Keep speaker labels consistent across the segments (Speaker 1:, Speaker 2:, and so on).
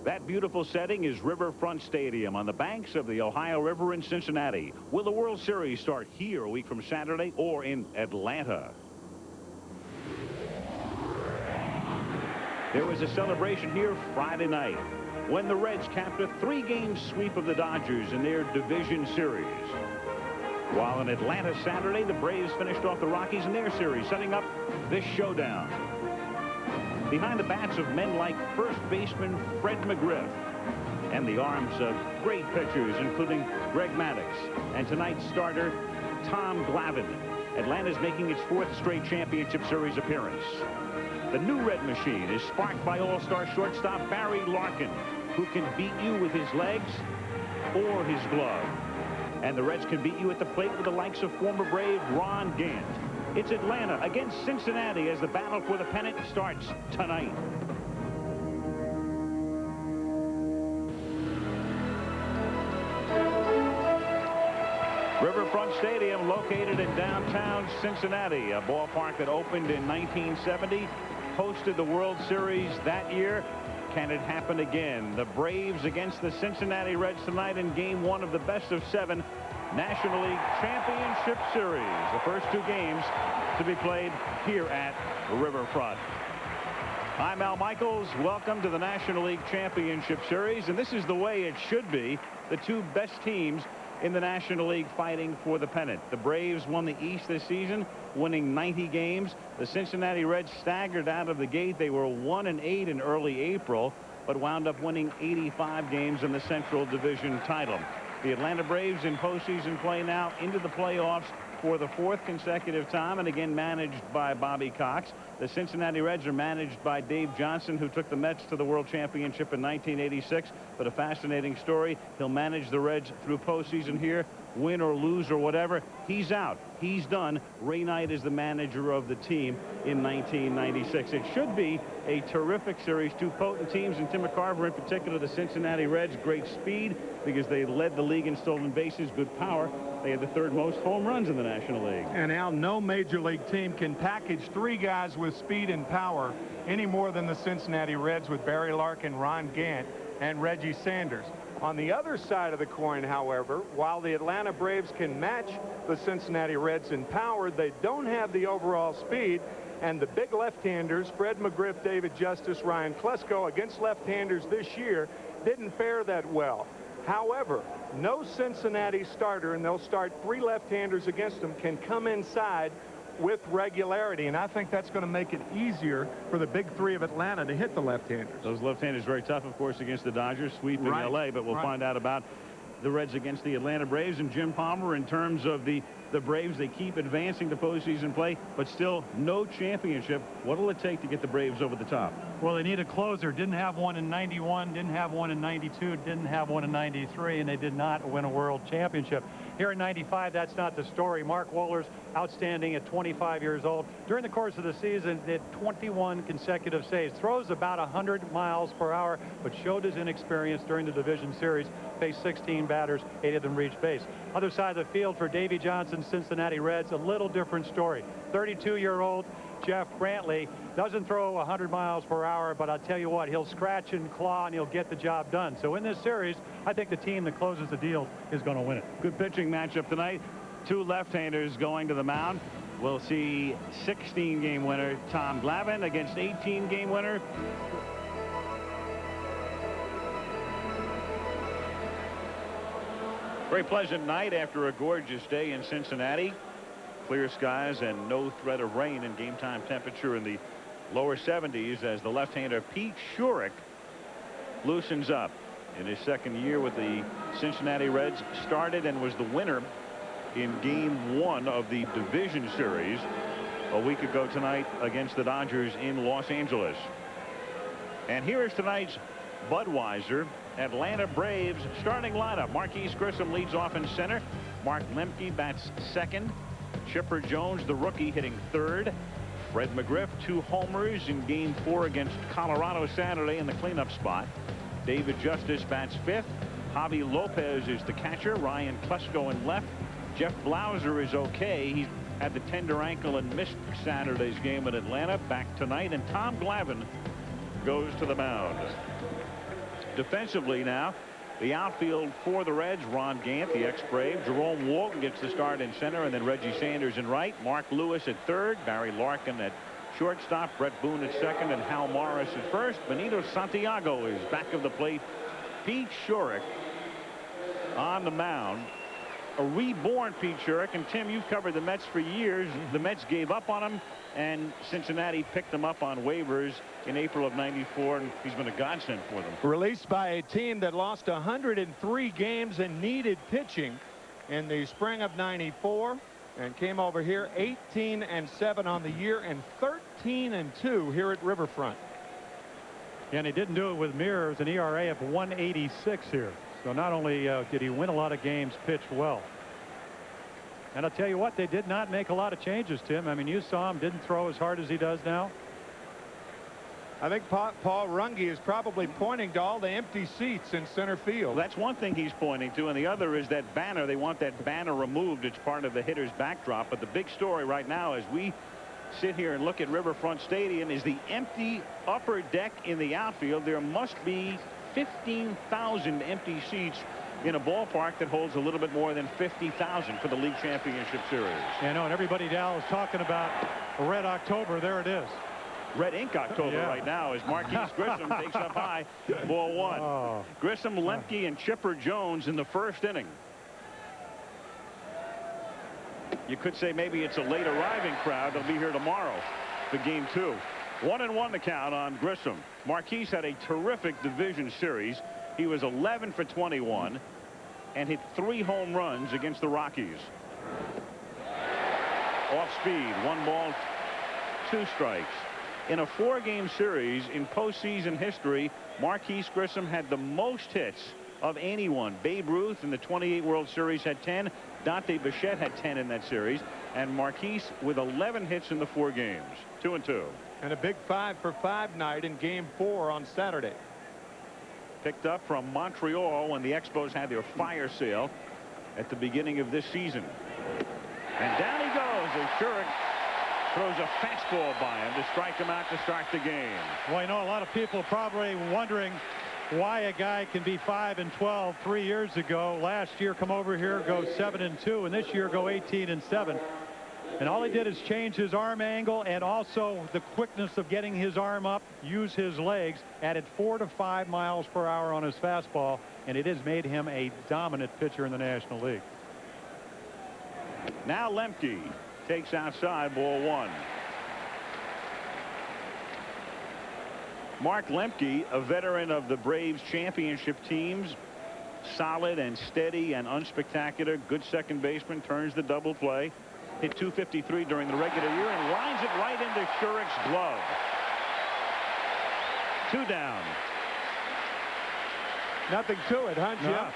Speaker 1: That beautiful setting is Riverfront Stadium on the banks of the Ohio River in Cincinnati. Will the World Series start here a week from Saturday or in Atlanta? There was a celebration here Friday night when the Reds capped a 3-game sweep of the Dodgers in their division series. While in Atlanta Saturday, the Braves finished off the Rockies in their series, setting up this showdown. Behind the bats of men like first baseman Fred McGriff and the arms of great pitchers, including Greg Maddux and tonight's starter, Tom Glavine, Atlanta's making its 4th straight championship series appearance. The new Red Machine is sparked by all-star shortstop Barry Larkin, who can beat you with his legs or his glove. And the Reds can beat you at the plate with the likes of former Brave Ron Gant. It's Atlanta against Cincinnati as the battle for the pennant starts tonight. Riverfront Stadium, located in downtown Cincinnati, a ballpark that opened in 1970, hosted the World Series that year. Can it happen again? The Braves against the Cincinnati Reds tonight in Game 1 of the best-of-7 National League Championship Series. The first 2 games to be played here at Riverfront. I'm Al Michaels. Welcome to the National League Championship Series, and this is the way it should be. The 2 best teams in the National League fighting for the pennant. The Braves won the East this season, winning 90 games. The Cincinnati Reds staggered out of the gate. They were 1-8 in early April, but wound up winning 85 games in the Central Division title. The Atlanta Braves in postseason play now, into the playoffs for the 4th consecutive time, and again managed by Bobby Cox. The Cincinnati Reds are managed by Dave Johnson, who took the Mets to the World Championship in 1986. But a fascinating story. He'll manage the Reds through postseason here, win or lose or whatever. He's out. He's done. Ray Knight is the manager of the team in 1996. It should be a terrific series. 2 potent teams, and Tim McCarver in particular. The Cincinnati Reds, great speed because they led the league in stolen bases, good power. They had the 3rd most home runs in the National League.
Speaker 2: And Al, no major league team can package 3 guys with speed and power any more than the Cincinnati Reds with Barry Larkin, Ron Gant, and Reggie Sanders. On the other side of the coin, however, while the Atlanta Braves can match the Cincinnati Reds in power, they don't have the overall speed. And the big left-handers, Fred McGriff, David Justice, Ryan Klesko, against left-handers this year didn't fare that well. However, no Cincinnati starter, and they'll start 3 left-handers against them, can come inside with regularity, and I think that's going to make it easier for the big 3 of Atlanta to hit the left-handers.
Speaker 1: Those left-handers very tough, of course, against the Dodgers, sweeping L.A., but we'll find out about the Reds against the Atlanta Braves. And Jim Palmer, in terms of the Braves, they keep advancing to postseason play, but still no championship. What will it take to get the Braves over the top?
Speaker 3: Well, they need a closer. Didn't have one in 91, didn't have one in 92, didn't have one in 93, and they did not win a world championship. Here in 95, that's not the story. Mark Wohlers, outstanding at 25 years old. During the course of the season, did 21 consecutive saves. Throws about 100 miles per hour, but showed his inexperience during the division series. Faced 16 batters, 8 of them reached base. Other side of the field for Davey Johnson, Cincinnati Reds, a little different story. 32-year-old Jeff Brantley doesn't throw 100 miles per hour, but I'll tell you what, he'll scratch and claw and he'll get the job done. So in this series, I think the team that closes the deal is going to win it.
Speaker 1: Good pitching matchup tonight. 2 left-handers going to the mound. We'll see 16-game winner Tom Glavine against 18-game winner. Very pleasant night after a gorgeous day in Cincinnati. Clear skies and no threat of rain, and game time temperature in the lower 70s as the left-hander Pete Schurik loosens up. In his 2nd year with the Cincinnati Reds, started and was the winner in Game 1 of the division series a week ago tonight against the Dodgers in Los Angeles. And here is tonight's Budweiser Atlanta Braves starting lineup. Marquise Grissom leads off in center. Mark Lemke bats 2nd. Chipper Jones, the rookie, hitting 3rd. Fred McGriff, 2 homers in Game 4 against Colorado Saturday in the cleanup spot. David Justice bats 5th. Javi Lopez is the catcher. Ryan Klesko in left. Jeff Blauser is okay. He had the tender ankle and missed Saturday's game in Atlanta. Back tonight, and Tom Glavine goes to the mound. Defensively now, the outfield for the Reds, Ron Gant, the ex-Brave. Jerome Walton gets the start in center, and then Reggie Sanders in right. Mark Lewis at third. Barry Larkin at shortstop. Brett Boone at second, and Hal Morris at first. Benito Santiago is back of the plate. Pete Shurik on the mound. A reborn Pete Shurik. And Tim, you've covered the Mets for years. The Mets gave up on him, and Cincinnati picked him up on waivers in April of '94, and he's been a godsend for them.
Speaker 2: Released by a team that lost 103 games and needed pitching in the spring of '94, and came over here 18-7 on the year and 13-2 here at Riverfront.
Speaker 3: And he didn't do it with mirrors, an ERA of 186 here. So not only did he win a lot of games, pitched well. And I'll tell you what, they did not make a lot of changes, Tim. I mean, you saw him didn't throw as hard as he does now.
Speaker 2: I think Paul Runge is probably pointing to all the empty seats in center field.
Speaker 1: Well, that's one thing he's pointing to, and the other is that banner. They want that banner removed. It's part of the hitter's backdrop. But the big story right now, as we sit here and look at Riverfront Stadium, is the empty upper deck in the outfield. There must be 15,000 empty seats in a ballpark that holds a little bit more than 50,000 for the League Championship Series.
Speaker 3: Yeah, no, and everybody now is talking about Red October. There it is.
Speaker 1: Red ink October right now as Marquise Grissom takes up high, ball one.
Speaker 3: Oh.
Speaker 1: Grissom, Lemke, and Chipper Jones in the first inning. You could say maybe it's a late arriving crowd. They'll be here tomorrow for game 2. 1-1 the count on Grissom. Marquise had a terrific division series. He was 11 for 21 and hit 3 home runs against the Rockies. Off speed, 1 ball, 2 strikes. In a 4-game series in postseason history, Marquise Grissom had the most hits of anyone. Babe Ruth in the 28 World Series had 10. Dante Bichette had 10 in that series. And Marquise with 11 hits in the 4 games. 2-2.
Speaker 2: And a big 5-for-5 night in game 4 on Saturday.
Speaker 1: Picked up from Montreal when the Expos had their fire sale at the beginning of this season. And down he goes as Shurik throws a fastball by him to strike him out to start the game.
Speaker 3: Well, you know, a lot of people probably wondering why a guy can be 5-12 3 years ago. Last year come over here, go 7-2, and this year go 18-7. And all he did is change his arm angle and also the quickness of getting his arm up, use his legs, added 4 to 5 miles per hour on his fastball, and it has made him a dominant pitcher in the National League.
Speaker 1: Now Lemke takes outside, ball 1. Mark Lemke, a veteran of the Braves championship teams, solid and steady and unspectacular. Good second baseman, turns the double play. Hit .253 during the regular year and lines it right into Shurik's glove. 2 down.
Speaker 2: Nothing to it, huh, Jim?
Speaker 3: No.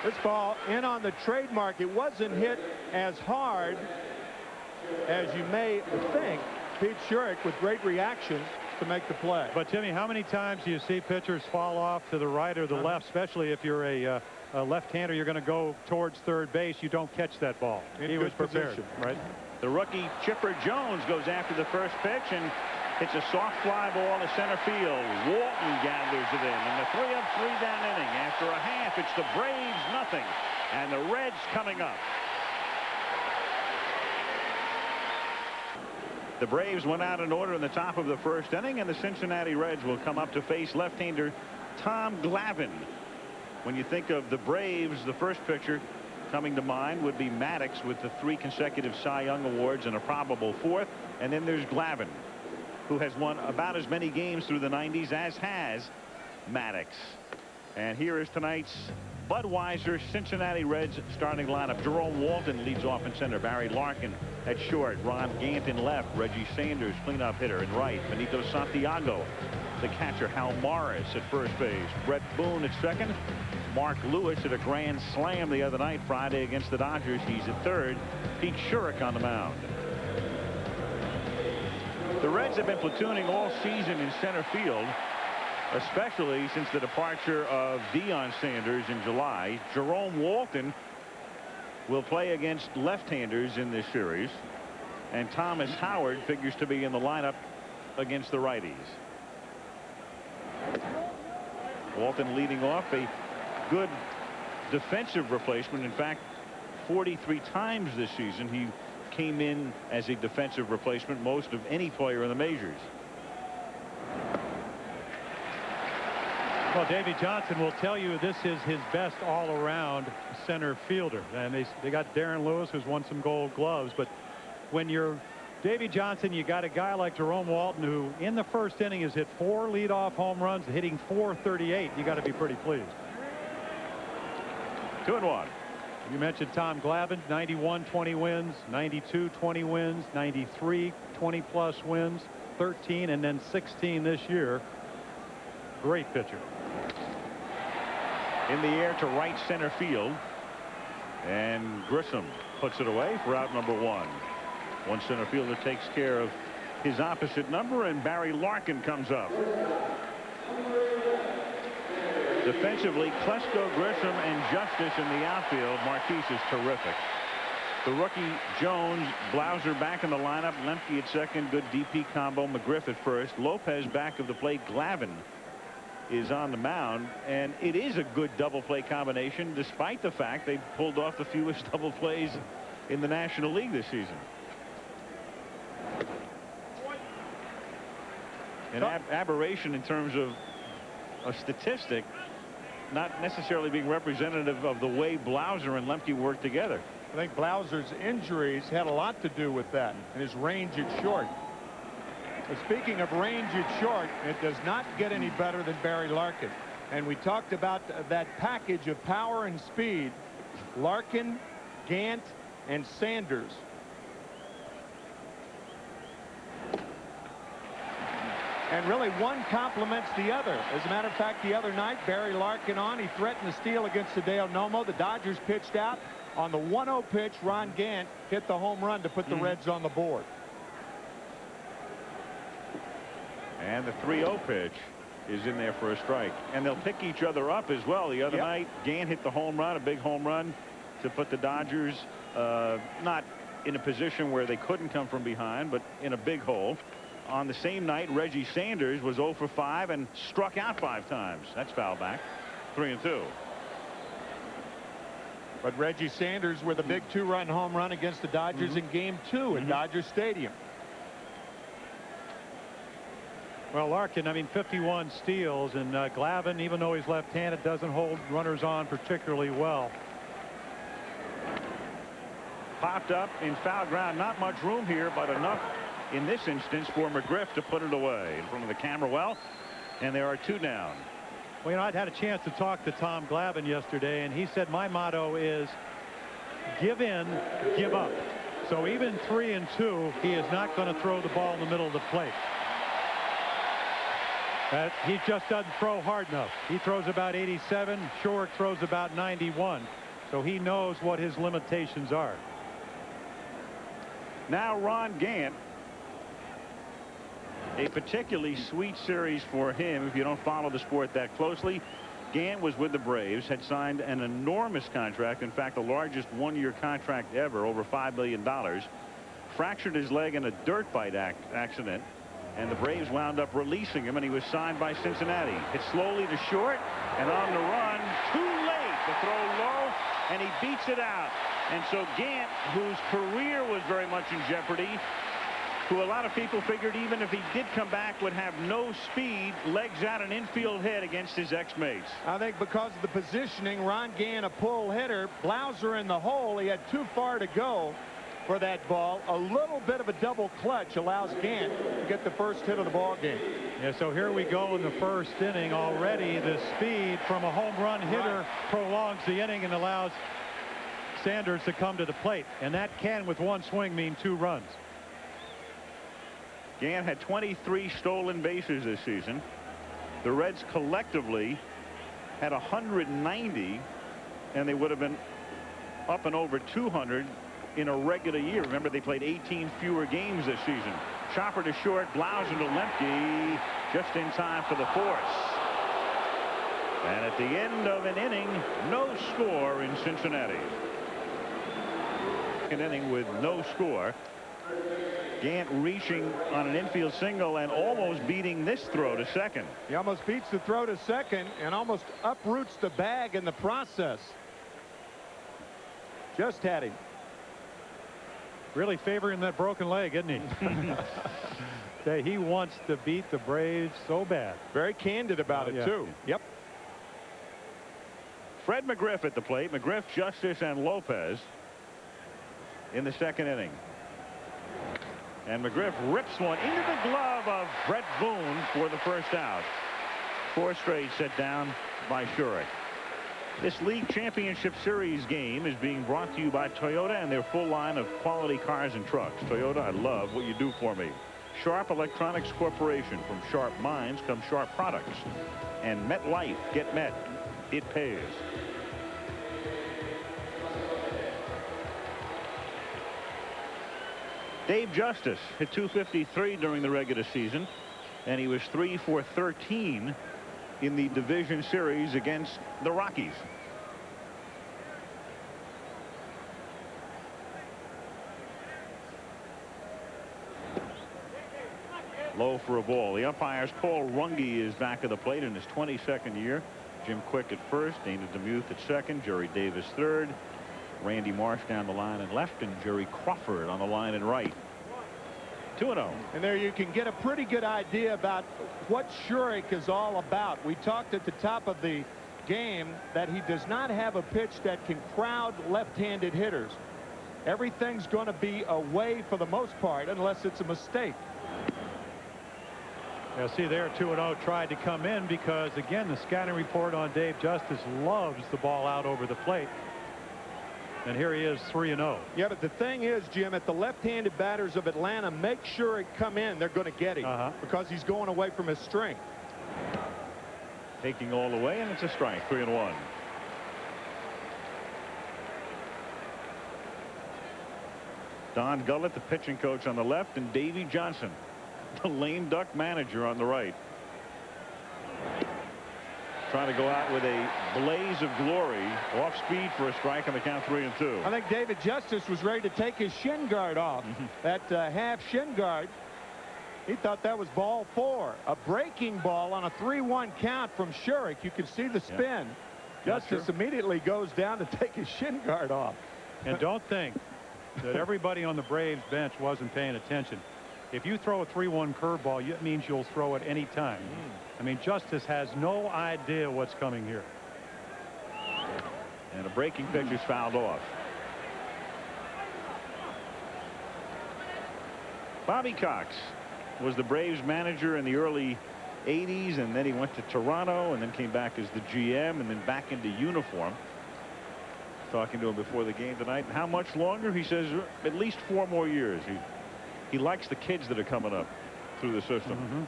Speaker 2: This ball in on the trademark. It wasn't hit as hard as you may think. Pete Shurik with great reaction to make the play.
Speaker 3: But Timmy, how many times do you see pitchers fall off to the right or the left, especially if you're a left-hander, you're going to go towards third base, you don't catch that ball. He was prepared, right?
Speaker 1: The rookie Chipper Jones goes after the first pitch and hits a soft fly ball to center field. Walton gathers it in, and the 3-up, 3-down inning. After a half, it's the Braves nothing, and the Reds coming up. The Braves went out in order in the top of the first inning, and the Cincinnati Reds will come up to face left-hander Tom Glavine. When you think of the Braves, the first pitcher coming to mind would be Maddox with the 3 consecutive Cy Young Awards and a probable 4th. And then there's Glavine, who has won about as many games through the 90s as has Maddox. And here is tonight's Budweiser Cincinnati Reds starting lineup. Jerome Walton leads off in center. Barry Larkin at short. Ron Gant in left. Reggie Sanders, cleanup hitter, in right. Benito Santiago, the catcher. Hal Morris at first base. Brett Boone at second. Mark Lewis at a grand slam the other night, Friday, against the Dodgers. He's at third. Pete Shurik on the mound. The Reds have been platooning all season in center field, especially since the departure of Deion Sanders in July. Jerome Walton will play against left-handers in this series, and Thomas Howard figures to be in the lineup against the righties. Walton leading off, a good defensive replacement. In fact, 43 times this season he came in as a defensive replacement, most of any player in the majors.
Speaker 3: Well, Davy Johnson will tell you this is his best all-around center fielder. And they got Darren Lewis, who's won some Gold Gloves. But when you're Davy Johnson, you got a guy like Jerome Walton, who in the first inning has hit 4 leadoff home runs, hitting .438. You got to be pretty pleased.
Speaker 1: 2-1.
Speaker 3: You mentioned Tom Glavine, 91 20 wins, 92 20 wins, 93 20+ wins, 13 and then 16 this year. Great pitcher.
Speaker 1: In the air to right center field, and Grissom puts it away for out number 1. One center fielder takes care of his opposite number, and Barry Larkin comes up. Defensively, Klesko, Grissom, and Justice in the outfield. Marquise is terrific. The rookie Jones, Blauser back in the lineup, Lemke at second, good DP combo, McGriff at first, Lopez back of the plate, Glavine is on the mound, and it is a good double play combination, despite the fact they pulled off the fewest double plays in the National League this season. An aberration in terms of a statistic, not necessarily being representative of the way Blauser and Lemke work together.
Speaker 2: I think Blauser's injuries had a lot to do with that, and his range at short. But speaking of range at short, it does not get any better than Barry Larkin. And we talked about that package of power and speed. Larkin, Gant, and Sanders. And really, one complements the other. As a matter of fact, the other night, Barry Larkin on. He threatened to steal against Hideo Nomo. The Dodgers pitched out. On the 1-0 pitch, Ron Gant hit the home run to put the Reds on the board.
Speaker 1: And the 3-0 pitch is in there for a strike. And they'll pick each other up as well. The other night, Gant hit the home run, a big home run, to put the Dodgers not in a position where they couldn't come from behind, but in a big hole. On the same night, Reggie Sanders was 0 for 5 and struck out 5 times. That's foul back. 3-2.
Speaker 2: But Reggie Sanders with a big 2-run home run against the Dodgers in Game 2 at Dodger Stadium.
Speaker 3: Well, Larkin, I mean, 51 steals, and Glavine, even though he's left-handed, doesn't hold runners on particularly well.
Speaker 1: Popped up in foul ground. Not much room here, but enough in this instance for McGriff to put it away in front of the camera well, and there are 2 down.
Speaker 3: Well, you know, I'd had a chance to talk to Tom Glavine yesterday, and he said my motto is give in, give up. So even 3-2, he is not going to throw the ball in the middle of the plate. He just doesn't throw hard enough. He throws about 87. Shorrock throws about 91. So he knows what his limitations are.
Speaker 1: Now Ron Gant. A particularly sweet series for him if you don't follow the sport that closely. Gant was with the Braves, had signed an enormous contract, in fact the largest one-year contract ever, over $5 million. Fractured his leg in a dirt bike accident, and the Braves wound up releasing him, and he was signed by Cincinnati. Hit slowly to short, and on the run, too late. The throw low, and he beats it out. And so Gant, whose career was very much in jeopardy, who a lot of people figured even if he did come back would have no speed, legs out an infield hit against his ex-mates.
Speaker 2: I think because of the positioning, Ron Gant a pull hitter, Blauser in the hole, he had too far to go for that ball. A little bit of a double clutch allows Gant to get the first hit of the ball game.
Speaker 3: Yeah, so here we go in the first inning already. The speed from a home run hitter prolongs the inning and allows Sanders to come to the plate, and that can with one swing mean 2 runs.
Speaker 1: Gant had 23 stolen bases this season. The Reds collectively had 190, and they would have been up and over 200 in a regular year. Remember, they played 18 fewer games this season. Chopper to short, Blauser to Lemke, just in time for the force. And at the end of an inning, no score in Cincinnati. An inning with no score. Gant reaching on an infield single and almost beating this throw to second.
Speaker 2: He almost beats the throw to second and almost uproots the bag in the process. Just had him.
Speaker 3: Really favoring that broken leg, isn't he? He wants to beat the Braves so bad.
Speaker 2: Very candid about it, too. Yep.
Speaker 1: Fred McGriff at the plate. McGriff, Justice, and Lopez in the second inning. And McGriff rips one into the glove of Brett Boone for the first out. 4 straight set down by Schurik. This league championship series game is being brought to you by Toyota and their full line of quality cars and trucks. Toyota, I love what you do for me. Sharp Electronics Corporation. From sharp minds come sharp products. And MetLife. Get Met. It pays. Dave Justice hit .253 during the regular season, and he was 3 for 13 in the division series against the Rockies. Low for a ball. The umpires. Paul Runge is back at the plate in his 22nd year. Jim Quick at first, Dana DeMuth at second, Jerry Davis third, Randy Marsh down the line in left, and Jerry Crawford on the line in right. 2-0.
Speaker 2: And there you can get a pretty good idea about what Schurik is all about. We talked at the top of the game that he does not have a pitch that can crowd left-handed hitters. Everything's going to be away for the most part unless it's a mistake.
Speaker 3: Now see there, 2-0 tried to come in because, again, the scouting report on Dave Justice loves the ball out over the plate. And here he is, 3-0.
Speaker 2: Yeah, but the thing is, Jim, if the left-handed batters of Atlanta make sure it come in, they're going to get him because he's going away from his strength.
Speaker 1: Taking all the way, and it's a strike. 3-1. Don Gullett, the pitching coach, on the left, and Davey Johnson, the lame duck manager, on the right. Trying to go out with a blaze of glory. Off speed for a strike on the count. 3-2.
Speaker 2: I think David Justice was ready to take his shin guard off. That half shin guard. He thought that was ball 4. A breaking ball on a 3-1 count from Schurik. You can see the spin. Justice immediately goes down to take his shin guard off.
Speaker 3: And don't think that everybody on the Braves bench wasn't paying attention. If you throw a 3-1 curveball, it means you'll throw it any time. I mean, Justice has no idea what's coming here.
Speaker 1: And a breaking pitch is fouled off. Bobby Cox was the Braves manager in the early 80s, and then he went to Toronto and then came back as the GM and then back into uniform. Talking to him before the game tonight. How much longer? He says at least 4 more years. He likes the kids that are coming up through the system.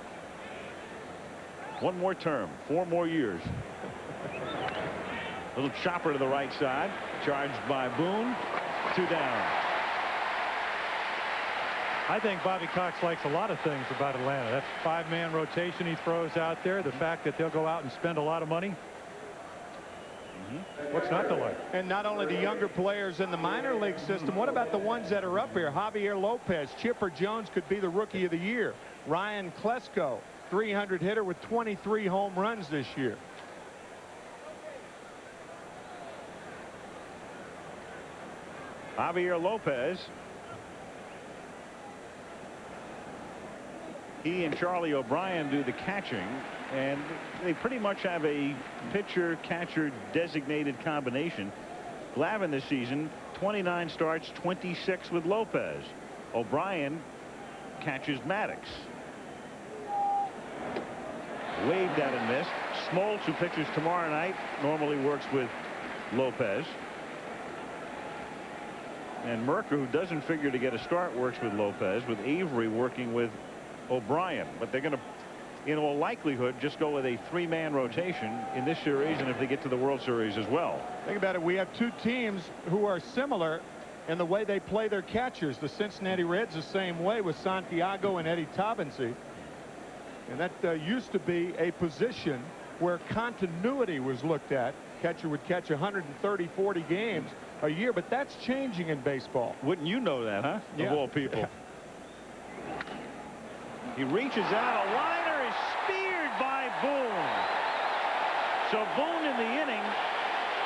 Speaker 1: 1 more term, 4 more years. Little chopper to the right side, charged by Boone. 2 down.
Speaker 3: I think Bobby Cox likes a lot of things about Atlanta. That 5-man rotation he throws out there, the fact that they'll go out and spend a lot of money. What's not to like?
Speaker 2: And not only the younger players in the minor league system, what about the ones that are up here? Javier Lopez, Chipper Jones could be the rookie of the year. Ryan Klesko, 300 hitter with 23 home runs this year.
Speaker 1: Javier Lopez. He and Charlie O'Brien do the catching, and they pretty much have a pitcher-catcher designated combination. Glavine this season, 29 starts, 26 with Lopez. O'Brien catches Maddox. Waved at and missed. Smoltz, who pitches tomorrow night, normally works with Lopez. And Merker, who doesn't figure to get a start, works with Lopez, with Avery working with O'Brien. But they're going to, in all likelihood, just go with a 3-man rotation in this series, and if they get to the World Series as well.
Speaker 2: Think about it. We have 2 teams who are similar in the way they play their catchers. The Cincinnati Reds the same way with Santiago and Eddie Taubensee. And that used to be a position where continuity was looked at. Catcher would catch 130, 40 games a year, but that's changing in baseball.
Speaker 1: Wouldn't you know that, huh? Of all people. He reaches out. A liner is speared by Boone. So Boone in the inning,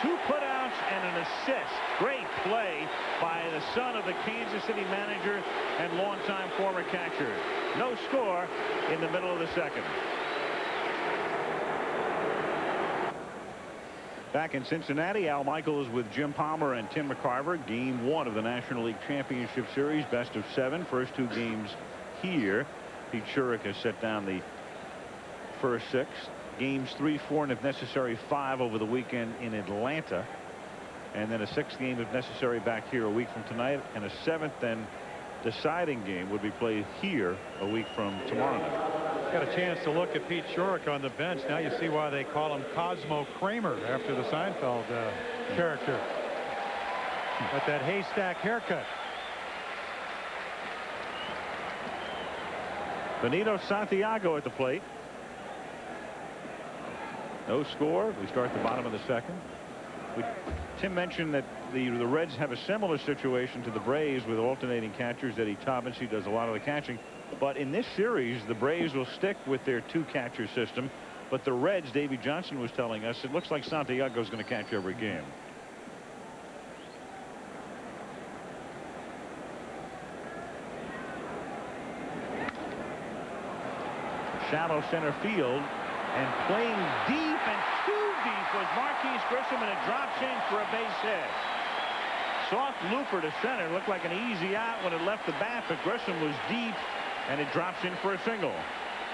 Speaker 1: 2 putouts and an assist. Great play by the son of the Kansas City manager and longtime former catcher. No score in the middle of the second. Back in Cincinnati, Al Michaels with Jim Palmer and Tim McCarver. Game 1 of the National League Championship Series, best of 7. First 2 games here. Pete Shurik has set down the first 6. Games 3, 4, and if necessary 5 over the weekend in Atlanta. And then a 6th game if necessary back here a week from tonight. And a 7th and deciding game would be played here a week from tomorrow night.
Speaker 3: Got a chance to look at Pete Shurik on the bench. Now you see why they call him Cosmo Kramer after the Seinfeld character. With that haystack haircut.
Speaker 1: Benito Santiago at the plate. No score. We start the bottom of the second. Tim mentioned that the Reds have a similar situation to the Braves with alternating catchers. Eddie Taubensee does a lot of the catching. But in this series, the Braves will stick with their 2-catcher system. But the Reds, Davey Johnson was telling us, it looks like Santiago is going to catch every game. Shallow center field. And playing deep and too deep was Marquise Grissom, and it drops in for a base hit. Soft looper to center. Looked like an easy out when it left the bat, but Grissom was deep, and it drops in for a single.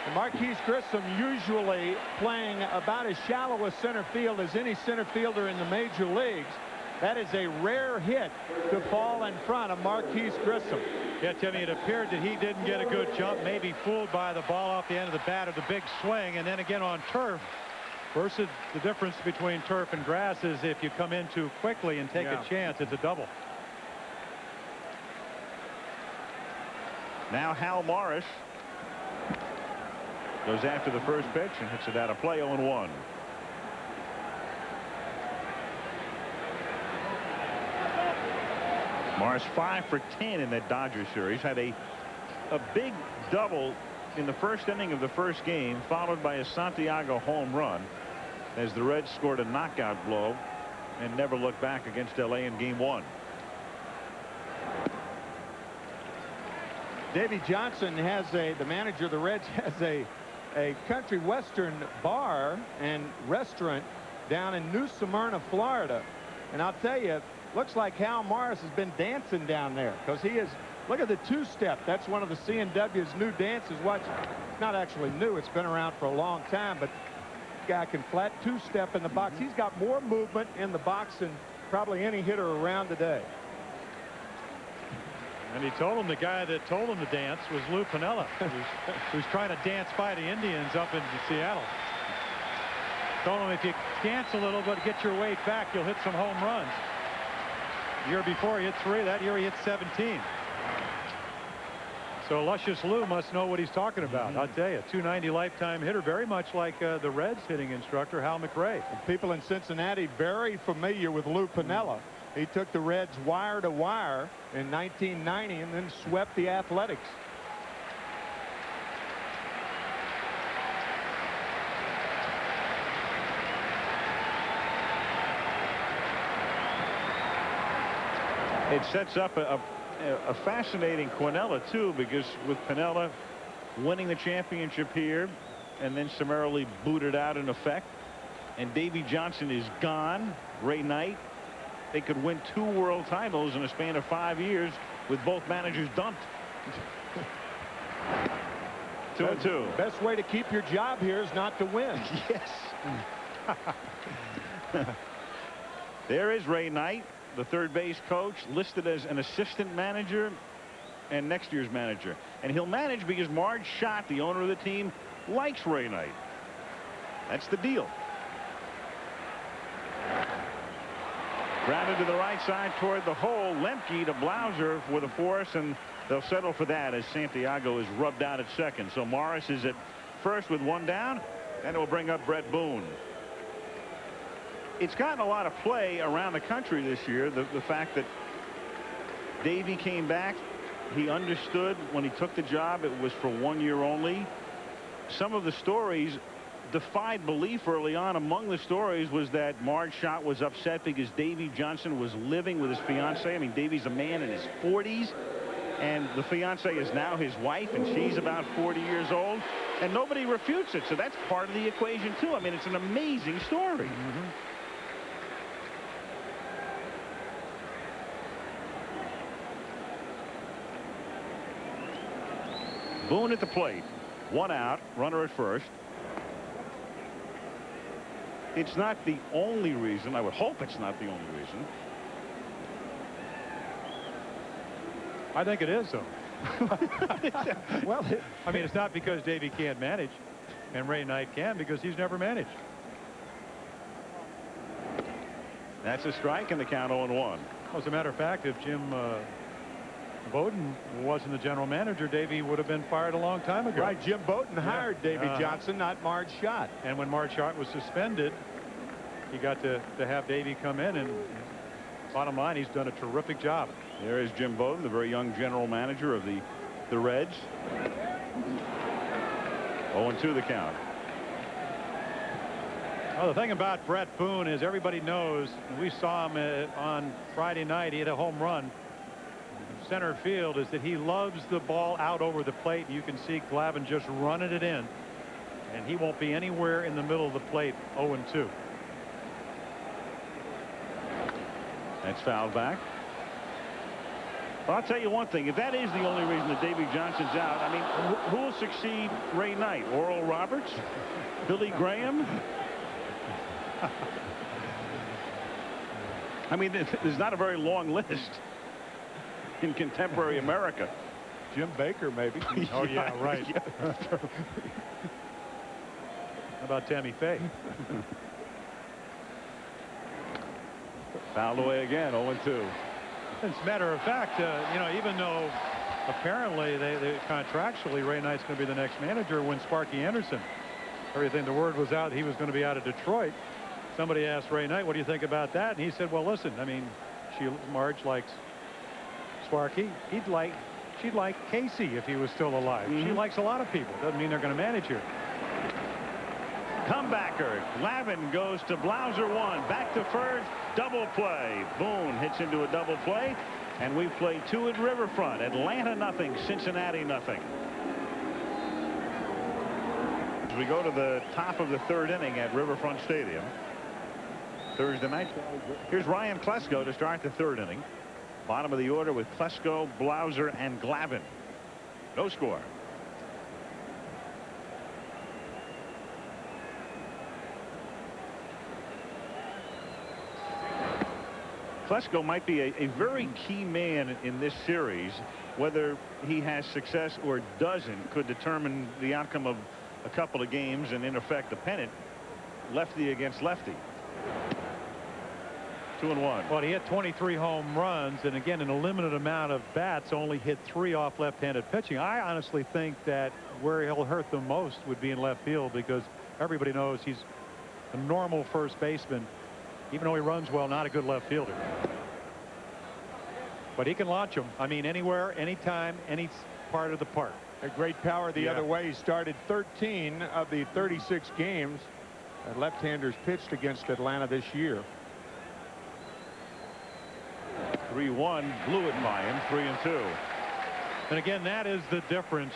Speaker 2: And Marquise Grissom usually playing about as shallow a center field as any center fielder in the major leagues. That is a rare hit to fall in front of Marquise Grissom.
Speaker 3: Yeah, Timmy, it appeared that he didn't get a good jump, maybe fooled by the ball off the end of the bat or the big swing, and then again on turf. Versus the difference between turf and grass is if you come in too quickly and take a chance, it's a double.
Speaker 1: Now Hal Morris goes after the first pitch and hits it out of play. 0-1. Morris 5 for 10 in that Dodgers series. Had a big double in the first inning of the first game, followed by a Santiago home run as the Reds scored a knockout blow and never looked back against LA in game 1.
Speaker 2: Davey Johnson has the manager of the Reds has a country western bar and restaurant down in New Smyrna, Florida. And I'll tell you, looks like Hal Morris has been dancing down there because he is. Look at the 2-step. That's one of the CNW's new dances. Watch. It's not actually new. It's been around for a long time, but this guy can flat 2-step in the box. He's got more movement in the box than probably any hitter around today.
Speaker 3: And he told him the guy that told him to dance was Lou Piniella, who's trying to dance by the Indians up in Seattle. Told him if you dance a little but get your weight back, you'll hit some home runs. The year before he hit 3. That year he hit 17. So Luscious Lou must know what he's talking about. I'll tell you, 290 lifetime hitter, very much like the Reds hitting instructor Hal McRae.
Speaker 2: And people in Cincinnati very familiar with Lou Piniella. He took the Reds wire to wire in 1990 and then swept the Athletics.
Speaker 1: It sets up a fascinating Quinella too, because with Piniella winning the championship here and then summarily booted out in effect, and Davey Johnson is gone. Ray Knight, they could win 2 world titles in a span of 5 years with both managers dumped. 2-2.
Speaker 2: Best way to keep your job here is not to win.
Speaker 1: Yes. There is Ray Knight, the third base coach, listed as an assistant manager and next year's manager. And he'll manage because Marge Schott, the owner of the team, likes Ray Knight. That's the deal. Grounded to the right side toward the hole. Lemke to Blauser for the force, and they'll settle for that as Santiago is rubbed out at second. So Morris is at first with 1 down, and it will bring up Brett Boone. It's gotten a lot of play around the country this year, the fact that Davey came back he understood when he took the job it was for 1 year only. Some of the stories defied belief early on. Among the stories was that Marge Schott was upset because Davey Johnson was living with his fiancee. I mean, Davey's a man in his 40s, and the fiancee is now his wife, and she's about 40 years old, and nobody refutes it. So that's part of the equation too. I mean, it's an amazing story. Boone at the plate. 1 out, runner at first. It's not the only reason. I would hope it's not the only reason.
Speaker 3: I think it is, though. Well, I mean, it's not because Davey can't manage, and Ray Knight can, because he's never managed.
Speaker 1: That's a strike, and the count 0-1.
Speaker 3: Well, as a matter of fact, if Jim Bowden wasn't the general manager, Davey would have been fired a long time ago.
Speaker 2: Right. Jim Bowden hired Davey Johnson, not Marge Schott.
Speaker 3: And when Marge Schott was suspended, he got to have Davey come in, and bottom line, he's done a terrific job.
Speaker 1: There is Jim Bowden, the very young general manager of the Reds. 0-2 the count.
Speaker 3: Well, the thing about Brett Boone is everybody knows, and we saw him on Friday night, he had a home run center field, is that he loves the ball out over the plate. You can see Glavine just running it in, and he won't be anywhere in the middle of the plate. 0-2.
Speaker 1: That's fouled back. Well, I'll tell you one thing. If that is the only reason that Davey Johnson's out, I mean, who will succeed Ray Knight? Oral Roberts? Billy Graham? I mean, there's not a very long list in contemporary America.
Speaker 2: Jim Baker, maybe.
Speaker 3: Oh, yeah, right. How about Tammy Faye?
Speaker 1: Fouled away again, 0-2.
Speaker 3: As a matter of fact, you know, even though apparently they contractually Ray Knight's going to be the next manager, when Sparky Anderson, the word was out he was going to be out of Detroit, somebody asked Ray Knight, what do you think about that? And he said, well, listen, I mean, Marge likes Sparky. She'd like Casey if he was still alive. She likes a lot of people. Doesn't mean they're going to manage here.
Speaker 1: Comebacker. Glavine goes to Blauser 1. Back to first. Double play. Boone hits into a double play. And we play 2 at Riverfront. Atlanta nothing. Cincinnati nothing. As we go to the top of the 3rd inning at Riverfront Stadium Thursday night. Here's Ryan Klesko to start the 3rd inning. Bottom of the order with Klesko, Blauser, and Glavine. No score. Klesko might be a very key man in this series. Whether he has success or doesn't could determine the outcome of a couple of games and, in effect, the pennant. Lefty against lefty. 2-1.
Speaker 3: Well, he hit 23 home runs, and again, in a limited amount of bats, only hit 3 off left-handed pitching. I honestly think that where he'll hurt the most would be in left field, because everybody knows he's a normal first baseman. Even though he runs well, not a good left fielder. But he can launch them. I mean, anywhere, anytime, any part of the park.
Speaker 2: A great power the other way. He started 13 of the 36 games that left-handers pitched against Atlanta this year.
Speaker 1: 3-1, blew it by him. 3-2.
Speaker 3: And again, that is the difference.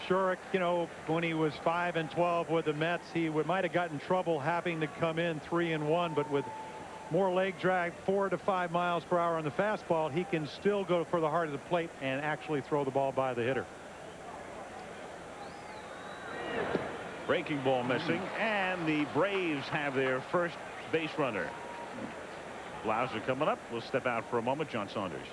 Speaker 3: Sure, you know, when he was 5-12 with the Mets, he might have gotten trouble having to come in 3-1, but with more leg drag, 4 to 5 miles per hour on the fastball, he can still go for the heart of the plate and actually throw the ball by the hitter.
Speaker 1: Breaking ball missing, and the Braves have their first base runner. Blauser coming up. We'll step out for a moment. John Saunders.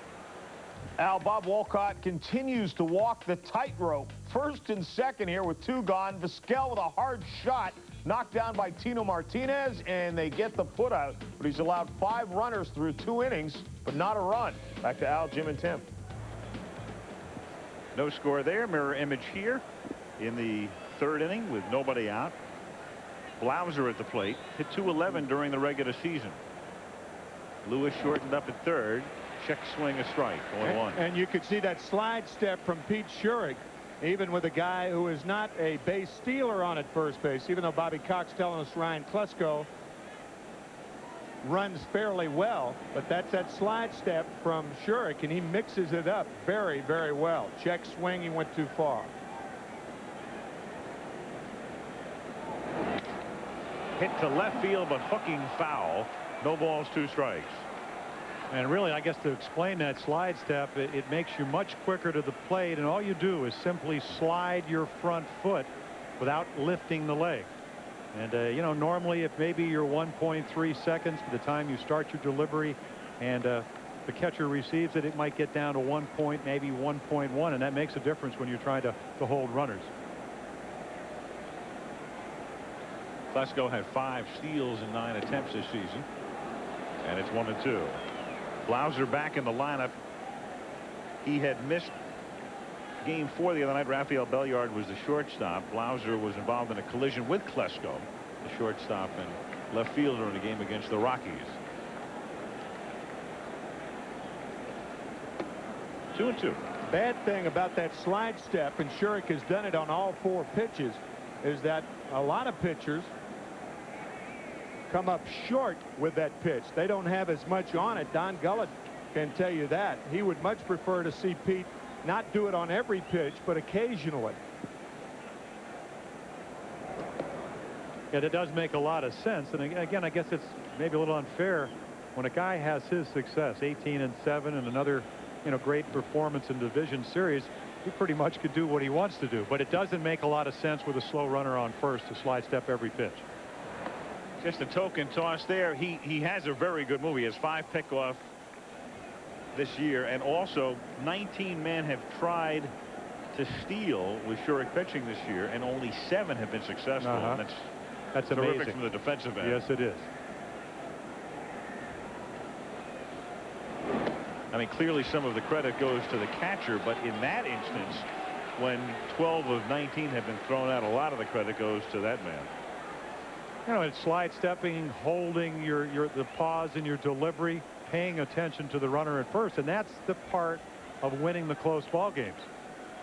Speaker 4: Al, Bob Wolcott continues to walk the tightrope. First and second here with 2 gone. Vizquel with a hard shot, knocked down by Tino Martinez, and they get the put out. But he's allowed 5 runners through 2 innings, but not a run. Back to Al, Jim, and Tim.
Speaker 1: No score there. Mirror image here in the 3rd inning with nobody out. Blauser at the plate. Hit .211 during the regular season. Lewis shortened up at 3rd. Check swing, a strike. 1-1.
Speaker 2: And you could see that slide step from Pete Schurig, even with a guy who is not a base stealer on at first base, even though Bobby Cox telling us Ryan Klesko runs fairly well, but that's that slide step from Schurig, and he mixes it up very, very well. Check swing, he went too far.
Speaker 1: Hit to left field, but hooking foul. No balls, 2 strikes.
Speaker 3: And really, I guess to explain that slide step, it makes you much quicker to the plate, and all you do is simply slide your front foot without lifting the leg. And you know, normally if maybe you're 1.3 seconds by the time you start your delivery and the catcher receives it, it might get down to 1 point, maybe 1.1, and that makes a difference when you're trying to hold runners.
Speaker 1: Klesko had 5 steals in 9 attempts this season, and it's 1-2. Blauser back in the lineup. He had missed game 4 the other night. Rafael Belliard was the shortstop. Blauser was involved in a collision with Klesko, the shortstop and left fielder, in a game against the Rockies. 2-2.
Speaker 2: Bad thing about that slide step, and Schurig has done it on all 4 pitches, is that a lot of pitchers come up short with that pitch. They don't have as much on it. Don Gullett can tell you that. He would much prefer to see Pete not do it on every pitch, but occasionally.
Speaker 3: And it does make a lot of sense. And again, I guess it's maybe a little unfair when a guy has his success, 18-7, and another, you know, great performance in division series. He pretty much could do what he wants to do, but it doesn't make a lot of sense with a slow runner on first to slide step every pitch.
Speaker 1: Just a token toss there. He has a very good move. He has 5 pickoff this year, and also 19 men have tried to steal with Schurig pitching this year, and only 7 have been successful. And that's terrific
Speaker 3: amazing
Speaker 1: from the defensive end.
Speaker 3: Yes, it is.
Speaker 1: I mean, clearly some of the credit goes to the catcher, but in that instance, when 12 of 19 have been thrown out, a lot of the credit goes to that man.
Speaker 3: You know, it's slide stepping, holding the pause in your delivery, paying attention to the runner at first, and that's the part of winning the close ball games.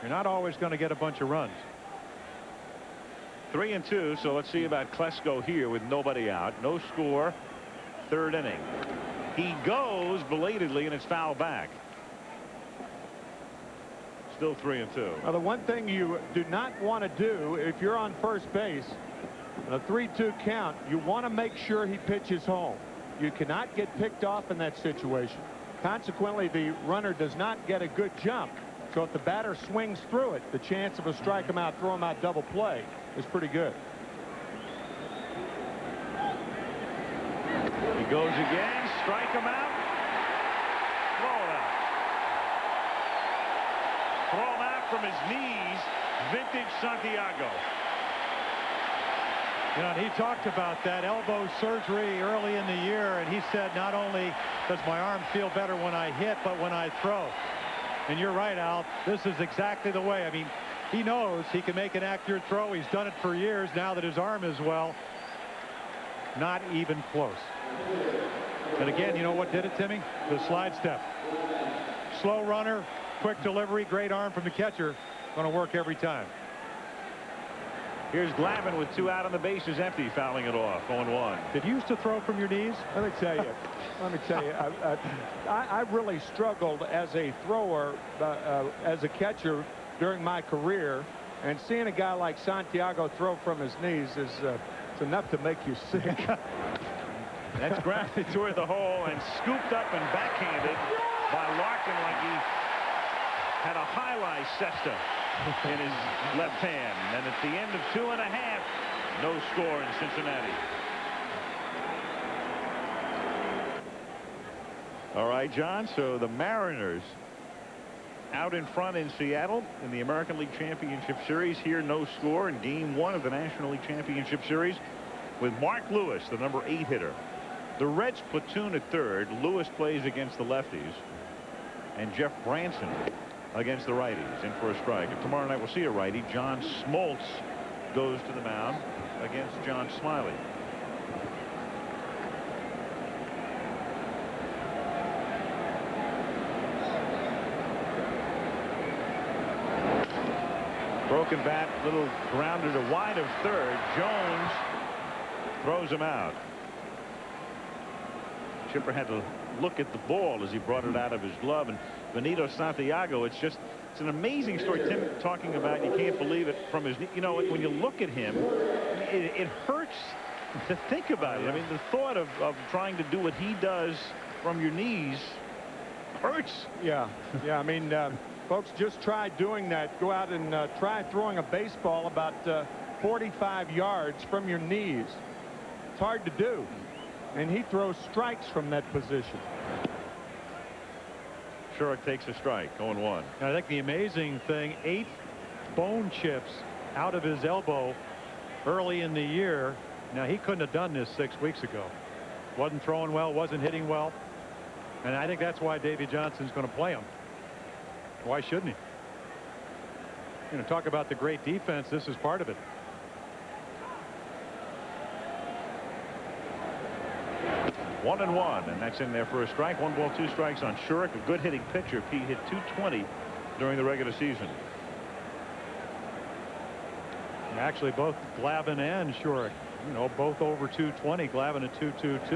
Speaker 3: You're not always going to get a bunch of runs.
Speaker 1: 3-2. So let's see about Klesko here with nobody out. No score. 3rd inning. He goes belatedly, and it's fouled back. Still 3-2.
Speaker 2: Now, the one thing you do not want to do if you're on first base, a 3-2 count, you want to make sure he pitches home. You cannot get picked off in that situation. Consequently, the runner does not get a good jump. So if the batter swings through it, the chance of a strike him out, throw him out double play is pretty good.
Speaker 1: He goes again. Strike him out. Throw him out. Throw him out from his knees. Vintage Santiago.
Speaker 3: You know, and he talked about that elbow surgery early in the year, and he said, not only does my arm feel better when I hit, but when I throw. And you're right, Al. This is exactly the way. I mean, he knows he can make an accurate throw. He's done it for years. Now that his arm is well, not even close. And again, you know what did it, Timmy? The slide step. Slow runner, quick delivery, great arm from the catcher. Going to work every time.
Speaker 1: Here's Glavine with 2 out on the bases empty, fouling it off. 0-1.
Speaker 3: Did you used to throw from your knees?
Speaker 2: Let me tell you, I really struggled as a thrower, as a catcher during my career, and seeing a guy like Santiago throw from his knees is it's enough to make you sick.
Speaker 1: That's grounded toward the hole and scooped up and backhanded by Larkin like he had a highlight cesta in his left hand. And at the end of 2.5, no score in Cincinnati. All right, John, so the Mariners out in front in Seattle in the American League Championship Series. Here, no score in Game 1 of the National League Championship Series with Mark Lewis, the number 8 hitter. The Reds platoon at third. Lewis plays against the lefties, and Jeff Branson against the righties. In for a strike. And tomorrow night we'll see a righty. John Smoltz goes to the mound against John Smiley. Broken bat, little grounder to wide of third. Jones throws him out. Chipper had to look at the ball as he brought it out of his glove. And Benito Santiago, it's an amazing story. Tim talking about, you can't believe it from his, you know, when you look at him, it hurts to think about it. I mean, the thought of trying to do what he does from your knees hurts.
Speaker 2: Yeah. I mean, folks, just try doing that. Go out and try throwing a baseball about 45 yards from your knees. It's hard to do. And he throws strikes from that position.
Speaker 1: Shurik takes a strike, 0-1.
Speaker 3: I think the amazing thing, 8 bone chips out of his elbow early in the year. Now, he couldn't have done this 6 weeks ago. Wasn't throwing well, wasn't hitting well. And I think that's why Davey Johnson's going to play him. Why shouldn't he? You know, talk about the great defense. This is part of it.
Speaker 1: One and one, and that's in there for a strike. 1 ball, 2 strikes on Shurik. A good hitting pitcher. Pete hit .220 during the regular season.
Speaker 3: And actually, both Glavine and Shurik, you know, both over .220. Glavine at .222.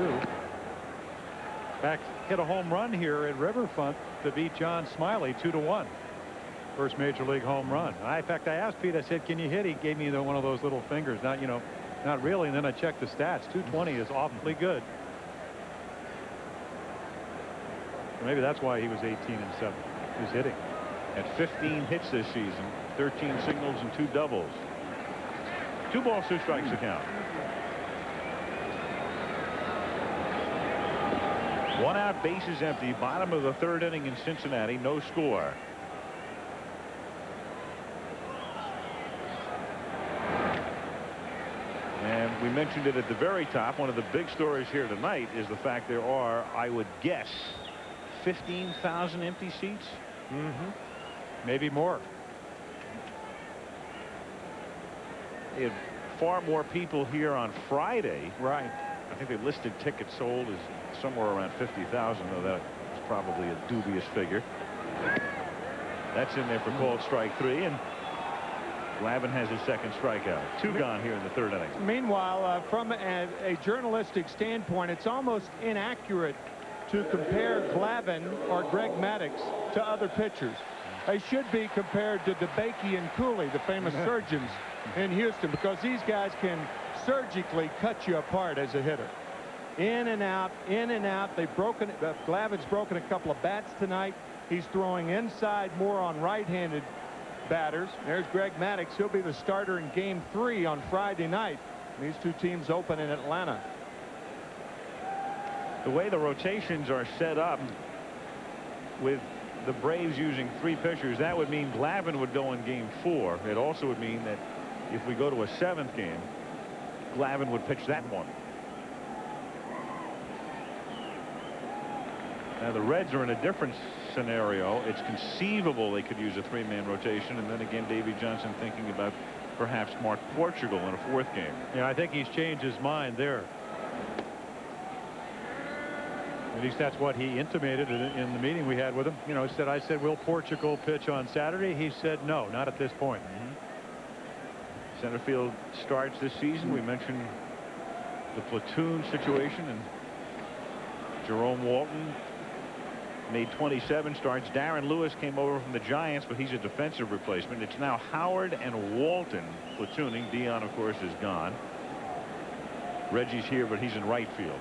Speaker 3: In fact, hit a home run here at Riverfront to beat John Smiley 2-1. First major league home run. In fact, I asked Pete, I said, can you hit? He gave me one of those little fingers. Not, you know, not really. And then I checked the stats. .220 is awfully good. Maybe that's why he was 18-7. He was hitting.
Speaker 1: At 15 hits this season, 13 singles and 2 doubles. 2 balls, 2 strikes to count. 1 out, bases empty. Bottom of the 3rd inning in Cincinnati. No score. And we mentioned it at the very top. One of the big stories here tonight is the fact there are, I would guess, 15,000 empty seats.
Speaker 3: Maybe more.
Speaker 1: They had far more people here on Friday.
Speaker 3: Right.
Speaker 1: I think they listed tickets sold as somewhere around 50,000, though that is probably a dubious figure. That's in there for called strike 3, and Glavine has his 2nd strikeout. 2 gone here in the 3rd inning.
Speaker 2: Meanwhile, from a journalistic standpoint, it's almost inaccurate to compare Glavine or Greg Maddux to other pitchers. They should be compared to DeBakey and Cooley, the famous surgeons in Houston, because these guys can surgically cut you apart as a hitter. In and out, in and out. They've broken it. Glavine's broken a couple of bats tonight. He's throwing inside more on right-handed batters. There's Greg Maddux. He'll be the starter in Game 3 on Friday night. These 2 teams open in Atlanta.
Speaker 1: The way the rotations are set up with the Braves using 3 pitchers, that would mean Glavine would go in Game 4. It also would mean that if we go to a 7th game, Glavine would pitch that one. Now the Reds are in a different scenario. It's conceivable they could use a 3-man rotation, and then again Davey Johnson thinking about perhaps Mark Portugal in a 4th game.
Speaker 3: Yeah, I think he's changed his mind there. At least that's what he intimated in the meeting we had with him. You know, he said, I said, will Portugal pitch on Saturday? He said, no, not at this point.
Speaker 1: Center field starts this season. We mentioned the platoon situation, and Jerome Walton made 27 starts. Darren Lewis came over from the Giants, but he's a defensive replacement. It's now Howard and Walton platooning. Dion, of course, is gone. Reggie's here, but he's in right field.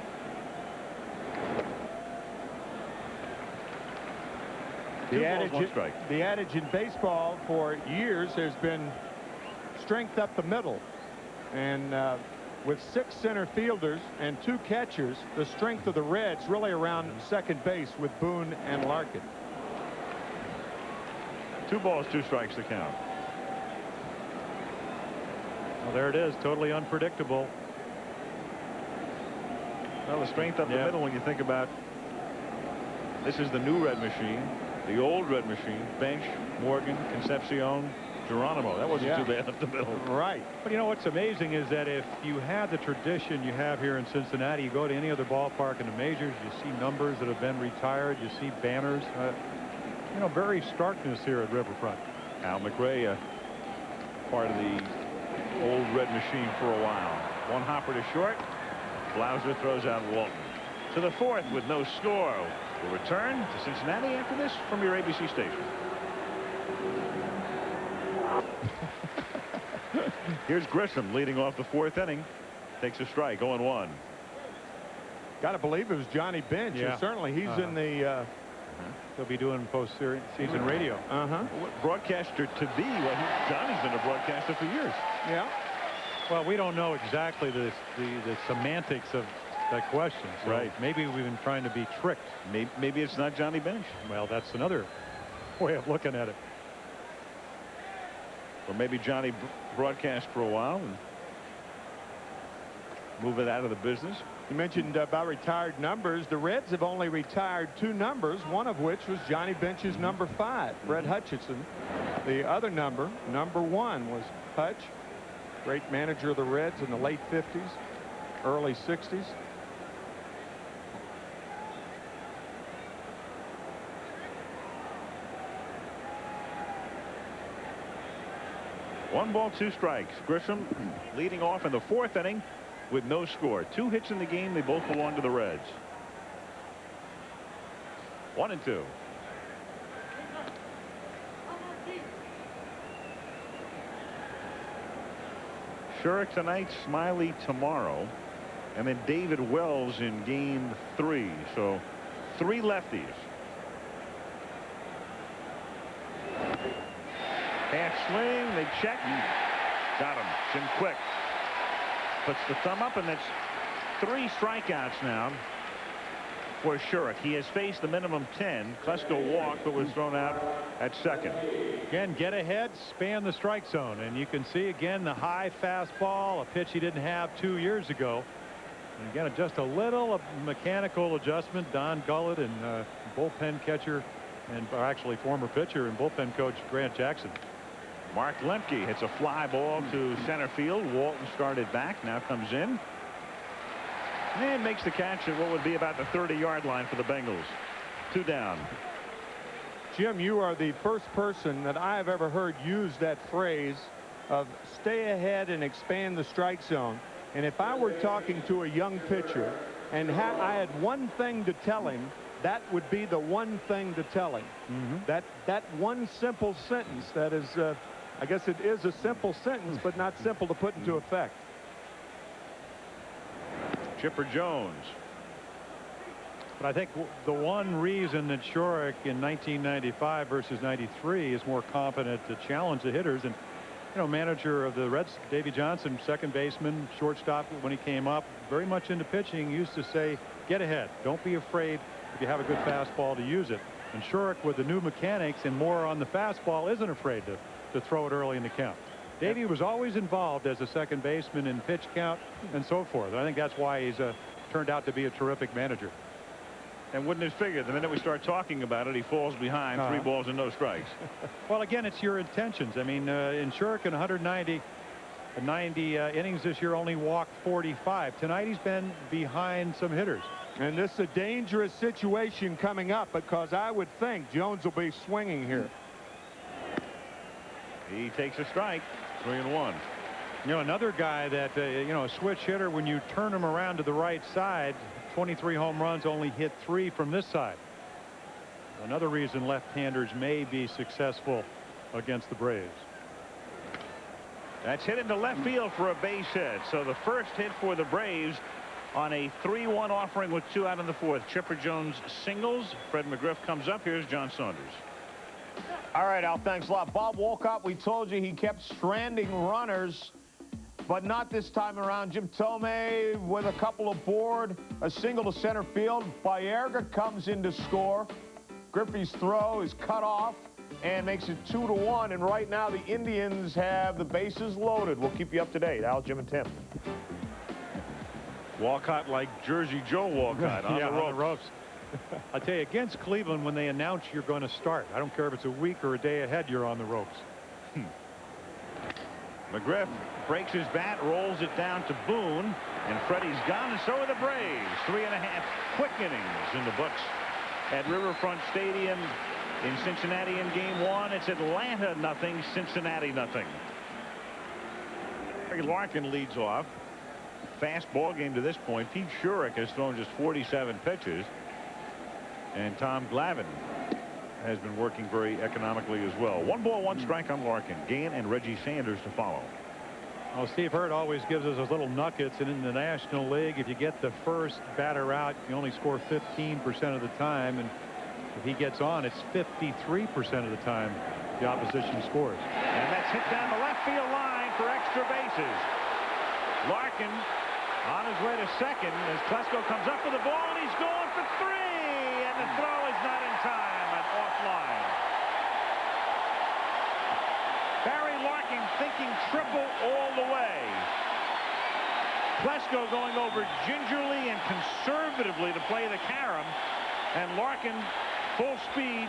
Speaker 2: The adage in baseball for years has been strength up the middle, and with 6 center fielders and 2 catchers, the strength of the Reds really around second base with Boone and Larkin.
Speaker 1: 2 balls, 2 strikes to count.
Speaker 3: Well, there it is, totally unpredictable.
Speaker 1: Well, the strength up the middle, when you think about this, is the new Red machine. The old Red machine, Bench, Morgan, Concepcion, Geronimo. That wasn't too bad up the middle.
Speaker 2: Right.
Speaker 3: But you know what's amazing is that if you have the tradition you have here in Cincinnati, you go to any other ballpark in the majors, you see numbers that have been retired, you see banners. You know, very starkness here at Riverfront.
Speaker 1: Al McRae part of the old red machine for a while. One hopper to short. Blauser throws out Walton. To the fourth with no score. We'll return to Cincinnati after this from your ABC station. Here's Grissom leading off the fourth inning. Takes a strike, 0-1.
Speaker 2: Got to believe it was Johnny Bench.
Speaker 3: Yeah.
Speaker 2: And certainly he's in the.
Speaker 3: He'll be doing post-season radio.
Speaker 1: Broadcaster to be. Well, Johnny's been a broadcaster for years.
Speaker 2: Yeah.
Speaker 3: Well, we don't know exactly the semantics of that question. So
Speaker 1: right.
Speaker 3: Maybe we've been trying to be tricked.
Speaker 1: Maybe it's not Johnny Bench.
Speaker 3: Well, that's another way of looking at it.
Speaker 1: Or maybe Johnny broadcast for a while and move it out of the business.
Speaker 2: You mentioned about retired numbers. The Reds have only retired 2 numbers, one of which was Johnny Bench's number 5, Fred Hutchinson. The other number 1, was Hutch, great manager of the Reds in the late 50s, early 60s.
Speaker 1: One ball, 2 strikes. Grissom leading off in the fourth inning with no score. 2 hits in the game. They both belong to the Reds. 1-2. Shurik tonight, Smiley tomorrow, and then David Wells in game 3. So 3 lefties. Half swing, they check. Got him. Jim Quick puts the thumb up, and that's 3 strikeouts now for Shurik. He has faced the minimum 10. Klesko walked, but was thrown out at second.
Speaker 3: Again, get ahead, span the strike zone, and you can see again the high fastball, a pitch he didn't have 2 years ago. And again, just a little mechanical adjustment. Don Gullett and bullpen catcher, and actually former pitcher and bullpen coach Grant Jackson.
Speaker 1: Mark Lemke hits a fly ball to center field. Walton started back, now comes in and makes the catch at what would be about the 30-yard line for the Bengals. 2 down.
Speaker 2: Jim, you are the first person that I have ever heard use that phrase of stay ahead and expand the strike zone. And if I were talking to a young pitcher and I had one thing to tell him, that would be the one thing to tell him. That one simple sentence that is, I guess it is a simple sentence, but not simple to put into effect.
Speaker 1: Chipper Jones.
Speaker 3: But I think the one reason that Shurik in 1995 versus 93 is more confident to challenge the hitters, and manager of the Reds, Davey Johnson, second baseman, shortstop when he came up, very much into pitching, used to say, get ahead. Don't be afraid if you have a good fastball to use it. And Shurik, with the new mechanics and more on the fastball, isn't afraid to throw it early in the count. Davey was always involved as a second baseman in pitch count and so forth. I think that's why he's turned out to be a terrific manager.
Speaker 1: And wouldn't have figured the minute we start talking about it, he falls behind 3 balls and no strikes.
Speaker 3: Well, again, it's your intentions. I mean, in Shurik in 190 innings this year, only walked 45. Tonight he's been behind some hitters.
Speaker 2: And this is a dangerous situation coming up, because I would think Jones will be swinging here.
Speaker 1: He takes a strike. 3-1.
Speaker 3: Another guy that a switch hitter, when you turn him around to the right side, 23 home runs, only hit 3 from this side. Another reason left-handers may be successful against the Braves.
Speaker 1: That's hit into left field for a base hit. So the first hit for the Braves on a 3-1 offering with 2 out in the fourth. Chipper Jones singles. Fred McGriff comes up. Here's John Saunders.
Speaker 4: All right, Al, thanks a lot. Bob Wolcott, we told you he kept stranding runners, but not this time around. Jim Thome with a couple aboard, a single to center field. Baerga comes in to score. Griffey's throw is cut off and makes it 2-1. And right now the Indians have the bases loaded. We'll keep you up to date. Al, Jim, and Tim.
Speaker 1: Walcott like Jersey Joe Walcott on the ropes.
Speaker 3: I tell you, against Cleveland, when they announce you're going to start, I don't care if it's a week or a day ahead, you're on the ropes.
Speaker 1: McGriff breaks his bat, rolls it down to Boone, and Freddie's gone, and so are the Braves. 3.5 quick innings in the books at Riverfront Stadium in Cincinnati in game 1. It's Atlanta 0, Cincinnati 0. Barry Larkin leads off. Fast ball game to this point. Pete Shurik has thrown just 47 pitches. And Tom Glavine has been working very economically as well. 1 ball, 1 strike on Larkin. Gant and Reggie Sanders to follow.
Speaker 3: Well, Steve Hurt always gives us those little nuggets, and in the National League, if you get the first batter out, you only score 15% of the time, and if he gets on, it's 53% of the time the opposition scores.
Speaker 1: And that's hit down the left field line for extra bases. Larkin on his way to second as Klesko comes up with the ball, and he's going for 3, and the throw is not in time and offline. Barry Larkin thinking triple all the way. Klesko going over gingerly and conservatively to play the carom, and Larkin full speed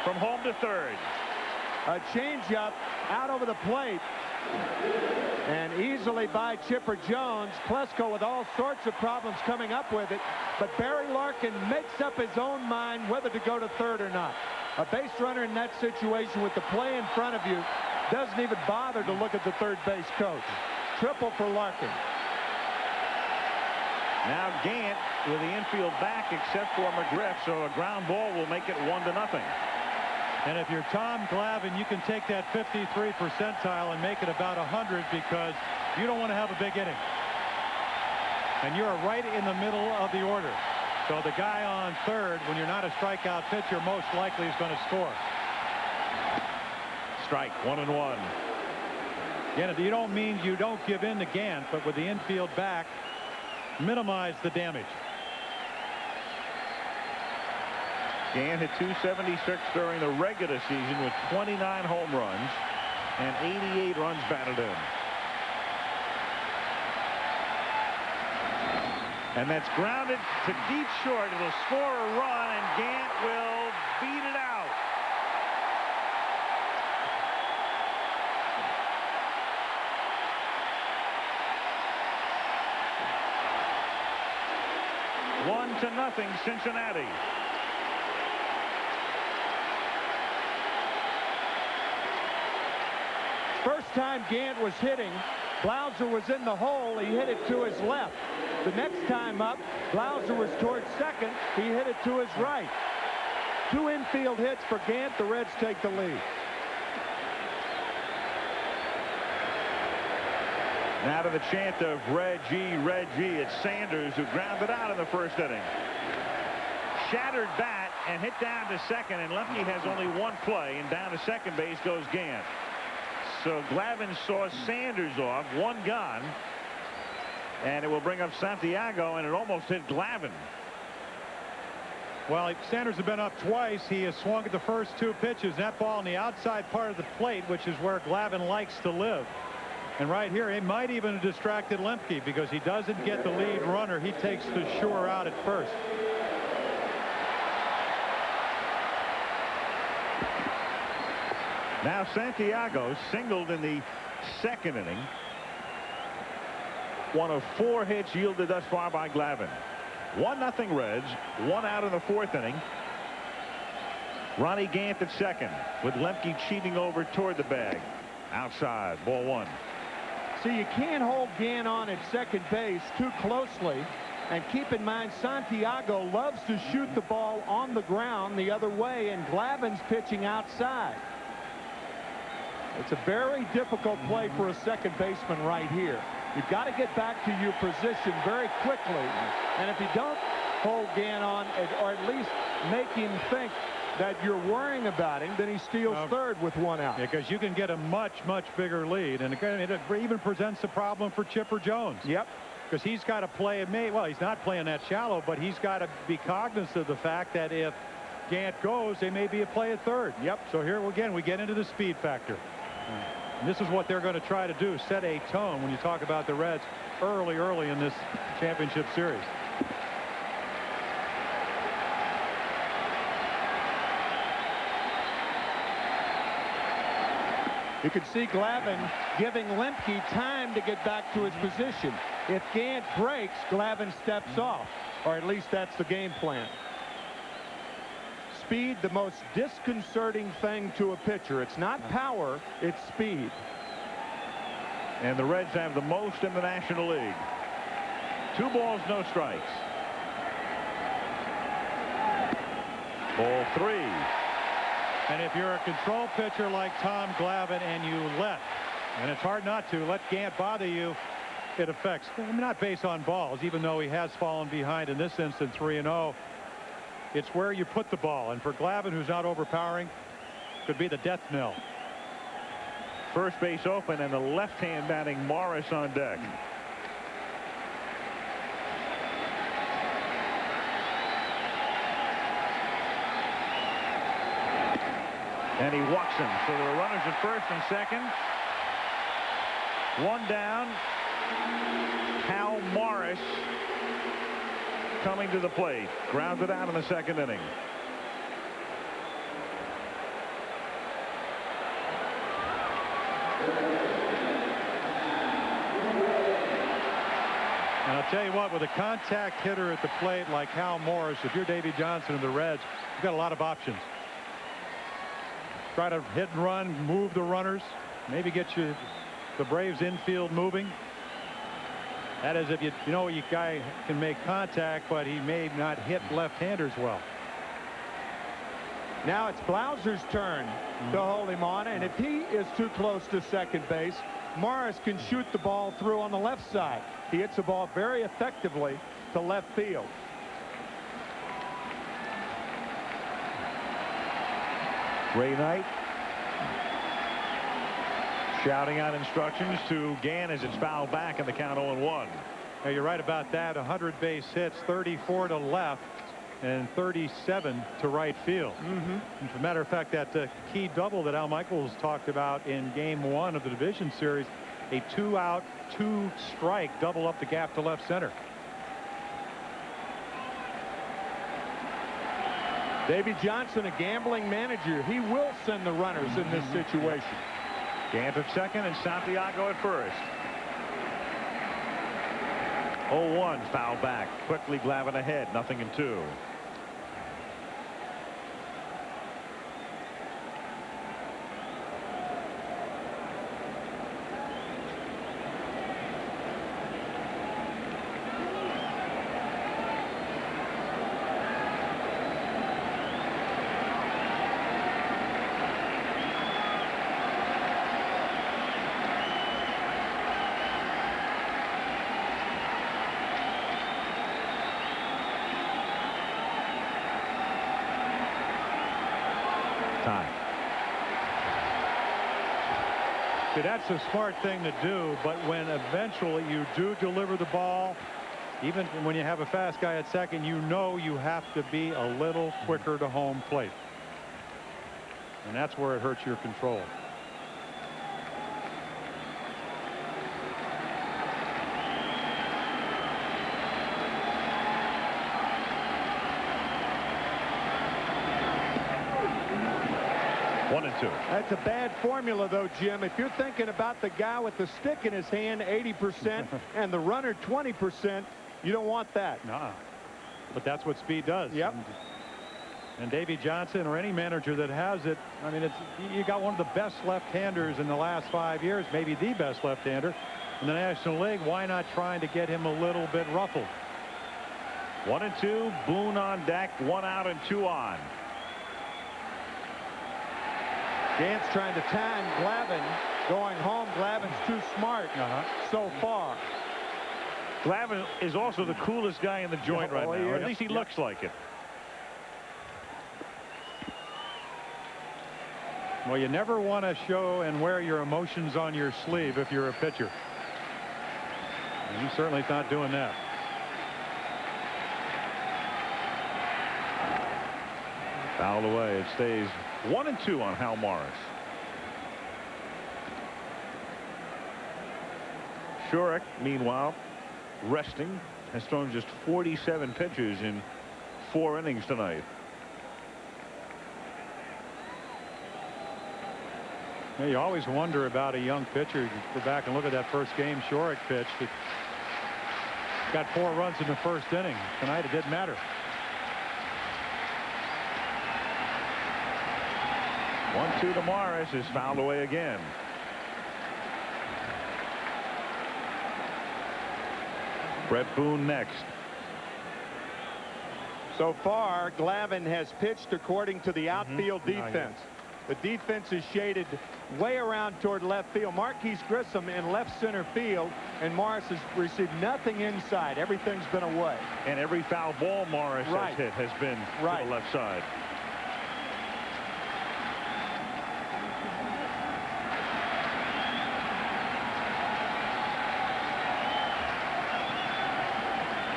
Speaker 1: from home to third.
Speaker 2: A changeup out over the plate, and easily by Chipper Jones. Klesko with all sorts of problems coming up with it, but Barry Larkin makes up his own mind whether to go to third or not. A base runner in that situation with the play in front of you doesn't even bother to look at the third base coach. Triple for Larkin.
Speaker 1: Now Gant with the infield back except for McGriff, so a ground ball will make it 1-0.
Speaker 3: And if you're Tom Glavine, you can take that 53 percentile and make it about 100 because you don't want to have a big inning. And you're right in the middle of the order. So the guy on third, when you're not a strikeout pitcher, most likely is going to score.
Speaker 1: Strike, 1-1.
Speaker 3: Again, you don't mean you don't give in to Gant, but with the infield back, minimize the damage.
Speaker 1: Gant hit .276 during the regular season with 29 home runs and 88 runs batted in. And that's grounded to deep short. It'll score a run, and Gant will beat it out. One to nothing, Cincinnati.
Speaker 2: First time Gant was hitting, Blauser was in the hole. He hit it to his left. The next time up, Blauser was towards second. He hit it to his right. 2 infield hits for Gant. The Reds take the lead.
Speaker 1: Now to the chant of Reggie, Reggie. It's Sanders who grounded out in the first inning. Shattered bat and hit down to second, and Lemke has only 1 play, and down to second base goes Gant. So Glavine saw Sanders off, 1 gone, and it will bring up Santiago, and it almost hit Glavine.
Speaker 3: Well, Sanders has been up twice. He has swung at the first 2 pitches. That ball on the outside part of the plate, which is where Glavine likes to live. And right here, it might even have distracted Lemke because he doesn't get the lead runner. He takes the sure out at first.
Speaker 1: Now Santiago singled in the second inning. 1 of 4 hits yielded thus far by Glavine. 1-0 Reds. 1 out in the 4th inning. Ronnie Gant at second with Lemke cheating over toward the bag. Outside, ball 1.
Speaker 2: See, you can't hold Gant on at second base too closely. And keep in mind, Santiago loves to shoot the ball on the ground the other way, and Glavine's pitching outside. It's a very difficult play for a second baseman right here. You've got to get back to your position very quickly. And if you don't hold Gant on, or at least make him think that you're worrying about him, then he steals third with 1 out.
Speaker 3: Because you can get a much, much bigger lead. And again, it even presents a problem for Chipper Jones.
Speaker 2: Yep.
Speaker 3: Because he's got to play, well, he's not playing that shallow, but he's got to be cognizant of the fact that if Gant goes, there may be a play at third.
Speaker 2: Yep.
Speaker 3: So here again, we get into the speed factor. And this is what they're going to try to do, set a tone when you talk about the Reds early in this championship series.
Speaker 2: You can see Glavine giving Lemke time to get back to his position. If Gant breaks, Glavine steps off, or at least that's the game plan. Speed, the most disconcerting thing to a pitcher. It's not power, it's speed.
Speaker 1: And the Reds have the most in the National League. 2 balls, no strikes. Ball 3.
Speaker 3: And if you're a control pitcher like Tom Glavine and you and it's hard not to, let Gant bother you, it affects. Not based on balls, even though he has fallen behind in this instance 3-0. It's where you put the ball. And for Glavine, who's not overpowering, could be the death knell.
Speaker 1: First base open and the left-hand batting Morris on deck. And he walks him. So there are runners at first and second. 1 down. Hal Morris coming to the plate. Grounded out in the 2nd inning.
Speaker 3: And I'll tell you what, with a contact hitter at the plate like Hal Morris, if you're Davey Johnson of the Reds, you've got a lot of options. Try to hit and run, move the runners, maybe get the Braves infield moving. That is, if you know your guy can make contact, but he may not hit left-handers well.
Speaker 2: Now it's Blauser's turn to hold him on, and if he is too close to second base, Morris can shoot the ball through on the left side. He hits the ball very effectively to left field.
Speaker 1: Ray Knight shouting out instructions to Gann as it's fouled back in the count 0-1.
Speaker 3: Now, you're right about that. 100 base hits, 34 to left and 37 to right field. As a matter of fact, that key double that Al Michaels talked about in game 1 of the division series, a 2-out, 2-strike double up the gap to left center.
Speaker 2: Davey Johnson, a gambling manager. He will send the runners in this situation.
Speaker 1: Gant at second and Santiago at first. 0-1, foul back. Quickly Glavine ahead, 0-2.
Speaker 3: See, that's a smart thing to do, but when eventually you do deliver the ball, even when you have a fast guy at second, you know you have to be a little quicker to home plate. And that's where it hurts your control.
Speaker 2: That's a bad formula, though, Jim. If you're thinking about the guy with the stick in his hand 80% and the runner 20%, you don't want that.
Speaker 3: No. But that's what speed does.
Speaker 2: Yep.
Speaker 3: And Davey Johnson or any manager that has it, I mean, you got one of the best left-handers in the last 5 years, maybe the best left-hander in the National League. Why not trying to get him a little bit ruffled?
Speaker 1: 1-2. Boone on deck. 1 out and 2 on.
Speaker 2: Gant's trying to time Glavine going home. Glavine's too smart so far.
Speaker 1: Glavine is also the coolest guy in the joint right now, or at least he looks like it.
Speaker 3: Well, you never want to show and wear your emotions on your sleeve if you're a pitcher. And he's certainly not doing that.
Speaker 1: Fouled away. It stays 1-2 on Hal Morris. Shurik, meanwhile, resting, has thrown just 47 pitches in 4 innings tonight.
Speaker 3: Yeah, you always wonder about a young pitcher. You go back and look at that first game Shurik pitched. It got 4 runs in the first inning. Tonight it didn't matter.
Speaker 1: 1-2 to Morris is fouled away again. Brett Boone next.
Speaker 2: So far, Glavine has pitched according to the outfield defense. The defense is shaded way around toward left field. Marquise Grissom in left center field, and Morris has received nothing inside. Everything's been away.
Speaker 1: And every foul ball Morris has hit has been to the left side.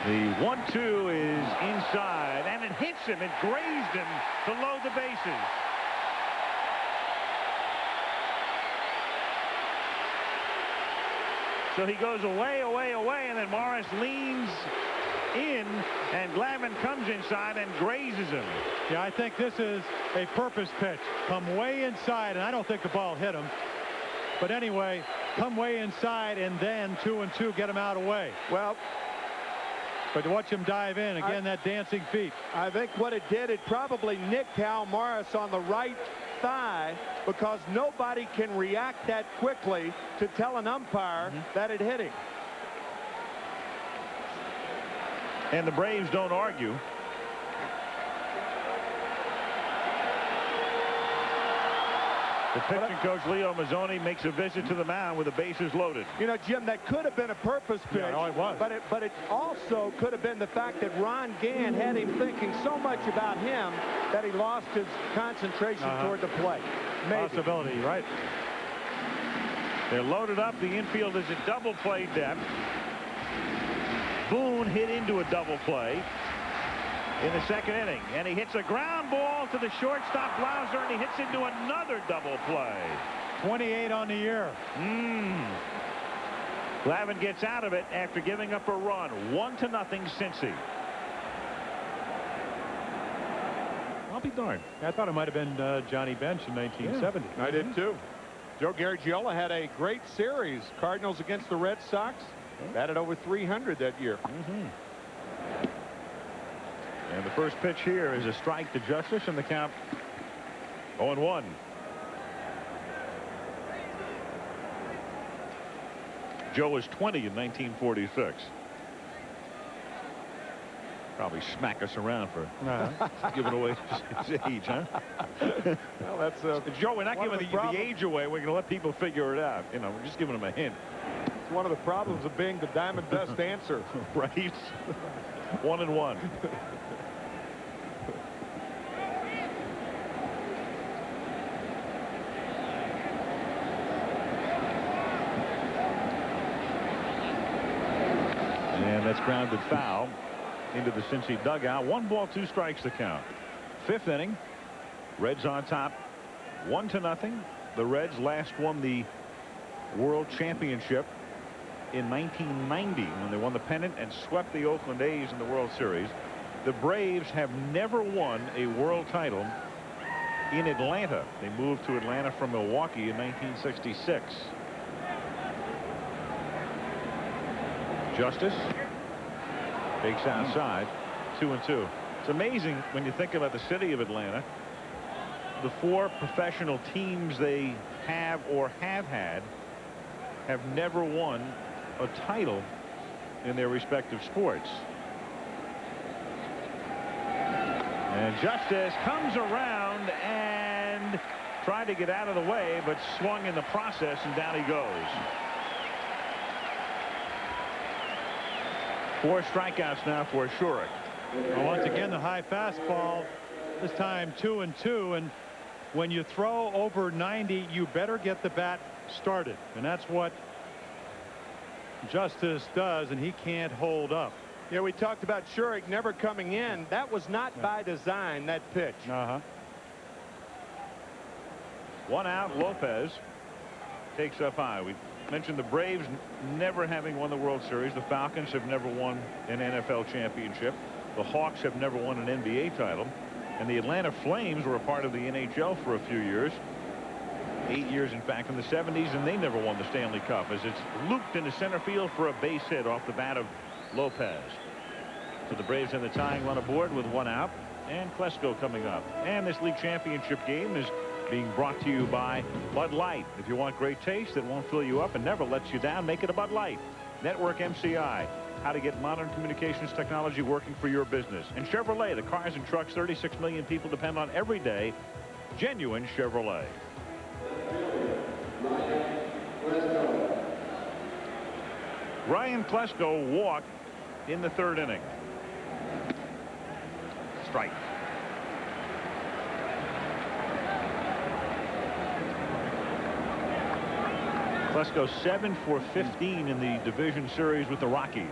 Speaker 1: The 1-2 is inside, and it hits him. It grazed him to load the bases. So he goes away, away, away, and then Morris leans in, and Glavine comes inside and grazes him.
Speaker 3: Yeah, I think this is a purpose pitch. Come way inside, and I don't think the ball hit him. But anyway, come way inside, and then 2-2, get him out away.
Speaker 2: Well,
Speaker 3: but to watch him dive in, again, that dancing feet.
Speaker 2: I think what it did, it probably nicked Hal Morris on the right thigh, because nobody can react that quickly to tell an umpire that it hit him.
Speaker 1: And the Braves don't argue. The pitching coach, Leo Mazzoni, makes a visit to the mound with the bases loaded.
Speaker 2: You know, Jim, that could have been a purpose pitch.
Speaker 3: Yeah, no, it was.
Speaker 2: But it also could have been the fact that Ron Gann had him thinking so much about him that he lost his concentration toward the plate. Maybe.
Speaker 3: Possibility, right?
Speaker 1: They're loaded up. The infield is at double play depth. Boone hit into a double play in the second inning, and he hits a ground ball to the shortstop Blauser, and he hits into another double play.
Speaker 3: 28 on the year.
Speaker 1: Glavine gets out of it after giving up a run. 1-0 Cincy. I'll be darned.
Speaker 3: I thought it might have been Johnny Bench in 1970.
Speaker 2: I did too. Joe Garagiola had a great series. Cardinals against the Red Sox. Batted over 300 that year.
Speaker 1: And the first pitch here is a strike to Justice, and the count 0-1. Joe was 20 in 1946. Probably smack us around for giving away his age, huh?
Speaker 2: Well, that's
Speaker 1: Joe, we're not giving the age away. We're going to let people figure it out. You know, we're just giving them a hint.
Speaker 2: It's one of the problems of being the Diamond Dust answer.
Speaker 1: Right? 1-1. And that's grounded foul into the Cincy dugout. 1 ball, 2 strikes to count. 5th inning. Reds on top 1-0. The Reds last won the World Championship in 1990 when they won the pennant and swept the Oakland A's in the World Series. The Braves have never won a world title in Atlanta. They moved to Atlanta from Milwaukee in 1966. Justice takes outside. 2-2. It's amazing when you think about the city of Atlanta. The 4 professional teams they have or have had have never won a title in their respective sports. And Justice comes around and tried to get out of the way, but swung in the process, and down he goes. 4 strikeouts now for Shurik.
Speaker 3: Well, once again, the high fastball, this time 2-2, and when you throw over 90, you better get the bat started, and that's what Justice does, and he can't hold up.
Speaker 2: Yeah, we talked about Shurik never coming in. That was not by design, that pitch.
Speaker 1: 1 out. Lopez takes up high. We mentioned the Braves never having won the World Series. The Falcons have never won an NFL championship. The Hawks have never won an NBA title. And the Atlanta Flames were a part of the NHL for a few years. 8 years, in fact, in the 70s, and they never won the Stanley Cup, as it's looped into center field for a base hit off the bat of Lopez. So the Braves have the tying run aboard with 1 out, and Klesko coming up. And this league championship game is being brought to you by Bud Light. If you want great taste that won't fill you up and never lets you down, make it a Bud Light. Network MCI. how to get modern communications technology working for your business. And Chevrolet, the cars and trucks 36 million people depend on every day. Genuine Chevrolet. Ryan Klesko walked in the third inning. Strike. Klesko 7 for 15 in the division series with the Rockies.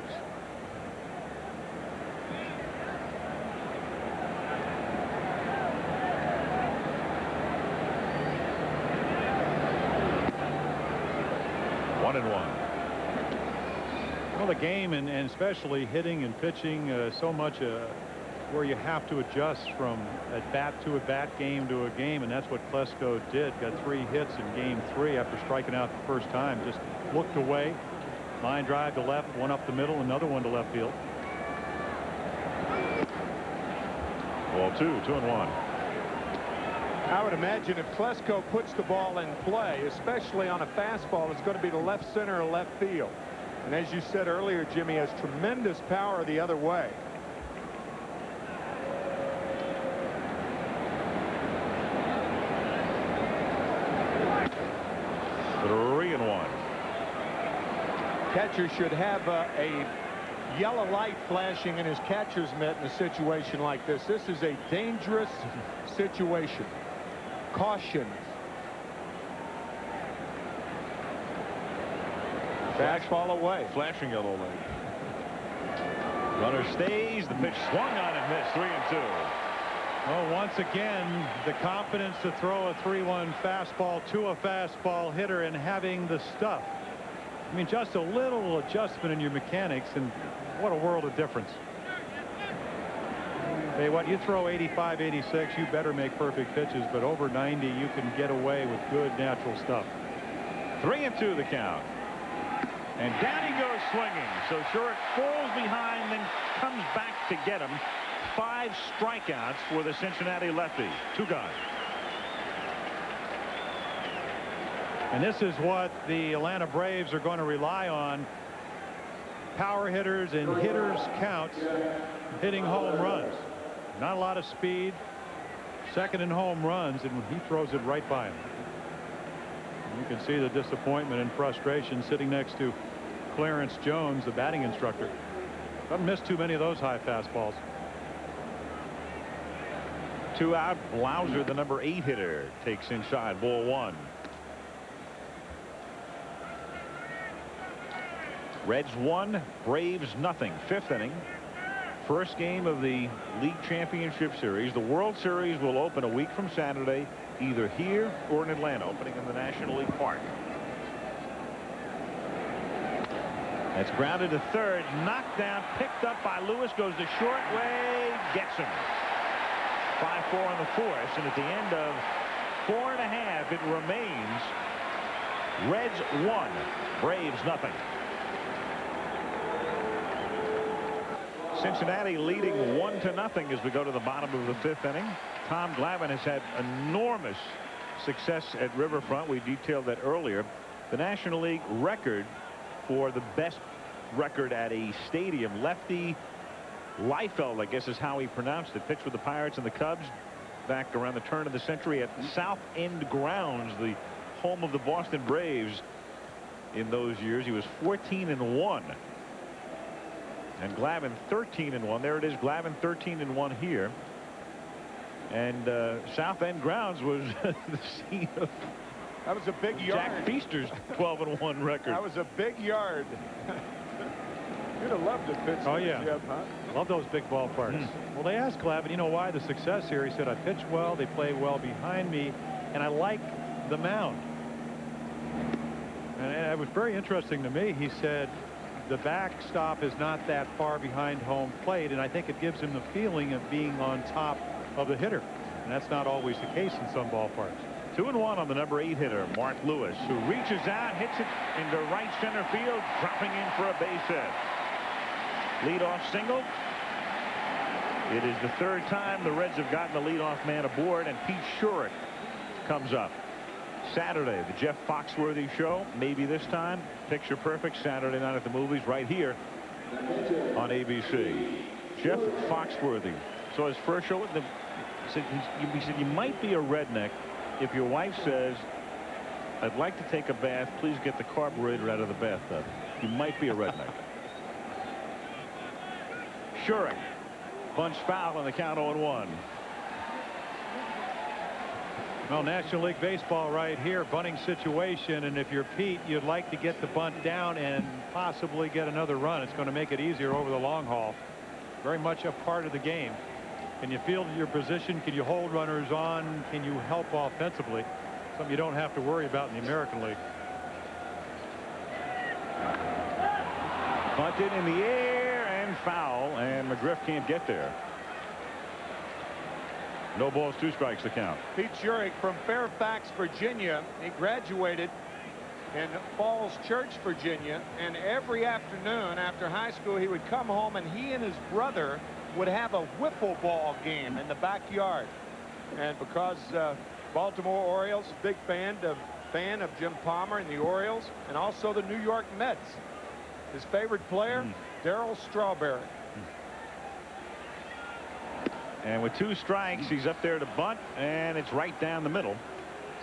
Speaker 1: One and one.
Speaker 3: Well, the game and especially hitting and pitching so much where you have to adjust from at bat to a bat, game to a game, and that's what Klesko did. Got 3 hits in game 3 after striking out the first time. Just looked away. Line drive to left, one up the middle, another one to left field.
Speaker 1: Ball 2, 2-1.
Speaker 2: I would imagine if Klesko puts the ball in play, especially on a fastball, it's going to be to left center or left field. And as you said earlier, Jimmy has tremendous power the other way.
Speaker 1: 3-1.
Speaker 2: Catcher should have a yellow light flashing in his catcher's mitt in a situation like this. This is a dangerous situation. Caution. Fastball away.
Speaker 1: Flashing yellow light. Runner stays. The pitch swung on and missed. 3-2.
Speaker 3: Well, once again, the confidence to throw a 3-1 fastball to a fastball hitter and having the stuff. I mean, just a little adjustment in your mechanics, and what a world of difference. Hey, what you throw 85, 86, you better make perfect pitches, but over 90, you can get away with good natural stuff.
Speaker 1: 3-2 the count. And down he goes swinging. So Sherrick falls behind, then comes back to get him. 5 strikeouts for the Cincinnati lefty. 2 gone.
Speaker 3: And this is what the Atlanta Braves are going to rely on. Power hitters and hitters counts hitting home runs. Not a lot of speed. Second in home runs, and he throws it right by him. You can see the disappointment and frustration sitting next to Clarence Jones, the batting instructor. Doesn't miss too many of those high fastballs.
Speaker 1: 2 out. Blauser, the number 8 hitter, takes inside. Ball 1. Reds 1, Braves nothing. 5th inning. First game of the league championship series. The World Series will open a week from Saturday, either here or in Atlanta, opening in the National League Park. That's grounded to third, knocked down, picked up by Lewis, goes the short way, gets him. 5-4 on the force, and at the end of 4.5, it remains Reds 1, Braves nothing. Cincinnati leading 1-0 as we go to the bottom of the 5th inning. Tom Glavine has had enormous success at Riverfront. We detailed that earlier. The National League record for the best record at a stadium. Lefty Liefeld, I guess is how he pronounced it, pitched with the Pirates and the Cubs back around the turn of the century at South End Grounds, the home of the Boston Braves in those years. He was 14-1. And Glavine 13-1. There it is. Glavine 13-1 here. And South End Grounds was the scene of
Speaker 2: that was a big yard.
Speaker 1: Jack Feaster's 12-1 record.
Speaker 2: That was a big yard. You'd have loved to pitch.
Speaker 3: Oh yeah,
Speaker 2: Jeb, huh?
Speaker 3: Love those big ballparks. Well, they asked Glavine, you know why the success here? He said, I pitch well, they play well behind me, and I like the mound. And it was very interesting to me. He said the backstop is not that far behind home plate, and I think it gives him the feeling of being on top of the hitter, and that's not always the case in some ballparks.
Speaker 1: 2-1 on the number 8 hitter, Mark Lewis, who reaches out, hits it into right center field, dropping in for a base hit. Leadoff single. It is the 3rd time the Reds have gotten the leadoff man aboard, and Pete Sherrick comes up. Saturday, the Jeff Foxworthy show, maybe this time. Picture perfect Saturday night at the movies right here on ABC. Jeff Foxworthy saw his first show. He said, you might be a redneck if your wife says, I'd like to take a bath. Please get the carburetor out of the bathtub. You might be a redneck. Shurik bunts foul on the count 0-1.
Speaker 3: Well, National League Baseball right here, bunting situation, and if you're Pete, you'd like to get the bunt down and possibly get another run. It's going to make it easier over the long haul. Very much a part of the game. Can you field your position? Can you hold runners on? Can you help offensively? Something you don't have to worry about in the American League.
Speaker 1: Bunted in the air and foul, and McGriff can't get there. No balls, 2 strikes to count.
Speaker 2: Pete Shurik from Fairfax, Virginia. He graduated in Falls Church, Virginia, and every afternoon after high school he would come home and he and his brother would have a wiffle ball game in the backyard. And because Baltimore Orioles, big fan of Jim Palmer and the Orioles, and also the New York Mets. His favorite player, Darryl Strawberry.
Speaker 1: And with 2 strikes, he's up there to bunt, and it's right down the middle.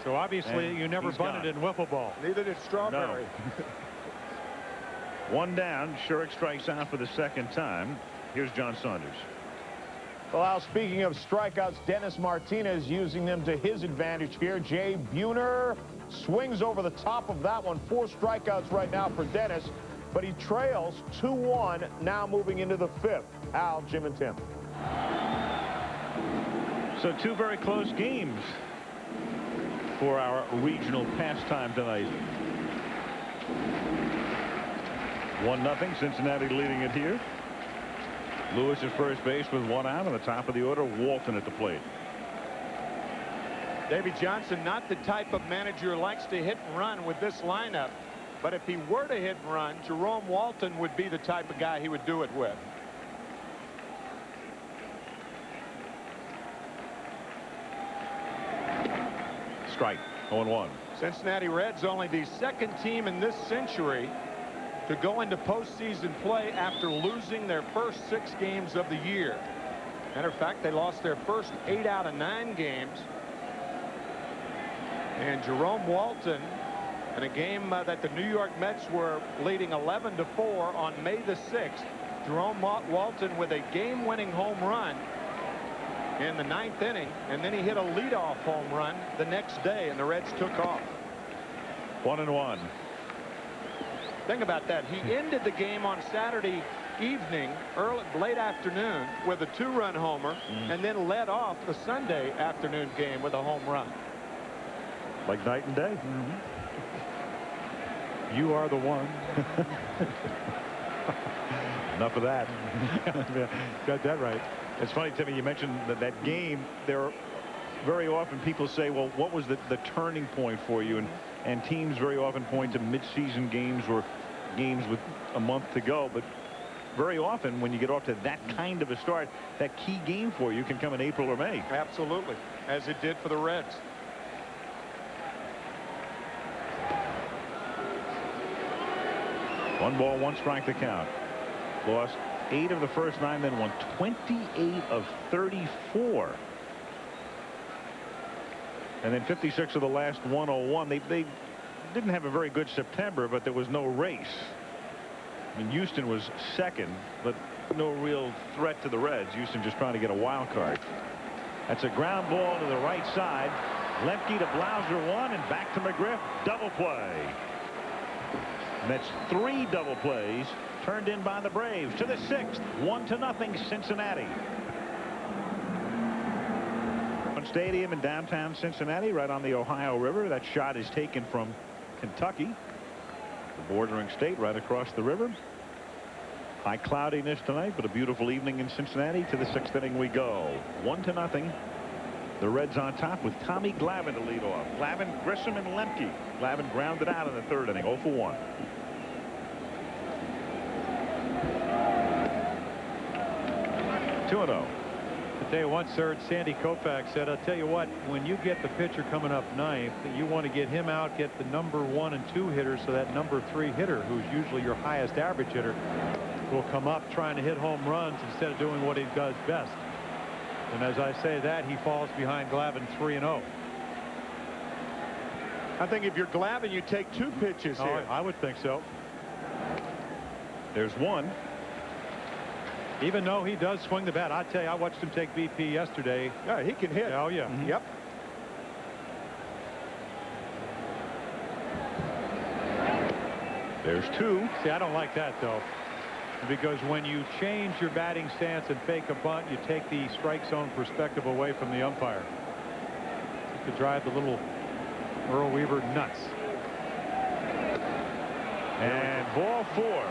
Speaker 3: So obviously you never bunted in wiffle ball.
Speaker 2: Neither did Strawberry.
Speaker 1: No. 1 down. Shurik strikes out for the 2nd time. Here's John Saunders.
Speaker 4: Well, Al, speaking of strikeouts, Dennis Martinez using them to his advantage here. Jay Buhner swings over the top of that one. 4 strikeouts right now for Dennis, but he trails 2-1 now moving into the 5th. Al, Jim, and Tim.
Speaker 1: So 2 very close games for our regional pastime tonight. 1-0, Cincinnati leading it here. Lewis at first base with 1 out. On the top of the order, Walton at the plate.
Speaker 2: Davey Johnson, not the type of manager who likes to hit and run with this lineup, but if he were to hit and run, Jerome Walton would be the type of guy he would do it with.
Speaker 1: Strike. 0-1.
Speaker 2: Cincinnati Reds only the 2nd team in this century to go into postseason play after losing their first 6 games of the year. Matter of fact, they lost their first 8 out of 9 games. And Jerome Walton, in a game that the New York Mets were leading 11-4 on May the 6th, Jerome Walton with a game-winning home run in the 9th inning, and then he hit a leadoff home run the next day, and the Reds took off.
Speaker 1: 1-1.
Speaker 2: Think about that. He ended the game on Saturday evening, late afternoon, with a 2-run homer, and then led off the Sunday afternoon game with a home run.
Speaker 1: Like night and day.
Speaker 3: You are the one.
Speaker 1: Enough of that.
Speaker 3: Got that right.
Speaker 1: It's funny, Timmy, you mentioned that game. There very often people say, well, what was the turning point for you? And teams very often point to mid-season games or games with a month to go. But very often when you get off to that kind of a start, that key game for you can come in April or May.
Speaker 2: Absolutely, as it did for the Reds.
Speaker 1: One ball, 1 strike to count. Lost 8 of the first 9, then won 28 of 34. And then 56 of the last 101. They didn't have a very good September, but there was no race. I mean, Houston was 2nd, but no real threat to the Reds. Houston just trying to get a wild card. That's a ground ball to the right side. Lemke to Blauser, 1, and back to McGriff. Double play. And that's 3 double plays turned in by the Braves to the 6th. 1-0 Cincinnati. Stadium in downtown Cincinnati, right on the Ohio River. That shot is taken from Kentucky, the bordering state right across the river. High cloudiness tonight, but a beautiful evening in Cincinnati. To the 6th inning we go. 1-0. The Reds on top with Tommy Glavine to lead off. Glavine, Grissom, and Lemke. Glavine grounded out in the 3rd inning. 0 for 1.
Speaker 3: I tell you what, sir, Sandy Koufax said, I'll tell you what, when you get the pitcher coming up 9th, you want to get him out, get the number 1 and 2 hitters, so that number 3 hitter, who's usually your highest average hitter, will come up trying to hit home runs instead of doing what he does best. And as I say that, he falls behind Glavine 3-0.
Speaker 2: I think if you're Glavine, you take 2 pitches here.
Speaker 3: I would think so.
Speaker 1: There's one.
Speaker 3: Even though he does swing the bat, I tell you, I watched him take BP yesterday.
Speaker 2: Yeah, he can hit.
Speaker 3: Oh, yeah.
Speaker 2: Yep.
Speaker 1: There's 2.
Speaker 3: See, I don't like that, though, because when you change your batting stance and fake a bunt, you take the strike zone perspective away from the umpire. You could drive the little Earl Weaver nuts.
Speaker 1: And ball 4.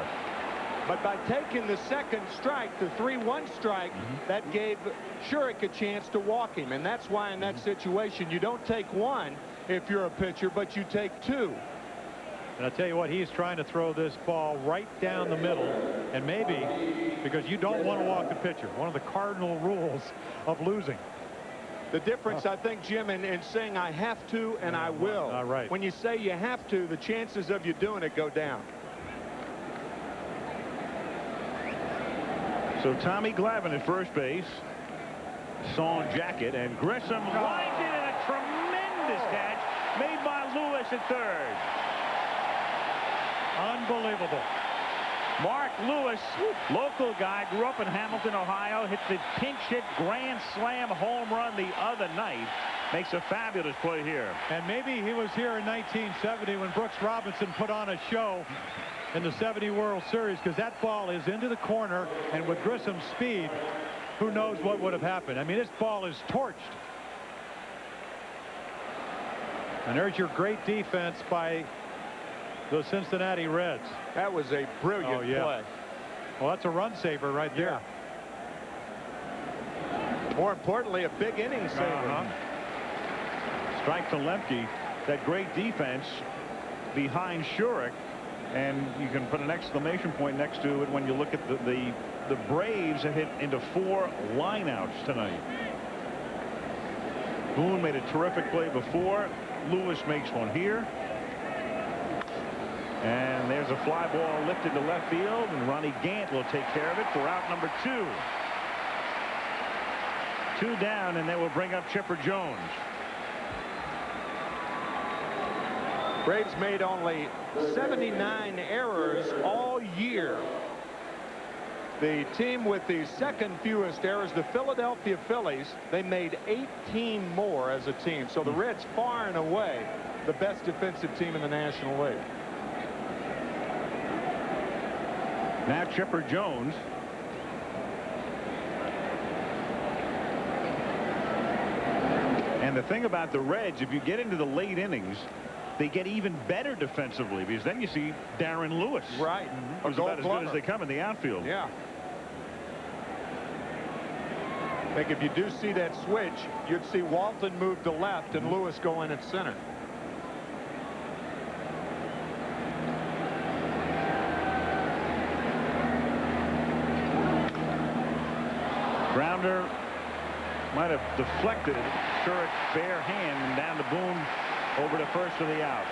Speaker 2: But by taking the second strike, the 3-1 strike, that gave Shurik a chance to walk him. And that's why in that situation, you don't take 1 if you're a pitcher, but you take 2.
Speaker 3: And I'll tell you what, he's trying to throw this ball right down the middle, and maybe because you don't want to walk the pitcher. One of the cardinal rules of losing.
Speaker 2: The difference, I think, Jim, in saying I have to and I will.
Speaker 3: All right.
Speaker 2: When you say you have to, the chances of you doing it go down.
Speaker 1: So Tommy Glavine at first base. Song jacket, and Grissom winds it in a tremendous catch made by Lewis at third.
Speaker 3: Unbelievable.
Speaker 1: Mark Lewis, local guy, grew up in Hamilton, Ohio, hit the pinch hit grand slam home run the other night. Makes a fabulous play here.
Speaker 3: And maybe he was here in 1970 when Brooks Robinson put on a show in the 70 World Series, because that ball is into the corner, and with Grissom's speed, who knows what would have happened. I mean, this ball is torched. And there's your great defense by the Cincinnati Reds.
Speaker 2: That was a brilliant play.
Speaker 3: Well, that's a run saver right there.
Speaker 2: More importantly, a big inning saver.
Speaker 1: Strike to Lemke. That great defense behind Shurik. And you can put an exclamation point next to it when you look at the Braves have hit into 4 lineouts tonight. Boone made a terrific play before. Lewis makes one here. And there's a fly ball lifted to left field, and Ronnie Gant will take care of it for out number 2. 2 down, and they will bring up Chipper Jones.
Speaker 2: Braves made only 79 errors all year. The team with the second fewest errors, the Philadelphia Phillies, they made 18 more as a team. So the Reds far and away the best defensive team in the National League.
Speaker 1: Now Chipper Jones. And the thing about the Reds, if you get into the late innings, they get even better defensively, because then you see Darren Lewis.
Speaker 2: Right.
Speaker 1: Who's about as good as they come in the outfield.
Speaker 2: Yeah. I think if you do see that switch, you'd see Walton move to left and Lewis go in at center.
Speaker 1: Grounder might have deflected it. Shurik bare hand, and down to Boone over to first for the out.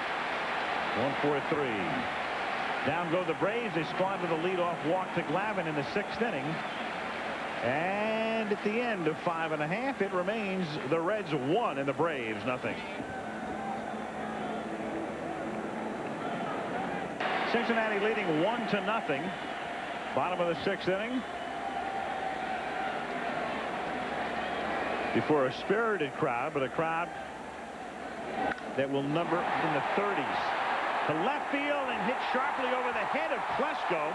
Speaker 1: 1-4-3. Down go the Braves. They squander the leadoff walk to Glavine in the 6th inning. And at the end of 5 1/2, it remains the Reds 1 and the Braves nothing. Cincinnati leading 1-0. Bottom of the 6th inning. Before a spirited crowd, but a crowd that will number in the 30s. To left field and hit sharply over the head of Klesko,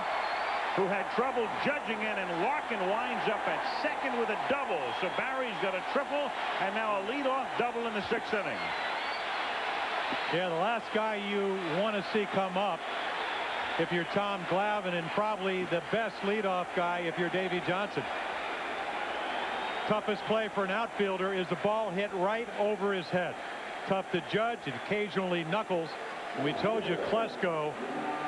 Speaker 1: who had trouble judging it, and Larkin winds up at second with a double. So Barry's got a triple, and now a leadoff double in the 6th inning.
Speaker 3: Yeah, the last guy you want to see come up if you're Tom Glavine, and probably the best leadoff guy if you're Davey Johnson. Toughest play for an outfielder is the ball hit right over his head. Tough to judge, and occasionally knuckles. And we told you Klesko,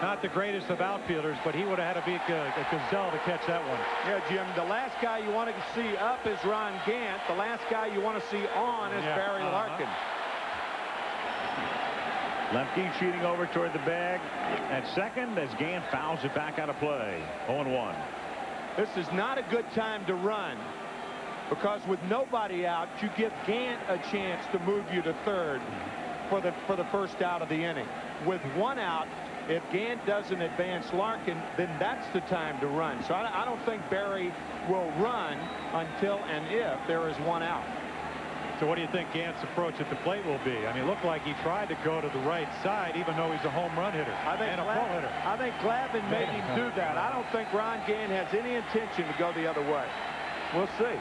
Speaker 3: not the greatest of outfielders, but he would have had to beat a gazelle to catch that one.
Speaker 2: Yeah, Jim, the last guy you want to see up is Ron Gant. The last guy you want to see on is Barry Larkin.
Speaker 1: Lemke cheating over toward the bag at second as Gant fouls it back out of play. 0-1.
Speaker 2: This is not a good time to run, because with nobody out, you give Gant a chance to move you to third for the first out of the inning. With one out, if Gant doesn't advance Larkin, then that's the time to run. So I don't think Barry will run until and if there is one out.
Speaker 3: So what do you think Gant's approach at the plate will be? I mean, it looked like he tried to go to the right side, even though he's a home run hitter and a pull hitter.
Speaker 2: I think Glavine made him do that. I don't think Ron Gant has any intention to go the other way. We'll see.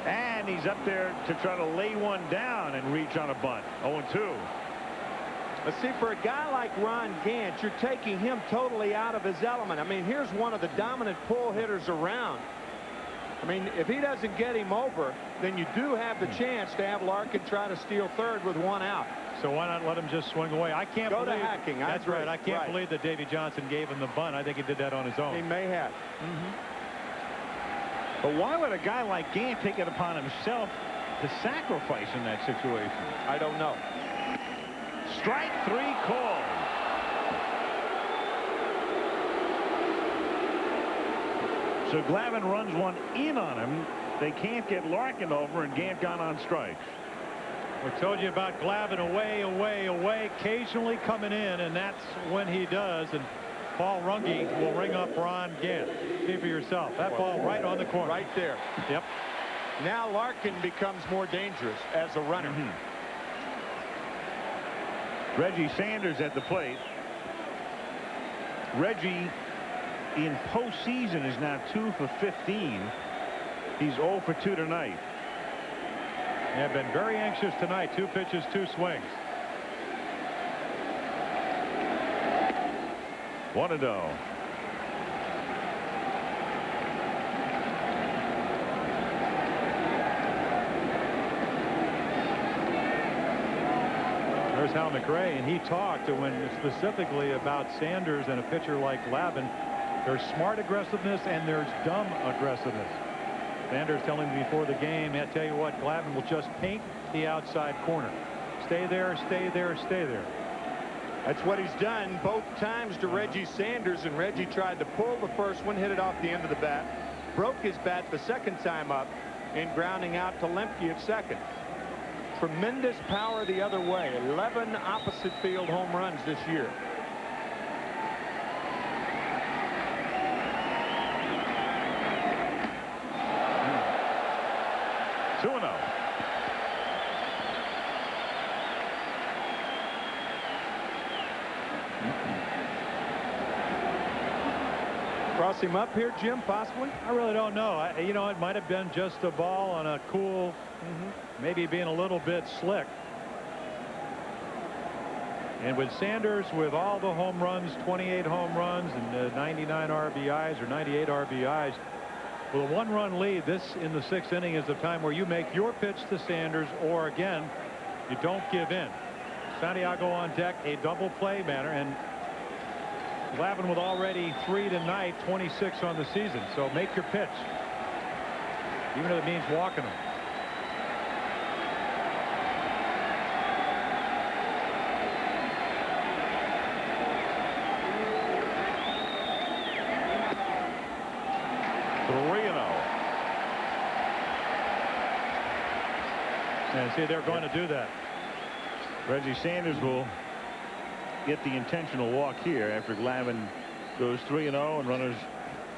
Speaker 1: And he's up there to try to lay one down and reach on a bunt. 0-2.
Speaker 2: But see, for a guy like Ron Gant, you're taking him totally out of his element. I mean, here's one of the dominant pull hitters around. I mean, if he doesn't get him over, then you do have the chance to have Larkin try to steal third with one out.
Speaker 3: So why not let him just swing away? I can't
Speaker 2: go
Speaker 3: believe
Speaker 2: to hacking.
Speaker 3: That's right. I can't believe that Davey Johnson gave him the bunt. I think he did that on his own.
Speaker 2: He may have.
Speaker 1: But why would a guy like Gant take it upon himself to sacrifice in that situation?
Speaker 2: I don't know.
Speaker 1: Strike 3 called. So Glavine runs one in on him. They can't get Larkin over, and Gant gone on strikes.
Speaker 3: We told you about Glavine away, occasionally coming in, and that's when he does. And Paul Runge will ring up Ron Gant. See for yourself. That ball right on the corner.
Speaker 2: Right there.
Speaker 3: Yep.
Speaker 2: Now Larkin becomes more dangerous as a runner.
Speaker 1: Reggie Sanders at the plate. Reggie in postseason is now 2 for 15. He's 0 for 2 tonight.
Speaker 3: They have been very anxious tonight. 2 pitches, 2 swings.
Speaker 1: 1-0.
Speaker 3: There's Hal McRae, and he talked specifically about Sanders and a pitcher like Glavine. There's smart aggressiveness and there's dumb aggressiveness. Sanders telling me before the game, I tell you what, Glavine will just paint the outside corner. Stay there, stay there, stay there.
Speaker 2: That's what he's done both times to Reggie Sanders, and Reggie tried to pull the first one, hit it off the end of the bat, broke his bat the second time up, and grounding out to Lemke at second. Tremendous power the other way. 11 opposite field home runs this year. Cross him up here, Jim, possibly?
Speaker 3: I really don't know. You know, it might have been just a ball on a cool, maybe being a little bit slick. And with Sanders, with all the home runs, 28 home runs and 99 RBIs or 98 RBIs, with a 1-run lead, this in the 6th inning is the time where you make your pitch to Sanders, or again, you don't give in. Santiago on deck, a double play manner, and Glavine with already 3 tonight, 26 on the season. So make your pitch, even if it means walking them. And see, they're going to do that.
Speaker 1: Reggie Sanders will get the intentional walk here after Glavine goes 3-0, and runners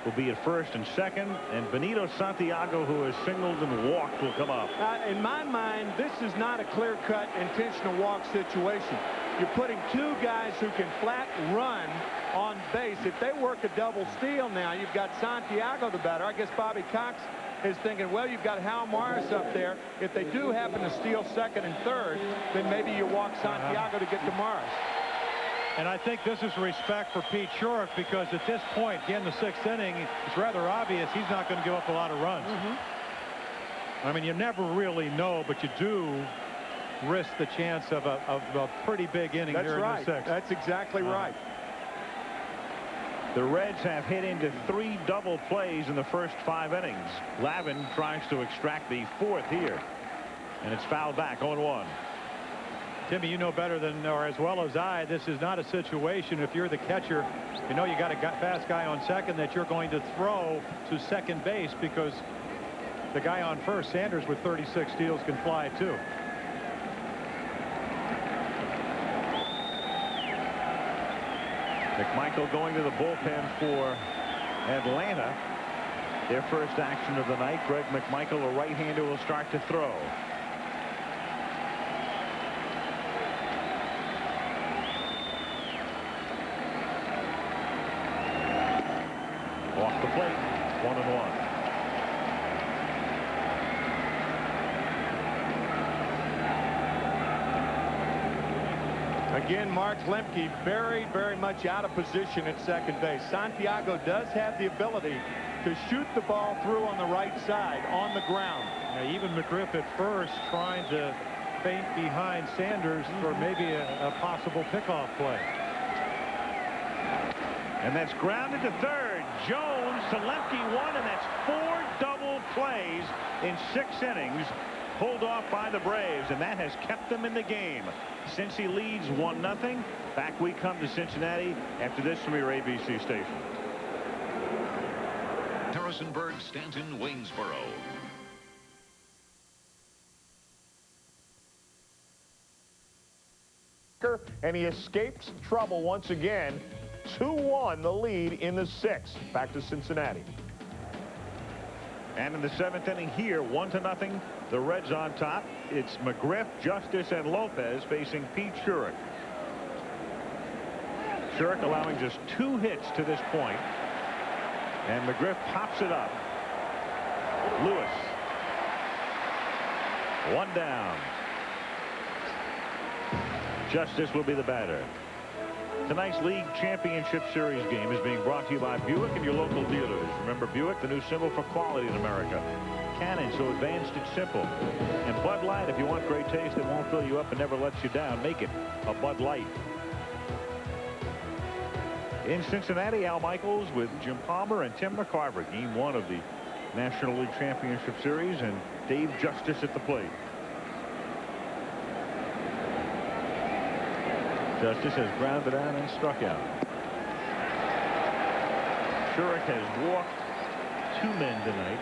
Speaker 1: will be at first and second, and Benito Santiago, who has singled and walked, will come up.
Speaker 2: In my mind, this is not a clear-cut intentional walk situation. You're putting 2 guys who can flat run on base. If they work a double steal now, you've got Santiago the batter. I guess Bobby Cox is thinking, well, you've got Hal Morris up there. If they do happen to steal second and third, then maybe you walk Santiago to get to Morris.
Speaker 3: And I think this is respect for Pete Shorrock, because at this point, again, the 6th inning, it's rather obvious he's not going to give up a lot of runs. I mean, you never really know, but you do risk the chance of a pretty big inning here in the 6th.
Speaker 2: That's exactly right.
Speaker 1: The Reds have hit into 3 double plays in the first 5 innings. Glavine tries to extract the 4th here, and it's fouled back 0-1.
Speaker 3: Timmy, you know better than or as well as I, this is not a situation if you're the catcher, you know you got a fast guy on second that you're going to throw to second base because the guy on first, Sanders, with 36 steals, can fly too.
Speaker 1: McMichael going to the bullpen for Atlanta. Their first action of the night. Greg McMichael, a right-hander, will start to throw. Off the plate, 1-1.
Speaker 2: Again, Mark Lemke very much out of position at second base. Santiago does have the ability to shoot the ball through on the right side on the ground.
Speaker 3: Now, even McGriff at first trying to feint behind Sanders for maybe a possible pickoff play.
Speaker 1: And that's grounded to third. Jones to Lemke, 1, and that's 4 double plays in 6 innings. Pulled off by the Braves, and that has kept them in the game. Since he leads 1-0, back we come to Cincinnati after this from your ABC station.
Speaker 5: Harrisonburg, Stanton, Waynesboro.
Speaker 4: And he escapes trouble once again. 2-1 the lead in the 6th. Back to Cincinnati.
Speaker 1: And in the 7th inning here, 1-0, the Reds on top. It's McGriff, Justice, and Lopez facing Pete Shurik. Shurik allowing just 2 hits to this point. And McGriff pops it up. Lewis. 1 down. Justice will be the batter. Tonight's League Championship Series game is being brought to you by Buick and your local dealers. Remember, Buick, the new symbol for quality in America. Canon, so advanced it's simple. And Bud Light, if you want great taste that won't fill you up and never lets you down, make it a Bud Light. In Cincinnati, Al Michaels with Jim Palmer and Tim McCarver. Game 1 of the National League Championship Series, and Dave Justice at the plate. Justice has grounded out and struck out. Shurik has walked 2 men tonight,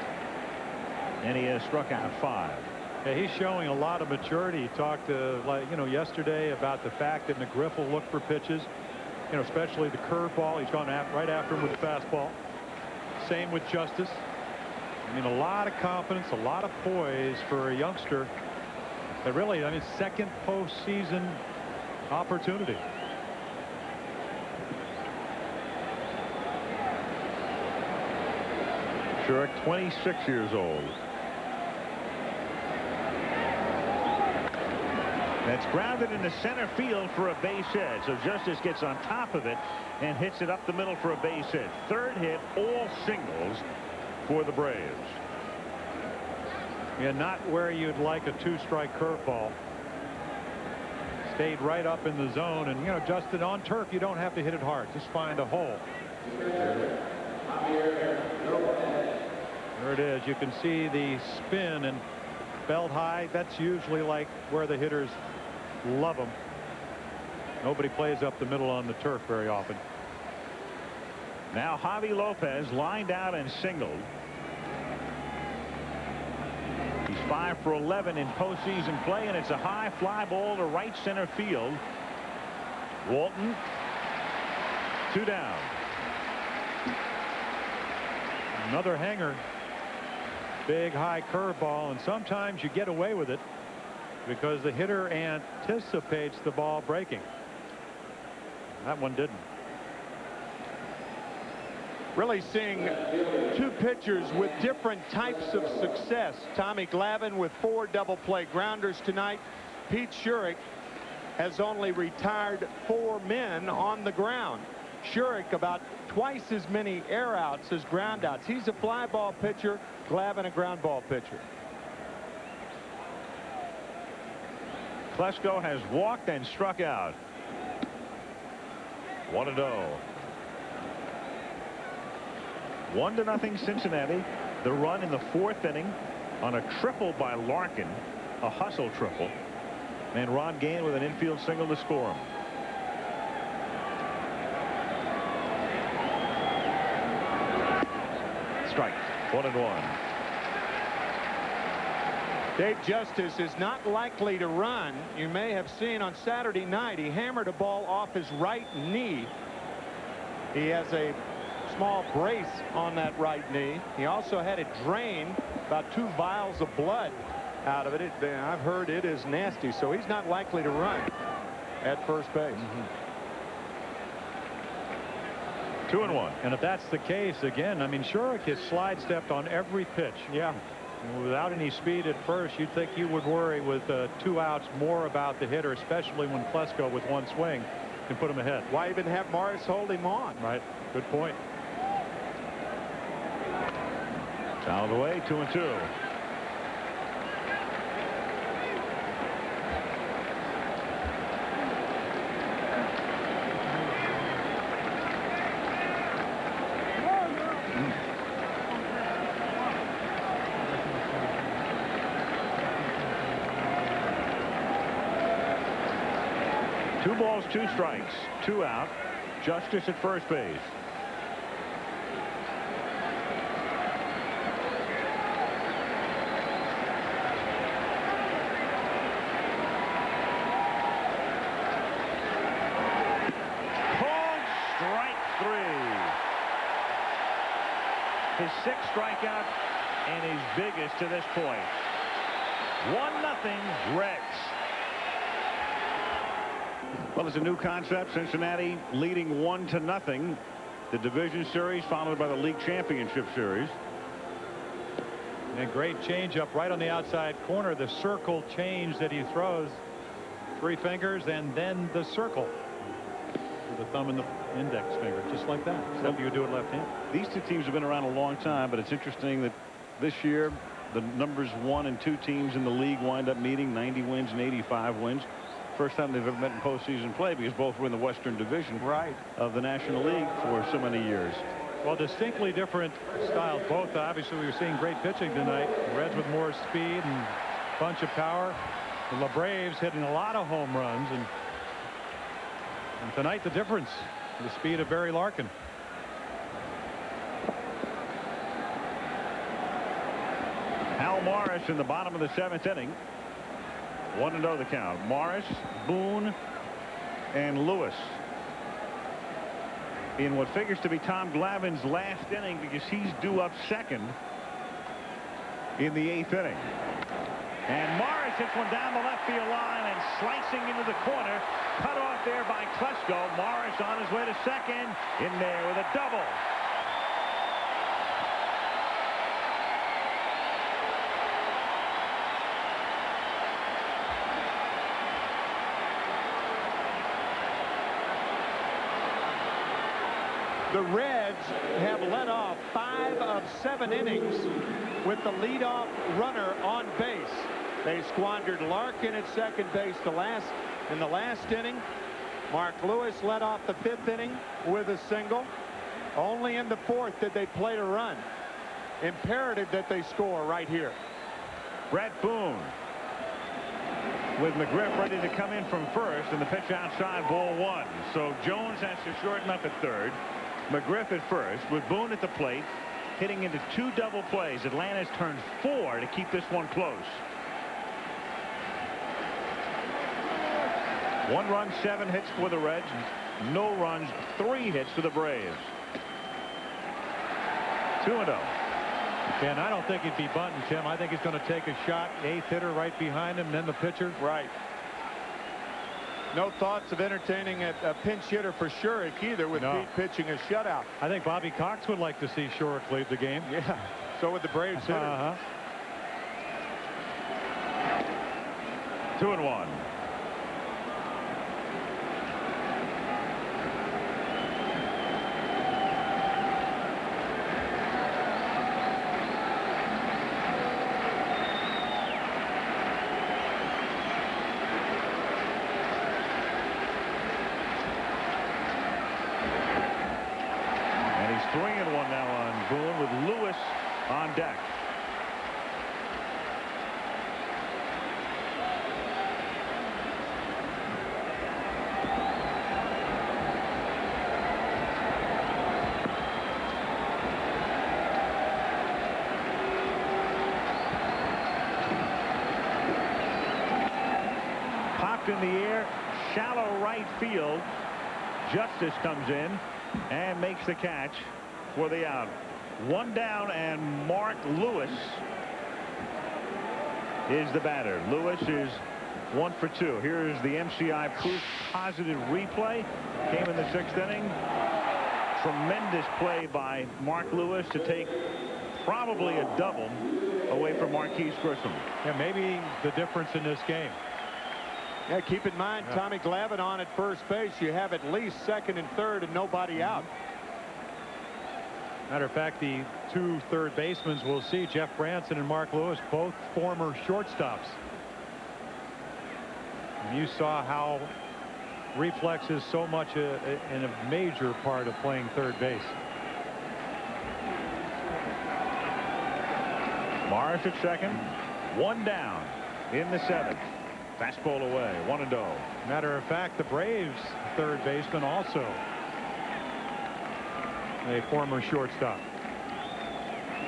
Speaker 1: and he has struck out 5.
Speaker 3: Yeah, he's showing a lot of maturity. He talked yesterday about the fact that McGriff will look for pitches, especially the curveball. He's gone right after him with the fastball. Same with Justice. I mean, a lot of confidence, a lot of poise for a youngster. But really, second postseason opportunity.
Speaker 1: Shurik, 26 years old. That's grounded into center field for a base hit. So Justice gets on top of it and hits it up the middle for a base hit. 3rd hit, all singles for the Braves.
Speaker 3: Yeah, not where you'd like a 2-strike curveball. Stayed right up in the zone, and Justin, on turf you don't have to hit it hard, just find a hole. There it is. You can see the spin and belt high. That's usually like where the hitters love them. Nobody plays up the middle on the turf very often.
Speaker 1: Now Javi Lopez lined out and singled. He's 5 for 11 in postseason play, and it's a high fly ball to right center field. Walton, 2 down.
Speaker 3: Another hanger. Big high curveball, and sometimes you get away with it because the hitter anticipates the ball breaking. That one didn't.
Speaker 2: Really seeing 2 pitchers with different types of success. Tommy Glavine with 4 double play grounders tonight. Pete Shurik has only retired 4 men on the ground. Shurik about twice as many air outs as ground outs. He's a fly ball pitcher. Glavine a ground ball pitcher.
Speaker 1: Klesko has walked and struck out. 1-0. 1-0 Cincinnati. The run in the 4th inning on a triple by Larkin, a hustle triple, and Ron Gant with an infield single to score him. Strike. 1-1.
Speaker 2: Dave Justice is not likely to run. You may have seen on Saturday night he hammered a ball off his right knee. He has a small brace on that right knee. He also had it drain about 2 vials of blood out of it. I've heard it is nasty, so he's not likely to run at first base.
Speaker 1: 2-1.
Speaker 3: And if that's the case, again, I mean, Shurik has slide stepped on every pitch.
Speaker 2: Yeah.
Speaker 3: Without any speed at first, you'd think you would worry with 2 outs more about the hitter, especially when Klesko with 1 swing can put him ahead.
Speaker 2: Why even have Morris hold him on?
Speaker 3: Right. Good point.
Speaker 1: Fouled away. 2-2. Two balls, 2 strikes, 2 out. Justice at first base. Called strike 3. His 6th strikeout and his biggest to this point. 1-0 Reds. Well, it's a new concept. Cincinnati leading 1-0. The division series followed by the league championship series.
Speaker 3: And a great changeup right on the outside corner. The circle change that he throws. 3 fingers and then the circle. With the thumb and the index finger, just like that. Except you do it left hand.
Speaker 1: These 2 teams have been around a long time, but it's interesting that this year the numbers 1 and 2 teams in the league wind up meeting. 90 wins and 85 wins. First time they've ever met in postseason play, because both were in the Western Division of the National League for so many years.
Speaker 3: Well, distinctly different styles. Both, obviously, we were seeing great pitching tonight. The Reds with more speed and bunch of power. And the Braves hitting a lot of home runs. And tonight, the difference, the speed of Barry Larkin.
Speaker 1: Hal Morris in the bottom of the 7th inning. 1-0 the count. Morris, Boone, and Lewis in what figures to be Tom Glavine's last inning, because he's due up second in the 8th inning. And Morris hits one down the left field line and slicing into the corner. Cut off there by Klesko. Morris on his way to second. In there with a double.
Speaker 2: The Reds have led off 5 of 7 innings with the leadoff runner on base. They squandered Larkin at second base in the last inning. Mark Lewis led off the 5th inning with a single. Only in the 4th did they play to run. Imperative that they score right here.
Speaker 1: Brett Boone with McGriff ready to come in from first, and the pitch outside, ball 1. So Jones has to shorten up at third. McGriff at first, with Boone at the plate, hitting into 2 double plays. Atlanta's turned 4 to keep this one close. 1 run, 7 hits for the Reds. No runs, 3 hits for the Braves. 2-0.
Speaker 3: And I don't think he'd be bunting, Tim. I think he's going to take a shot. 8th hitter right behind him, then the pitcher.
Speaker 2: Right. No thoughts of entertaining a pinch hitter for Shurik either, with Pete pitching a shutout.
Speaker 3: I think Bobby Cox would like to see Shurik lead the game.
Speaker 2: Yeah. So would the Braves hitter.
Speaker 1: 2-1. And he's 3-1 now on Boone with Lewis on deck. Popped in the air, shallow right field. Justice comes in and makes the catch for the out. One down, and Mark Lewis is the batter. Lewis is 1 for 2. Here is the MCI proof positive replay. Came in the 6th inning. Tremendous play by Mark Lewis to take probably a double away from Marquise Grissom.
Speaker 3: Yeah, maybe the difference in this game.
Speaker 2: Yeah, keep in mind, Tommy Glavine on at first base. You have at least second and third and nobody out.
Speaker 3: Matter of fact, the 2 third basemen we'll see, Jeff Branson and Mark Lewis, both former shortstops. And you saw how reflex is so much a major part of playing third base.
Speaker 1: Morris at second. One down in the 7th. Fastball away. 1-0.
Speaker 3: Matter of fact, the Braves third baseman also a former shortstop.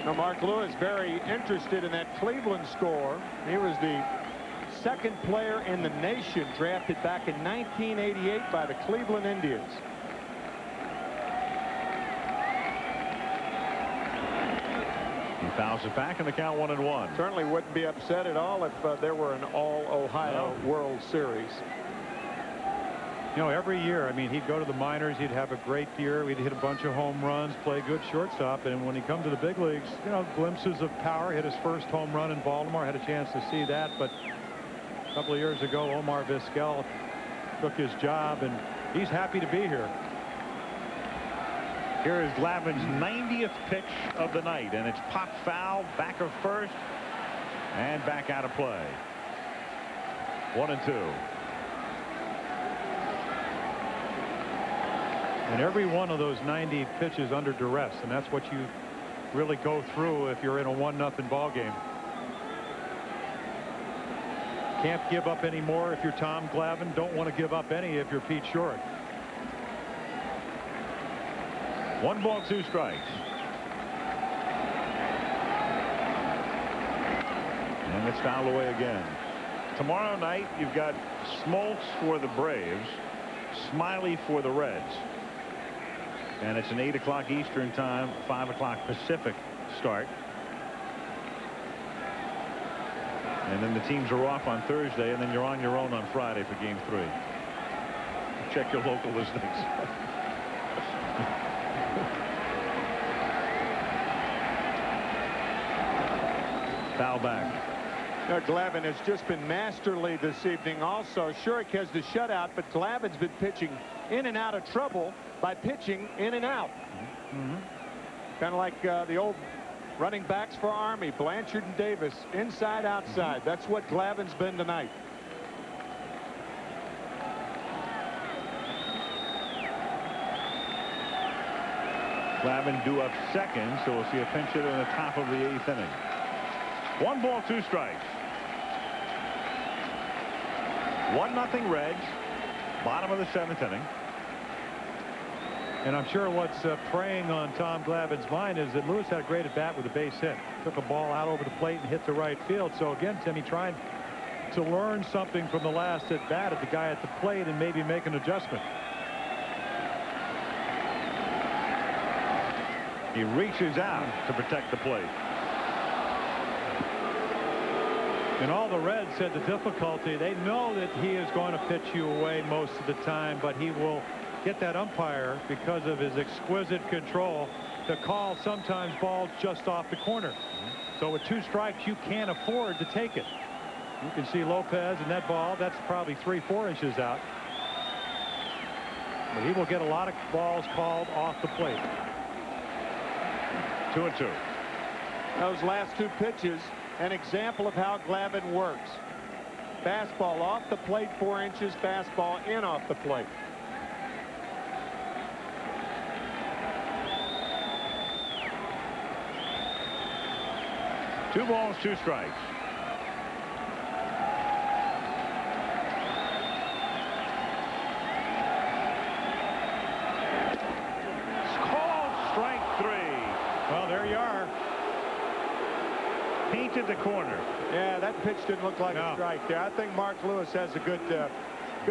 Speaker 2: Now, Mark Lewis very interested in that Cleveland score. He was the 2nd player in the nation drafted back in 1988 by the Cleveland Indians.
Speaker 1: He fouls it back, and the count 1-1.
Speaker 2: Certainly wouldn't be upset at all if there were an all-Ohio World Series.
Speaker 3: You know, every year, I mean, he'd go to the minors, he'd have a great year, he'd hit a bunch of home runs, play good shortstop, and when he come to the big leagues, you know, glimpses of power. Hit his first home run in Baltimore, had a chance to see that, but a couple of years ago, Omar Vizquel took his job, and he's happy to be here.
Speaker 1: Here is Glavine's 90th pitch of the night, and it's popped foul, back of first, and back out of play. 1-2.
Speaker 3: And every one of those 90 pitches under duress, and that's what you really go through if you're in a 1-0 ball game. Can't give up any more if you're Tom Glavine. Don't want to give up any if you're Pete Short.
Speaker 1: 1 ball, 2 strikes. And it's fouled away again. Tomorrow night, you've got Smoltz for the Braves, Smiley for the Reds. And it's an 8 o'clock Eastern time, 5 o'clock Pacific start. And then the teams are off on Thursday, and then you're on your own on Friday for Game 3. Check your local listings. Foul back.
Speaker 2: Now, Glavine has just been masterly this evening also. Shurik has the shutout, but Glavine's been pitching in and out of trouble by pitching in and out. Kind of like the old running backs for Army, Blanchard and Davis, inside, outside. That's what Glavine's been tonight.
Speaker 1: Glavine due up second, so we'll see a pinch hitter in the top of the 8th inning. 1 ball, 2 strikes. 1-0 Reds. Bottom of the 7th inning.
Speaker 3: And I'm sure what's preying on Tom Glavine's mind is that Lewis had a great at bat with a base hit. Took a ball out over the plate and hit the right field. So again, Timmy trying to learn something from the last at bat at the guy at the plate and maybe make an adjustment.
Speaker 1: He reaches out to protect the plate.
Speaker 3: And all the Reds said the difficulty, they know that he is going to pitch you away most of the time, but he will get that umpire, because of his exquisite control, to call sometimes balls just off the corner. So with 2 strikes, you can't afford to take it. You can see Lopez and that ball, that's probably 3-4 inches out. But he will get a lot of balls called off the plate.
Speaker 1: 2-2.
Speaker 2: Those last 2 pitches, an example of how Glavine works. Fastball off the plate 4 inches, fastball in off the plate.
Speaker 1: 2 balls, 2 strikes. Strike 3.
Speaker 2: Well, there you are.
Speaker 1: Painted the corner.
Speaker 2: Yeah, that pitch didn't look like a strike there. I think Mark Lewis has a good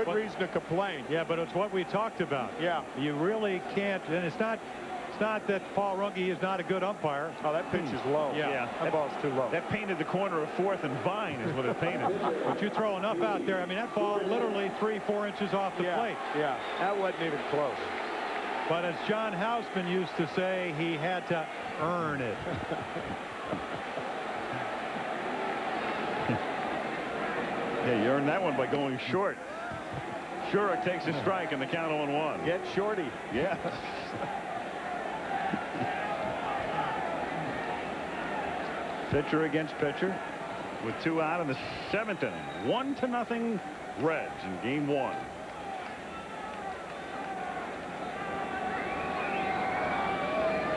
Speaker 2: reason to complain.
Speaker 3: Yeah, but it's what we talked about.
Speaker 2: Yeah.
Speaker 3: You really can't, and it's not that Paul Runge is not a good umpire.
Speaker 2: Oh, that pitch is low.
Speaker 3: Yeah.
Speaker 2: That ball's too low.
Speaker 1: That painted the corner of 4th and Vine is what it painted.
Speaker 3: But you throw enough out there. I mean, that ball literally 3-4 inches off the plate.
Speaker 2: Yeah, that wasn't even close.
Speaker 3: But as John Houseman used to say, he had to earn it.
Speaker 1: Yeah, you earned that one by going short. Shurik takes a strike and the count 0-1.
Speaker 2: Get shorty.
Speaker 1: Yeah. Pitcher against pitcher with 2 out in the 7th inning. 1-0 Reds in game 1.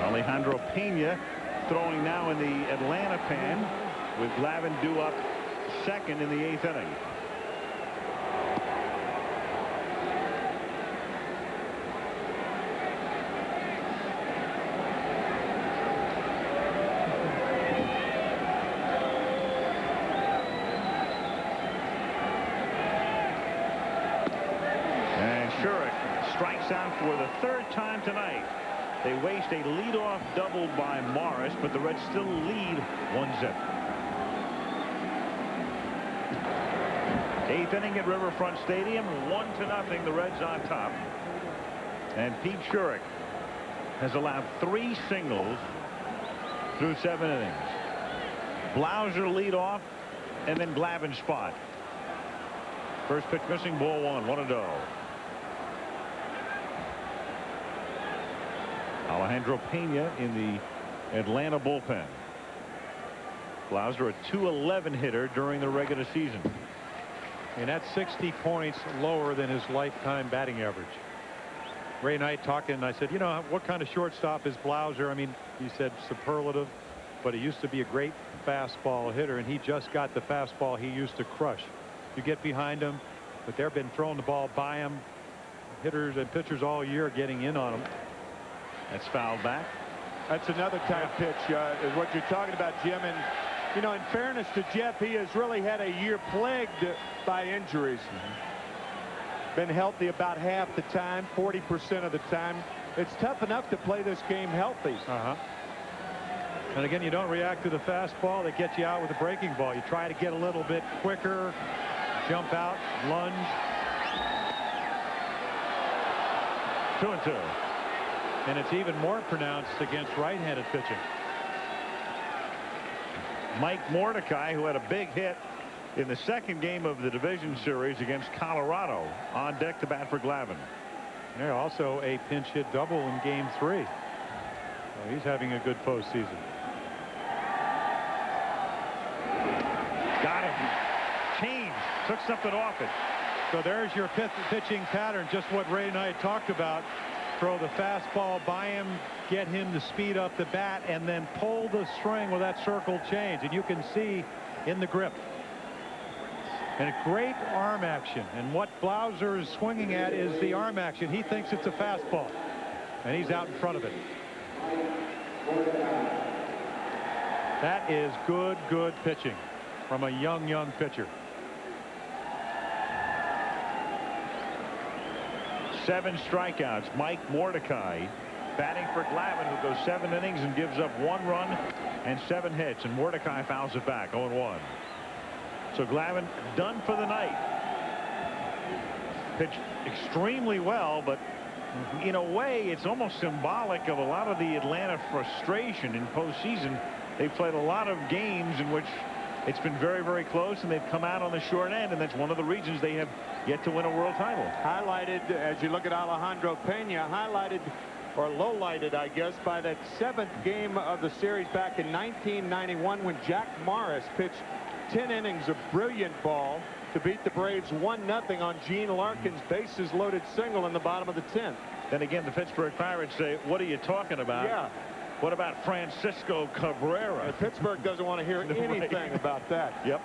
Speaker 1: Alejandro Pena throwing now in the Atlanta pen with Glavine due up 2nd in the 8th inning. And Shurik strikes out for the 3rd time tonight. They waste a leadoff double by Morris, but the Reds still lead 1-0. 8th inning at Riverfront Stadium, 1-0. The Reds on top. And Pete Shurik has allowed 3 singles through 7 innings. Blauser lead off, and then Glavine spot. First pitch missing, ball 1, 1-0. Alejandro Pena in the Atlanta bullpen. Blauser a .211 hitter during the regular season.
Speaker 3: And that's 60 points lower than his lifetime batting average. Ray Knight talking, and I said, you know, what kind of shortstop is Blauser? I mean, he said superlative, but he used to be a great fastball hitter, and he just got the fastball he used to crush. You get behind him, but they've been throwing the ball by him. Hitters and pitchers all year getting in on him.
Speaker 1: That's fouled back.
Speaker 2: That's another type pitch, is what you're talking about, Jim. And, you know, in fairness to Jeff, he has really had a year plagued by injuries. Been healthy about half the time, 40% of the time. It's tough enough to play this game healthy.
Speaker 3: And again, you don't react to the fastball that gets you out with the breaking ball. You try to get a little bit quicker, jump out, lunge.
Speaker 1: 2-2.
Speaker 3: And it's even more pronounced against right-handed pitching.
Speaker 1: Mike Mordecai, who had a big hit in the 2nd game of the division series against Colorado, on deck to bat for Glavine.
Speaker 3: Yeah, also a pinch hit double in game 3. Well, he's having a good postseason.
Speaker 1: Got him. Changed. Took something off it.
Speaker 3: So there's your pitching pattern, just what Ray and I talked about. Throw the fastball by him, get him to speed up the bat, and then pull the string with that circle change. And you can see in the grip. And a great arm action. And what Blauser is swinging at is the arm action. He thinks it's a fastball. And he's out in front of it. That is good pitching from a young pitcher.
Speaker 1: 7 strikeouts. Mike Mordecai batting for Glavine, who goes 7 innings and gives up 1 run and 7 hits. And Mordecai fouls it back, 0-1. So Glavine done for the night. Pitched extremely well, but in a way, it's almost symbolic of a lot of the Atlanta frustration in postseason. They've played a lot of games in which it's been very close, and they've come out on the short end, and that's one of the reasons they have yet to win a world title.
Speaker 2: Highlighted, as you look at Alejandro Pena, highlighted or low-lighted, I guess, by that 7th game of the series back in 1991 when Jack Morris pitched 10 innings of brilliant ball to beat the Braves 1-0 on Gene Larkin's bases-loaded single in the bottom of the 10th.
Speaker 1: Then again, the Pittsburgh Pirates say, what are you talking about?
Speaker 2: Yeah.
Speaker 1: What about Francisco Cabrera?
Speaker 2: And Pittsburgh doesn't want to hear anything about that.
Speaker 1: Yep.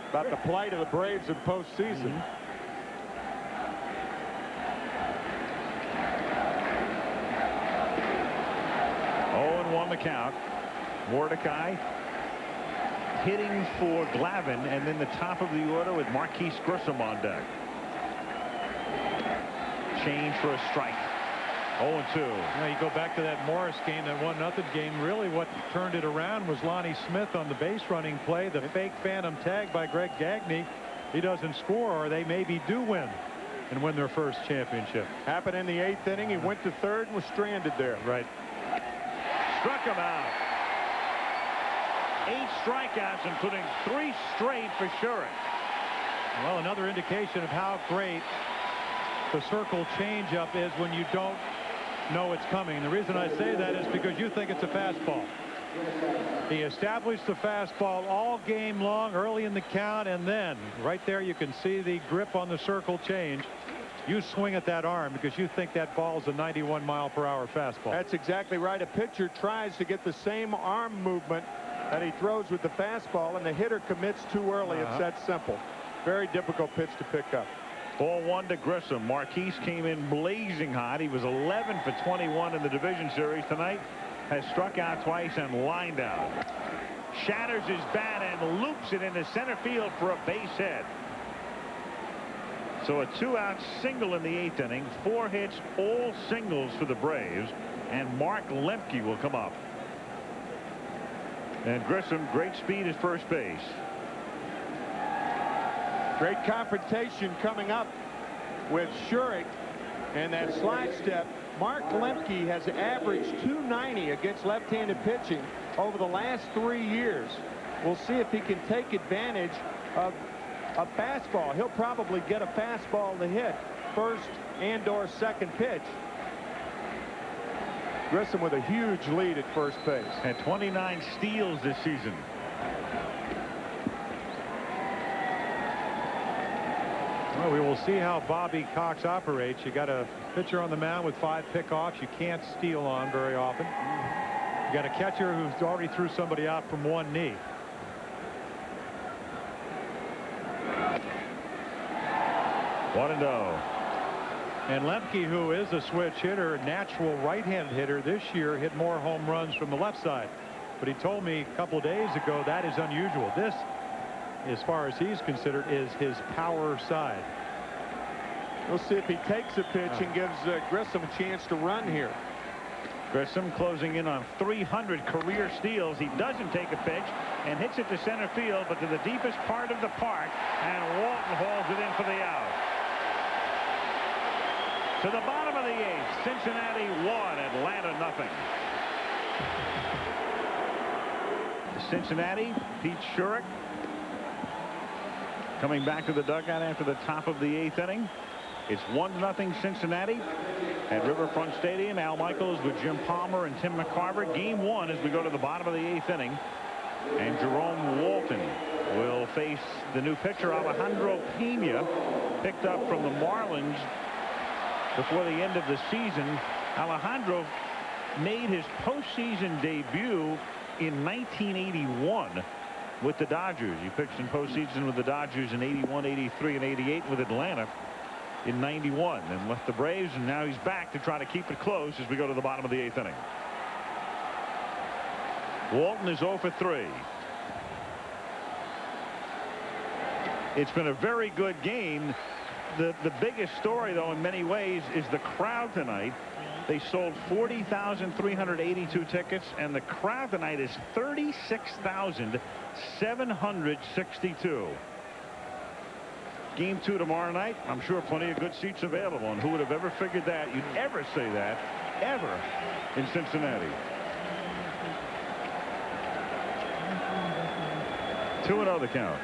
Speaker 2: About the plight of the Braves in postseason.
Speaker 1: 0-1 the count. Mordecai hitting for Glavine, and then the top of the order with Marquise Grissom on deck. Change for a strike. 0-2.
Speaker 3: Now you go back to that Morris game, that 1-0 game. Really what turned it around was Lonnie Smith on the base running play. The fake phantom tag by Greg Gagne. He doesn't score, or they maybe do win and win their first championship.
Speaker 2: Happened in the 8th inning. He went to 3rd and was stranded there.
Speaker 3: Right.
Speaker 1: Struck him out. 8 strikeouts, including 3 straight for Schurik.
Speaker 3: Well, another indication of how great the circle changeup is when you don't know it's coming. And the reason I say that is because you think it's a fastball. He established the fastball all game long, early in the count, and then right there you can see the grip on the circle change. You swing at that arm because you think that ball's a 91-mile-per-hour fastball.
Speaker 2: That's exactly right. A pitcher tries to get the same arm movement that he throws with the fastball, and the hitter commits too early. It's that simple. Very difficult pitch to pick up.
Speaker 1: Ball 1 to Grissom. Marquise came in blazing hot. He was 11 for 21 in the division series tonight. Has struck out twice and lined out. Shatters his bat and loops it into center field for a base hit. So a 2-out single in the 8th inning. 4 hits, all singles for the Braves. And Mark Lemke will come up. And Grissom, great speed at first base.
Speaker 2: Great confrontation coming up with Schurik, and that slide step. Mark Lemke has averaged .290 against left-handed pitching over the last 3 years. We'll see if he can take advantage of a fastball. He'll probably get a fastball to hit first and/or second pitch. Grissom with a huge lead at first base.
Speaker 1: Had 29 steals this season.
Speaker 3: Well, we will see how Bobby Cox operates. You got a pitcher on the mound with 5 pickoffs you can't steal on very often. You got a catcher who's already threw somebody out from 1 knee.
Speaker 1: One and oh.
Speaker 3: And Lemke, who is a switch hitter, natural right-handed hitter, this year hit more home runs from the left side. But he told me a couple of days ago that is unusual. This, as far as he's considered, is his power side.
Speaker 2: We'll see if he takes a pitch and gives Grissom a chance to run here.
Speaker 1: Grissom closing in on 300 career steals. He doesn't take a pitch and hits it to center field, but to the deepest part of the park, and Walton hauls it in for the out. To the bottom of the 8th, Cincinnati 1, Atlanta nothing. Cincinnati, Pete Schurik coming back to the dugout after the top of the 8th inning. It's 1-0 Cincinnati at Riverfront Stadium. Al Michaels with Jim Palmer and Tim McCarver. Game 1 as we go to the bottom of the 8th inning. And Jerome Walton will face the new pitcher Alejandro Pena, picked up from the Marlins before the end of the season. Alejandro made his postseason debut in 1981 with the Dodgers. He pitched in postseason with the Dodgers in 81, 83, and 88 with Atlanta in 91, and left the Braves, and now he's back to try to keep it close as we go to the bottom of the 8th inning. Walton is 0 for 3. It's been a very good game. The biggest story, though, in many ways, is the crowd tonight. They sold 40,382 tickets, and the crowd tonight is 36,762. Game 2 tomorrow night. I'm sure plenty of good seats available, and who would have ever figured that you'd ever say that ever in Cincinnati. 2-0 the count.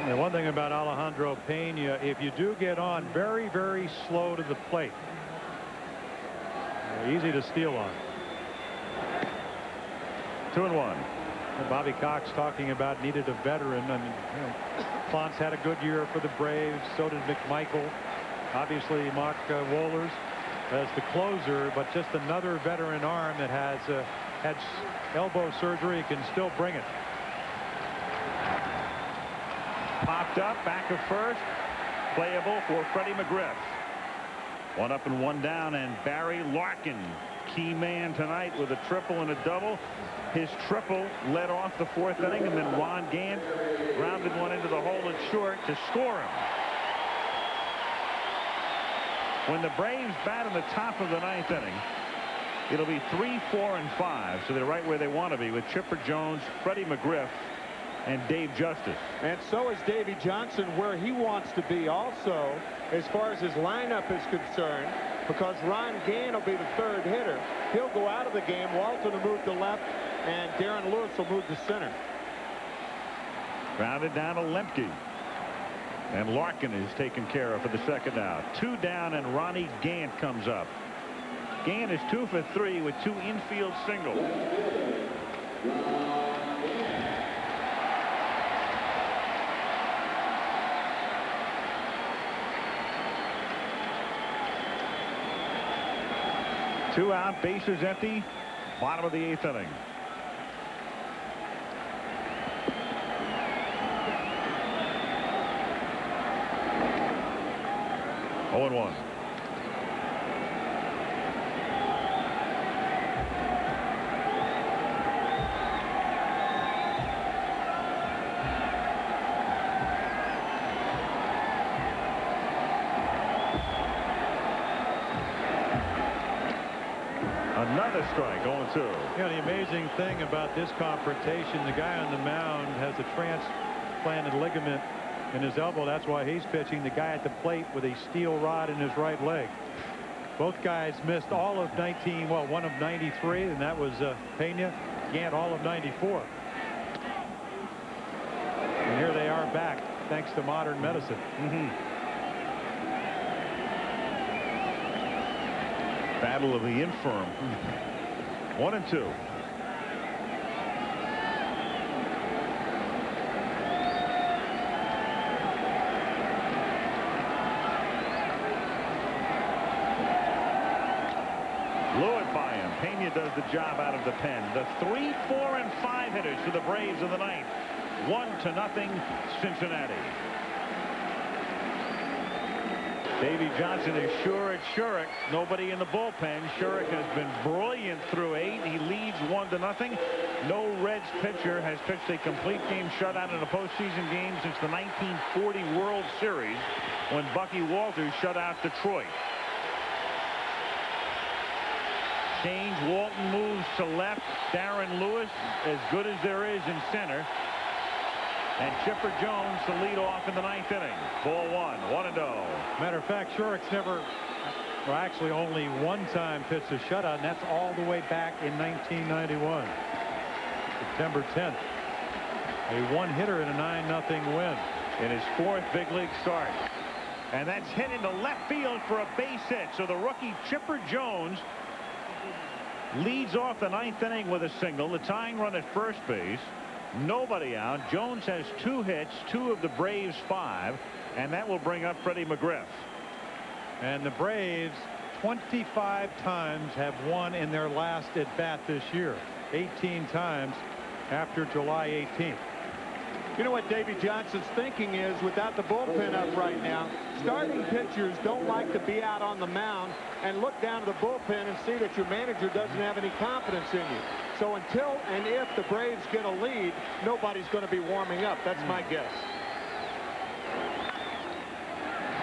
Speaker 3: And one thing about Alejandro Pena, if you do get on very, very slow to the plate, easy to steal on.
Speaker 1: 2-1.
Speaker 3: Bobby Cox talking about needed a veteran. I mean, Fonce had a good year for the Braves. So did McMichael. Obviously, Mark Wohlers. as the closer, but just another veteran arm that has had elbow surgery, can still bring it.
Speaker 1: Popped up, back of first, playable for Freddie McGriff. 1 up and 1 down, and Barry Larkin, key man tonight with a triple and a double. His triple led off the 4th inning, and then Ron Gant rounded one into the hole at short to score him. When the Braves bat in the top of the 9th inning, it'll be 3, 4, and 5, so they're right where they want to be with Chipper Jones, Freddie McGriff, and Dave Justice.
Speaker 2: And so is Davey Johnson where he wants to be also as far as his lineup is concerned, because Ron Gant will be the 3rd hitter. He'll go out of the game. Walton will move to left, and Darren Lewis will move to center.
Speaker 1: Grounded down to Lemke. And Larkin is taken care of for the 2nd out. 2 down, and Ronnie Gant comes up. Gant is 2 for 3 with 2 infield singles. Two out, bases empty, bottom of the 8th inning. Oh, and 1. Another strike, 0-2.
Speaker 3: Yeah, the amazing thing about this confrontation, the guy on the mound has a transplanted ligament in his elbow. That's why he's pitching. The guy at the plate with a steel rod in his right leg. Both guys missed all of 19, well, one of 93, and that was Pena. Gant all of 94. And here they are back, thanks to modern medicine.
Speaker 1: Battle of the infirm. 1 and 2. Lewis by him. Pena does the job out of the pen. The 3, 4, and 5 hitters for the Braves of the 9th. 1-0 Cincinnati. Davey Johnson is sure at Shurik. Nobody in the bullpen. Shurik has been brilliant through 8. He leads 1-0. No Reds pitcher has pitched a complete game shutout in a postseason game since the 1940 World Series, when Bucky Walters shut out Detroit. Change. Walton moves to left. Darren Lewis, as good as there is in center. And Chipper Jones to lead off in the 9th inning. Ball 1, 1-0.
Speaker 3: Matter of fact, Shurik's never, well, actually only one time pitched a shutout, and that's all the way back in 1991. September 10th. A one-hitter in a 9-0 win.
Speaker 1: In his 4th big league start. And that's hit into left field for a base hit. So the rookie Chipper Jones leads off the 9th inning with a single. The tying run at first base. Nobody out. Jones has 2 hits, 2 of the Braves' 5, and that will bring up Freddie McGriff.
Speaker 3: And the Braves 25 times have won in their last at bat this year. 18 times after July 18th.
Speaker 2: You know what Davey Johnson's thinking is, without the bullpen up right now, starting pitchers don't like to be out on the mound and look down to the bullpen and see that your manager doesn't have any confidence in you. So until and if the Braves get a lead, nobody's going to be warming up. That's my guess.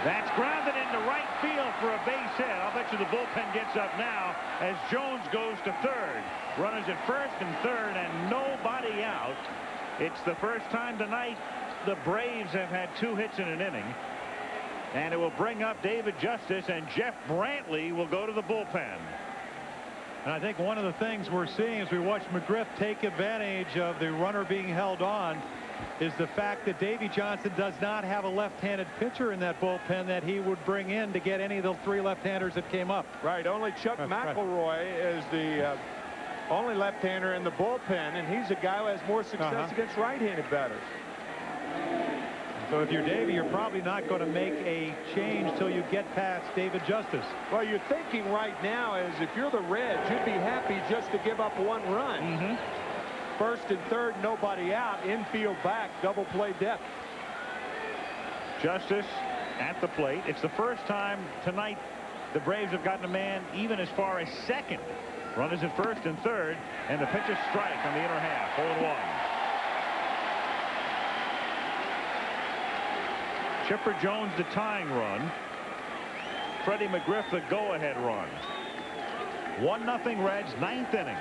Speaker 1: That's grounded into right field for a base hit. I'll bet you the bullpen gets up now as Jones goes to 3rd. Runners at 1st and 3rd, and nobody out. It's the first time tonight the Braves have had 2 hits in an inning. And it will bring up David Justice, and Jeff Brantley will go to the bullpen.
Speaker 3: And I think one of the things we're seeing as we watch McGriff take advantage of the runner being held on is the fact that Davey Johnson does not have a left-handed pitcher in that bullpen that he would bring in to get any of the 3 left-handers that came up.
Speaker 2: Right. Only Chuck McElroy is the only left-hander in the bullpen, and he's a guy who has more success against right-handed batters.
Speaker 3: So if you're Davey, you're probably not going to make a change till you get past David Justice.
Speaker 2: Well, you're thinking right now is if you're the Reds, you'd be happy just to give up one run. First and third, nobody out. Infield back, double play depth.
Speaker 1: Justice at the plate. It's the first time tonight the Braves have gotten a man even as far as second. Runners at first and third, and the pitch is strike on the inner half. 0-1. Chipper Jones the tying run. Freddie McGriff the go-ahead run. 1-0 Reds, 9th inning.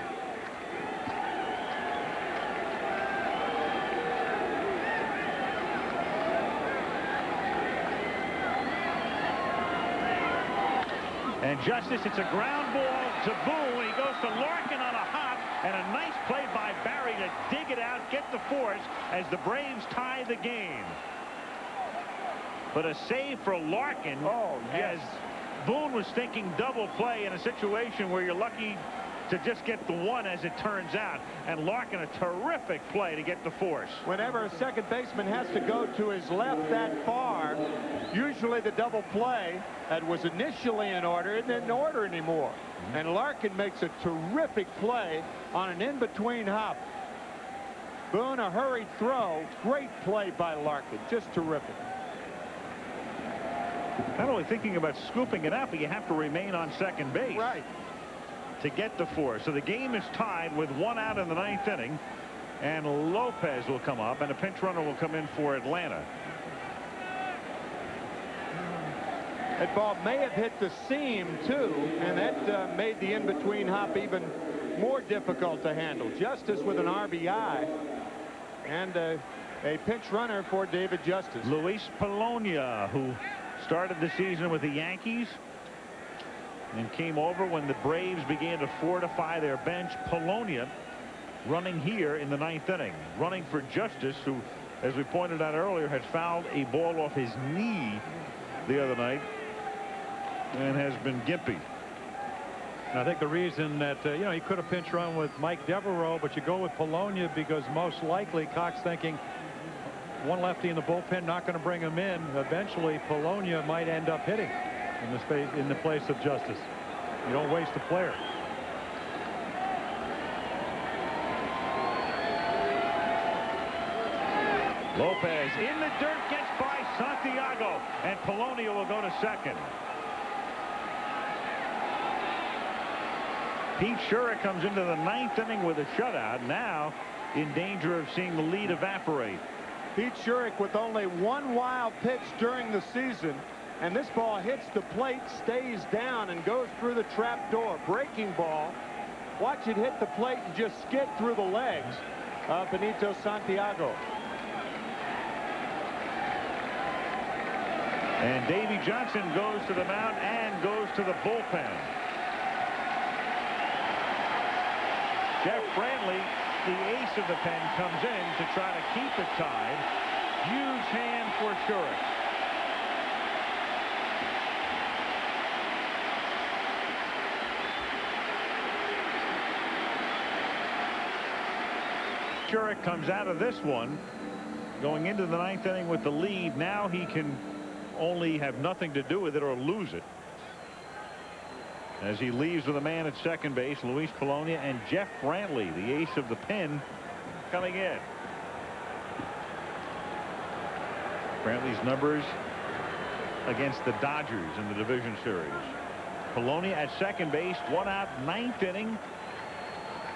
Speaker 1: And Justice, it's a ground ball to Boone. He goes to Larkin on a hop, and a nice play by Barry to dig it out, get the force as the Braves tie the game. But a save for Larkin.
Speaker 2: Oh, yes.
Speaker 1: As Boone was thinking double play in a situation where you're lucky to just get the one, as it turns out. And Larkin, a terrific play to get the force.
Speaker 2: Whenever a second baseman has to go to his left that far, usually the double play that was initially in order isn't in order anymore. And Larkin makes a terrific play on an in-between hop. Boone, a hurried throw. Great play by Larkin. Just terrific.
Speaker 1: Not only thinking about scooping it out, but you have to remain on second base.
Speaker 2: Right.
Speaker 1: To get the force. So the game is tied with 1 out in the 9th inning, and Lopez will come up, and a pinch runner will come in for Atlanta.
Speaker 2: That ball may have hit the seam too, and that made the in-between hop even more difficult to handle. Justice with an RBI and a pinch runner for David Justice.
Speaker 1: Luis Polonia, who started the season with the Yankees and came over when the Braves began to fortify their bench. Polonia running here in the 9th inning, running for Justice, who, as we pointed out earlier, had fouled a ball off his knee the other night and has been gimpy.
Speaker 3: And I think the reason that you know, he could have pinch run with Mike Devereaux, but you go with Polonia because most likely Cox thinking one lefty in the bullpen, not going to bring him in. Eventually Polonia might end up hitting in the place of Justice. You don't waste a player.
Speaker 1: Lopez in the dirt, gets by Santiago, and Polonia will go to second. Pete Sherrick comes into the 9th inning with a shutout, now in danger of seeing the lead evaporate.
Speaker 2: Pete Sherrick with only one wild pitch during the season, and this ball hits the plate, stays down, and goes through the trap door. Breaking ball. Watch it hit the plate and just skid through the legs of Benito Santiago.
Speaker 1: And Davy Johnson goes to the mound and goes to the bullpen. Jeff Brantley, the ace of the pen, comes in to try to keep it tied. Huge hand for Sherrick. Sherrick comes out of this one going into the 9th inning with the lead. Now he can only have nothing to do with it or lose it, as he leaves with a man at second base, Luis Polonia, and Jeff Brantley, the ace of the pen, coming in. Brantley's numbers against the Dodgers in the division series. Polonia at second base, 1 out, 9th inning.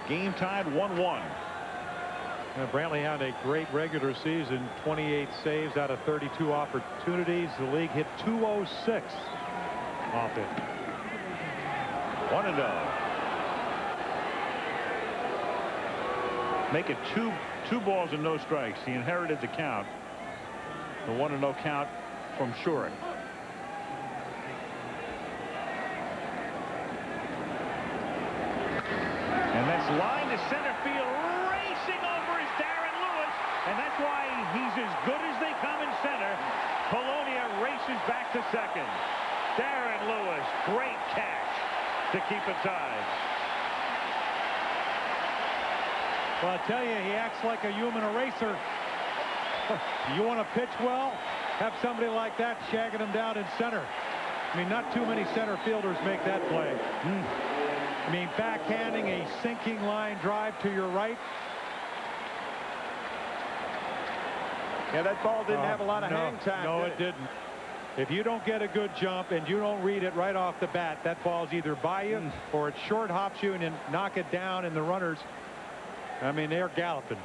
Speaker 1: Game tied 1-1.
Speaker 3: Brantley had a great regular season, 28 saves out of 32 opportunities. The league hit .206 off it.
Speaker 1: 1-0. Make it two balls and no strikes. He inherited the count. The 1-0 count from Sherrick. And that's line to center field. Racing over is Darren Lewis. And that's why he's as good as they come in center. Polonia races back to second. Darren Lewis, great catch to keep it tied.
Speaker 3: Well, I tell you, he acts like a human eraser. You want to pitch well? Have somebody like that shagging him down in center. I mean, not too many center fielders make that play. I mean, backhanding a sinking line drive to your right.
Speaker 2: Yeah, that ball didn't have a lot of hang time.
Speaker 3: No, it didn't. If you don't get a good jump and you don't read it right off the bat, that ball's either by you or it short hops you and then knock it down, and the runners, I mean, they're galloping.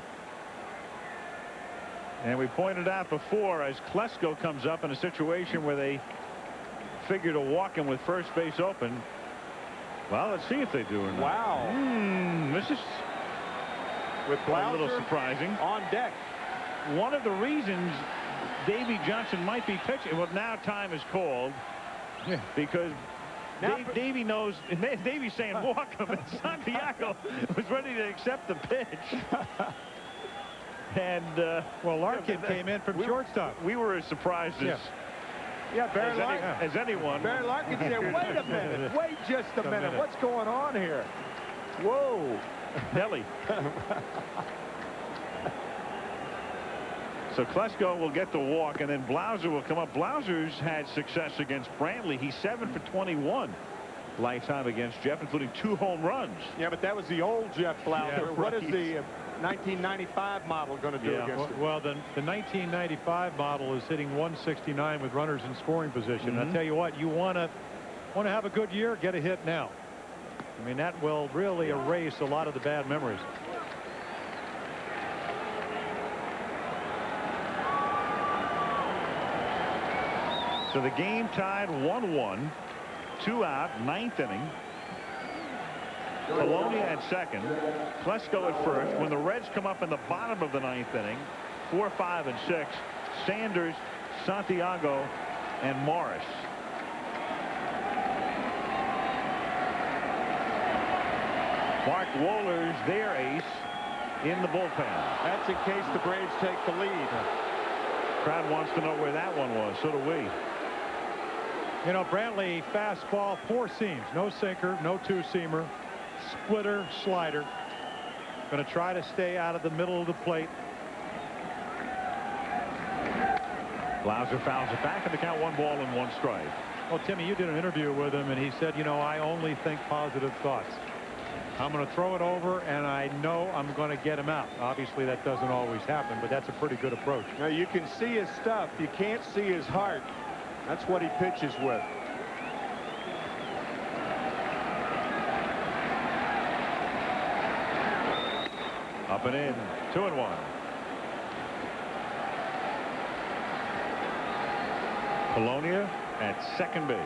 Speaker 1: And we pointed out before, as Klesko comes up in a situation where they figure to walk him with first base open. Well, let's see if they do or not.
Speaker 2: Wow.
Speaker 1: This is
Speaker 2: with
Speaker 1: a little surprising.
Speaker 2: On deck.
Speaker 1: One of the reasons Davy Johnson might be pitching, well, now time is called because Davy knows. Davy's saying walk him, and Santiago was ready to accept the pitch. And
Speaker 3: well, Larkin came in from shortstop.
Speaker 1: We were as surprised as anyone.
Speaker 2: Barry Larkin said, wait a minute, wait just a minute. What's going on here? Whoa.
Speaker 1: Nelly. So Klesko will get the walk, and then Blauser will come up. Blauser's had success against Brantley. He's 7 for 21 lifetime against Jeff, including 2 home runs.
Speaker 2: Yeah, but that was the old Jeff Blauser.
Speaker 1: Yeah,
Speaker 2: what is the 1995 model going to do against him?
Speaker 3: Well, the 1995 model is hitting 169 with runners in scoring position. I'll tell you what, you want to have a good year, get a hit now. I mean, that will really erase a lot of the bad memories.
Speaker 1: So the game tied 1-1, 2 out, 9th inning. Polonia at second, Klesko at first. When the Reds come up in the bottom of the 9th inning, 4, 5, and 6, Sanders, Santiago, and Morris. Mark Wohlers, their ace, in the bullpen.
Speaker 2: That's in case the Braves take the lead.
Speaker 1: Crowd wants to know where that one was. So do we.
Speaker 3: You know, Brantley fastball, 4 seams, no sinker, no 2-seamer, splitter, slider. Going to try to stay out of the middle of the plate.
Speaker 1: Blauser fouls it back, and the count 1 ball and 1 strike.
Speaker 3: Well, Timmy, you did an interview with him, and he said, you know, I only think positive thoughts. I'm going to throw it over, and I know I'm going to get him out. Obviously, that doesn't always happen, but that's a pretty good approach.
Speaker 2: Now, you can see his stuff. You can't see his heart. That's what he pitches with.
Speaker 1: Up and in, 2-1. Polonia at second base.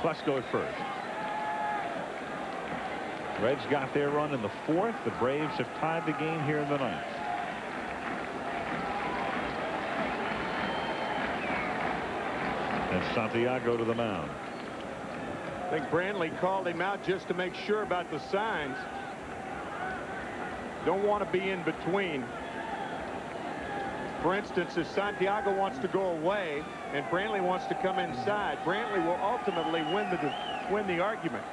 Speaker 1: Klesko at first. Reds got their run in the 4th. The Braves have tied the game here in the 9th. And Santiago to the mound.
Speaker 2: I think Brantley called him out just to make sure about the signs. Don't want to be in between. For instance, if Santiago wants to go away and Brantley wants to come inside, Brantley will ultimately win the argument.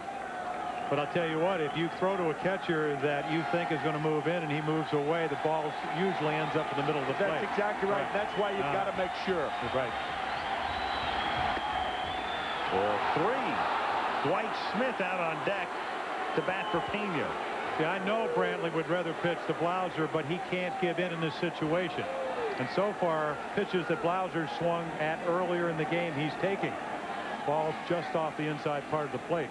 Speaker 3: But I'll tell you what, if you throw to a catcher that you think is going to move in and he moves away, the ball usually ends up in the middle of the plate.
Speaker 2: That's exactly right. That's why you've got to make sure.
Speaker 3: Right.
Speaker 1: Ball 3. Dwight Smith out on deck to bat for Pena.
Speaker 3: See, I know Brantley would rather pitch to Blauser, but he can't give in this situation. And so far, pitches that Blauser swung at earlier in the game, he's taking. Ball's just off the inside part of the plate.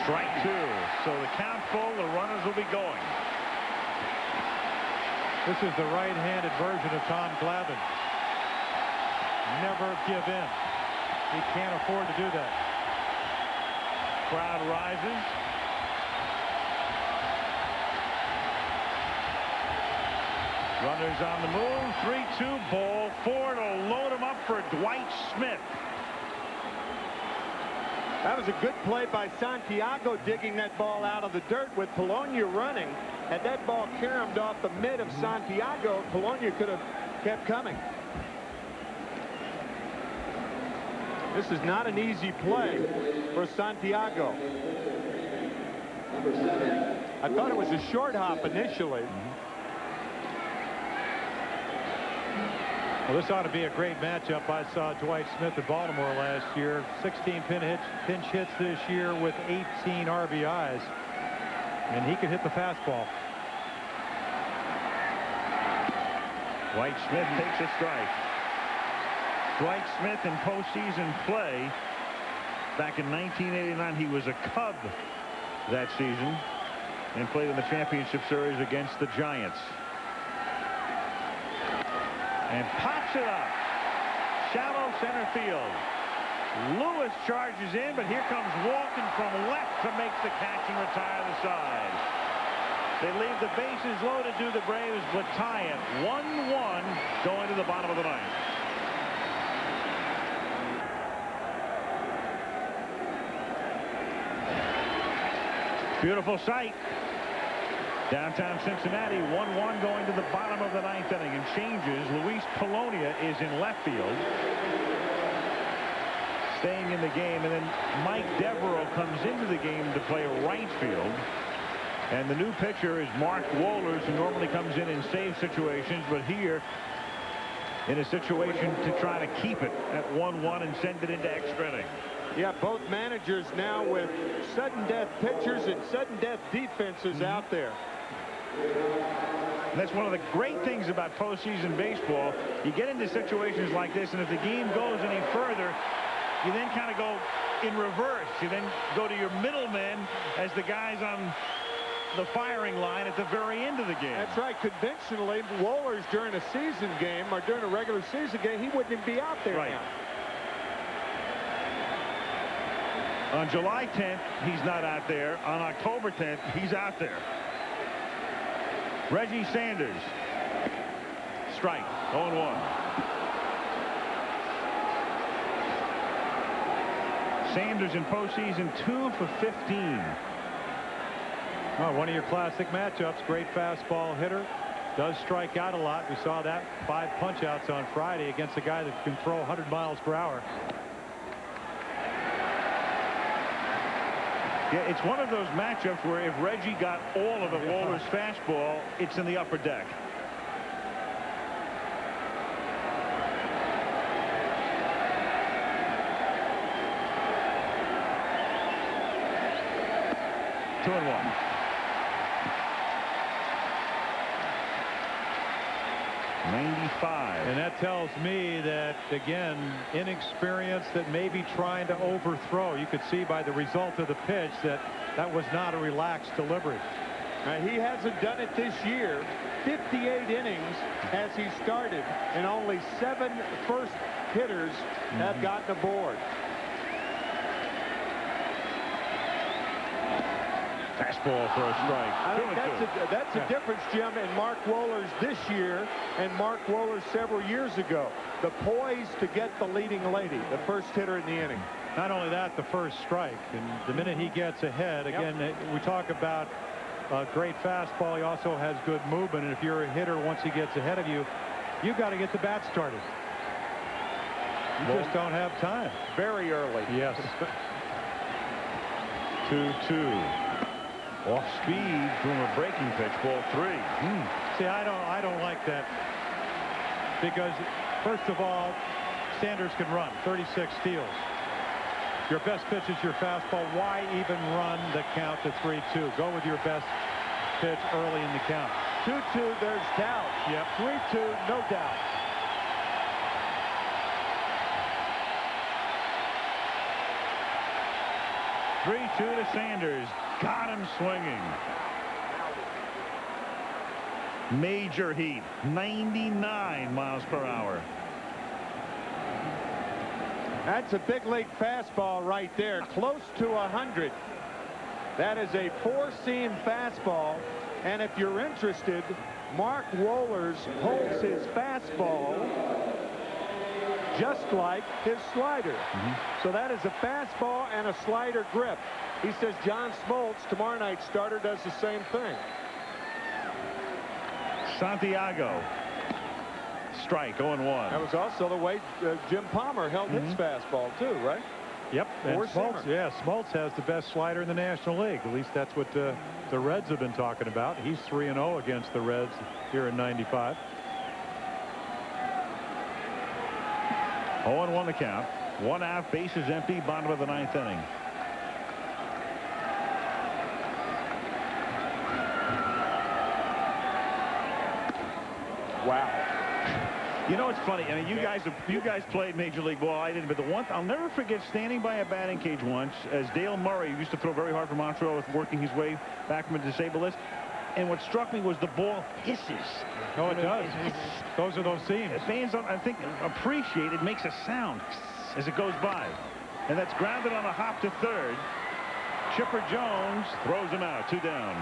Speaker 1: Strike 2. So the count full, the runners will be going.
Speaker 3: This is the right-handed version of Tom Glavine. Never give in. He can't afford to do that.
Speaker 1: Crowd rises. Runners on the move. 3-2. Ball 4 to load him up for Dwight Smith.
Speaker 2: That was a good play by Santiago, digging that ball out of the dirt with Polonia running. Had that ball caromed off the mid of Santiago, Polonia could have kept coming. This is not an easy play for Santiago. I thought it was a short hop initially.
Speaker 3: Well, this ought to be a great matchup. I saw Dwight Smith at Baltimore last year. 16 pinch hits this year with 18 RBIs. And he could hit the fastball.
Speaker 1: Dwight Smith takes a strike. Dwight Smith in postseason play back in 1989. He was a Cub that season and played in the championship series against the Giants. And pops it up. Shallow center field. Lewis charges in, but here comes Walton from left to make the catch and retire the side. They leave the bases loaded to the Braves, but tie it 1-1 going to the bottom of the ninth. Beautiful sight. Downtown Cincinnati, 1-1 going to the bottom of the ninth inning, and changes. Luis Polonia is in left field, staying in the game, and then Mike Devereaux comes into the game to play right field. And the new pitcher is Mark Wohlers, who normally comes in save situations, but here in a situation to try to keep it at 1-1 and send it into extra inning.
Speaker 2: Yeah, both managers now with sudden death pitchers and sudden death defenses out there.
Speaker 1: And that's one of the great things about postseason baseball. You get into situations like this, and if the game goes any further, you then kind of go in reverse. You then go to your middlemen as the guys on the firing line at the very end of the game.
Speaker 2: That's right. Conventionally, Wohlers during a season game or during a regular season game, he wouldn't even be out there now.
Speaker 1: On July 10th, he's not out there. On October 10th, he's out there. Reggie Sanders. Strike. 0-1. Sanders in postseason 2 for 15.
Speaker 3: Oh, one of your classic matchups. Great fastball hitter. Does strike out a lot. We saw that 5 punch-outs on Friday against a guy that can throw 100 miles per hour.
Speaker 1: Yeah, it's one of those matchups where if Reggie got all of the Wohlers fastball, it's in the upper deck. Two and one. '95.
Speaker 3: And that tells me that, again, inexperience that may be trying to overthrow. You could see by the result of the pitch that that was not a relaxed delivery.
Speaker 2: He hasn't done it this year. 58 innings as he started, and only 7 first hitters have gotten aboard.
Speaker 1: Fastball for a strike.
Speaker 2: I think that's a difference, Jim, in Mark Wohlers this year and Mark Wohlers several years ago. The poise to get the leading lady, the first hitter in the inning.
Speaker 3: Not only that, the first strike. And the minute he gets ahead, again, we talk about a great fastball. He also has good movement. And if you're a hitter, once he gets ahead of you, you've got to get the bat started. You just don't have time.
Speaker 2: Very early.
Speaker 3: Yes.
Speaker 1: 2-2. Off speed from a breaking pitch, ball 3.
Speaker 3: See, I don't like that, because first of all, Sanders can run 36 steals. Your best pitch is your fastball. Why even run the count to 3-2? Go with your best pitch early in the count.
Speaker 2: 2-2, there's doubt.
Speaker 3: Yep.
Speaker 2: 3-2, no doubt.
Speaker 1: To Sanders. Got him swinging. Major heat. 99 miles per hour.
Speaker 2: That's a big league fastball right there. Close to 100. That is a 4-seam fastball. And if you're interested, Mark Wohlers holds his fastball just like his slider. So that is a fastball and a slider grip. He says John Smoltz, tomorrow night's starter, does the same thing.
Speaker 1: Santiago. strike, 0-1.
Speaker 2: That was also the way Jim Palmer held his fastball, too, right?
Speaker 3: Yep. And Smoltz has the best slider in the National League. At least that's what the Reds have been talking about. He's 3-0 against the Reds here in 95.
Speaker 1: 0-1 the count. 1 out, bases empty, bottom of the 9th inning.
Speaker 2: Wow.
Speaker 1: You know, it's funny. I mean, you guys played Major League ball. I didn't. But the one I'll never forget standing by a batting cage once as Dale Murray, who used to throw very hard for Montreal, was working his way back from a disabled list. And what struck me was the ball hisses.
Speaker 3: Oh, it does. Those are those seams.
Speaker 1: Fans don't, I think, appreciate it. Makes a sound as it goes by. And that's grounded on a hop to third. Chipper Jones throws him out. 2 down.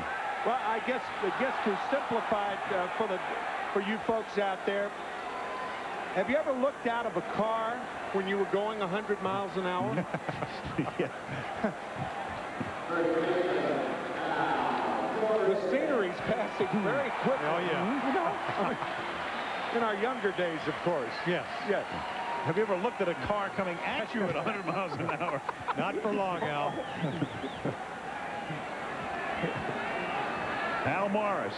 Speaker 2: Well, I guess to simplify it for you folks out there, have you ever looked out of a car when you were going 100 miles an hour?
Speaker 1: Yeah.
Speaker 2: The scenery's passing very quickly.
Speaker 3: Oh, yeah.
Speaker 2: You know, in our younger days, of course.
Speaker 3: Yes.
Speaker 2: Yes.
Speaker 1: Have you ever looked at a car coming at you at 100 miles an hour?
Speaker 3: Not for long, Al.
Speaker 1: Al Morris.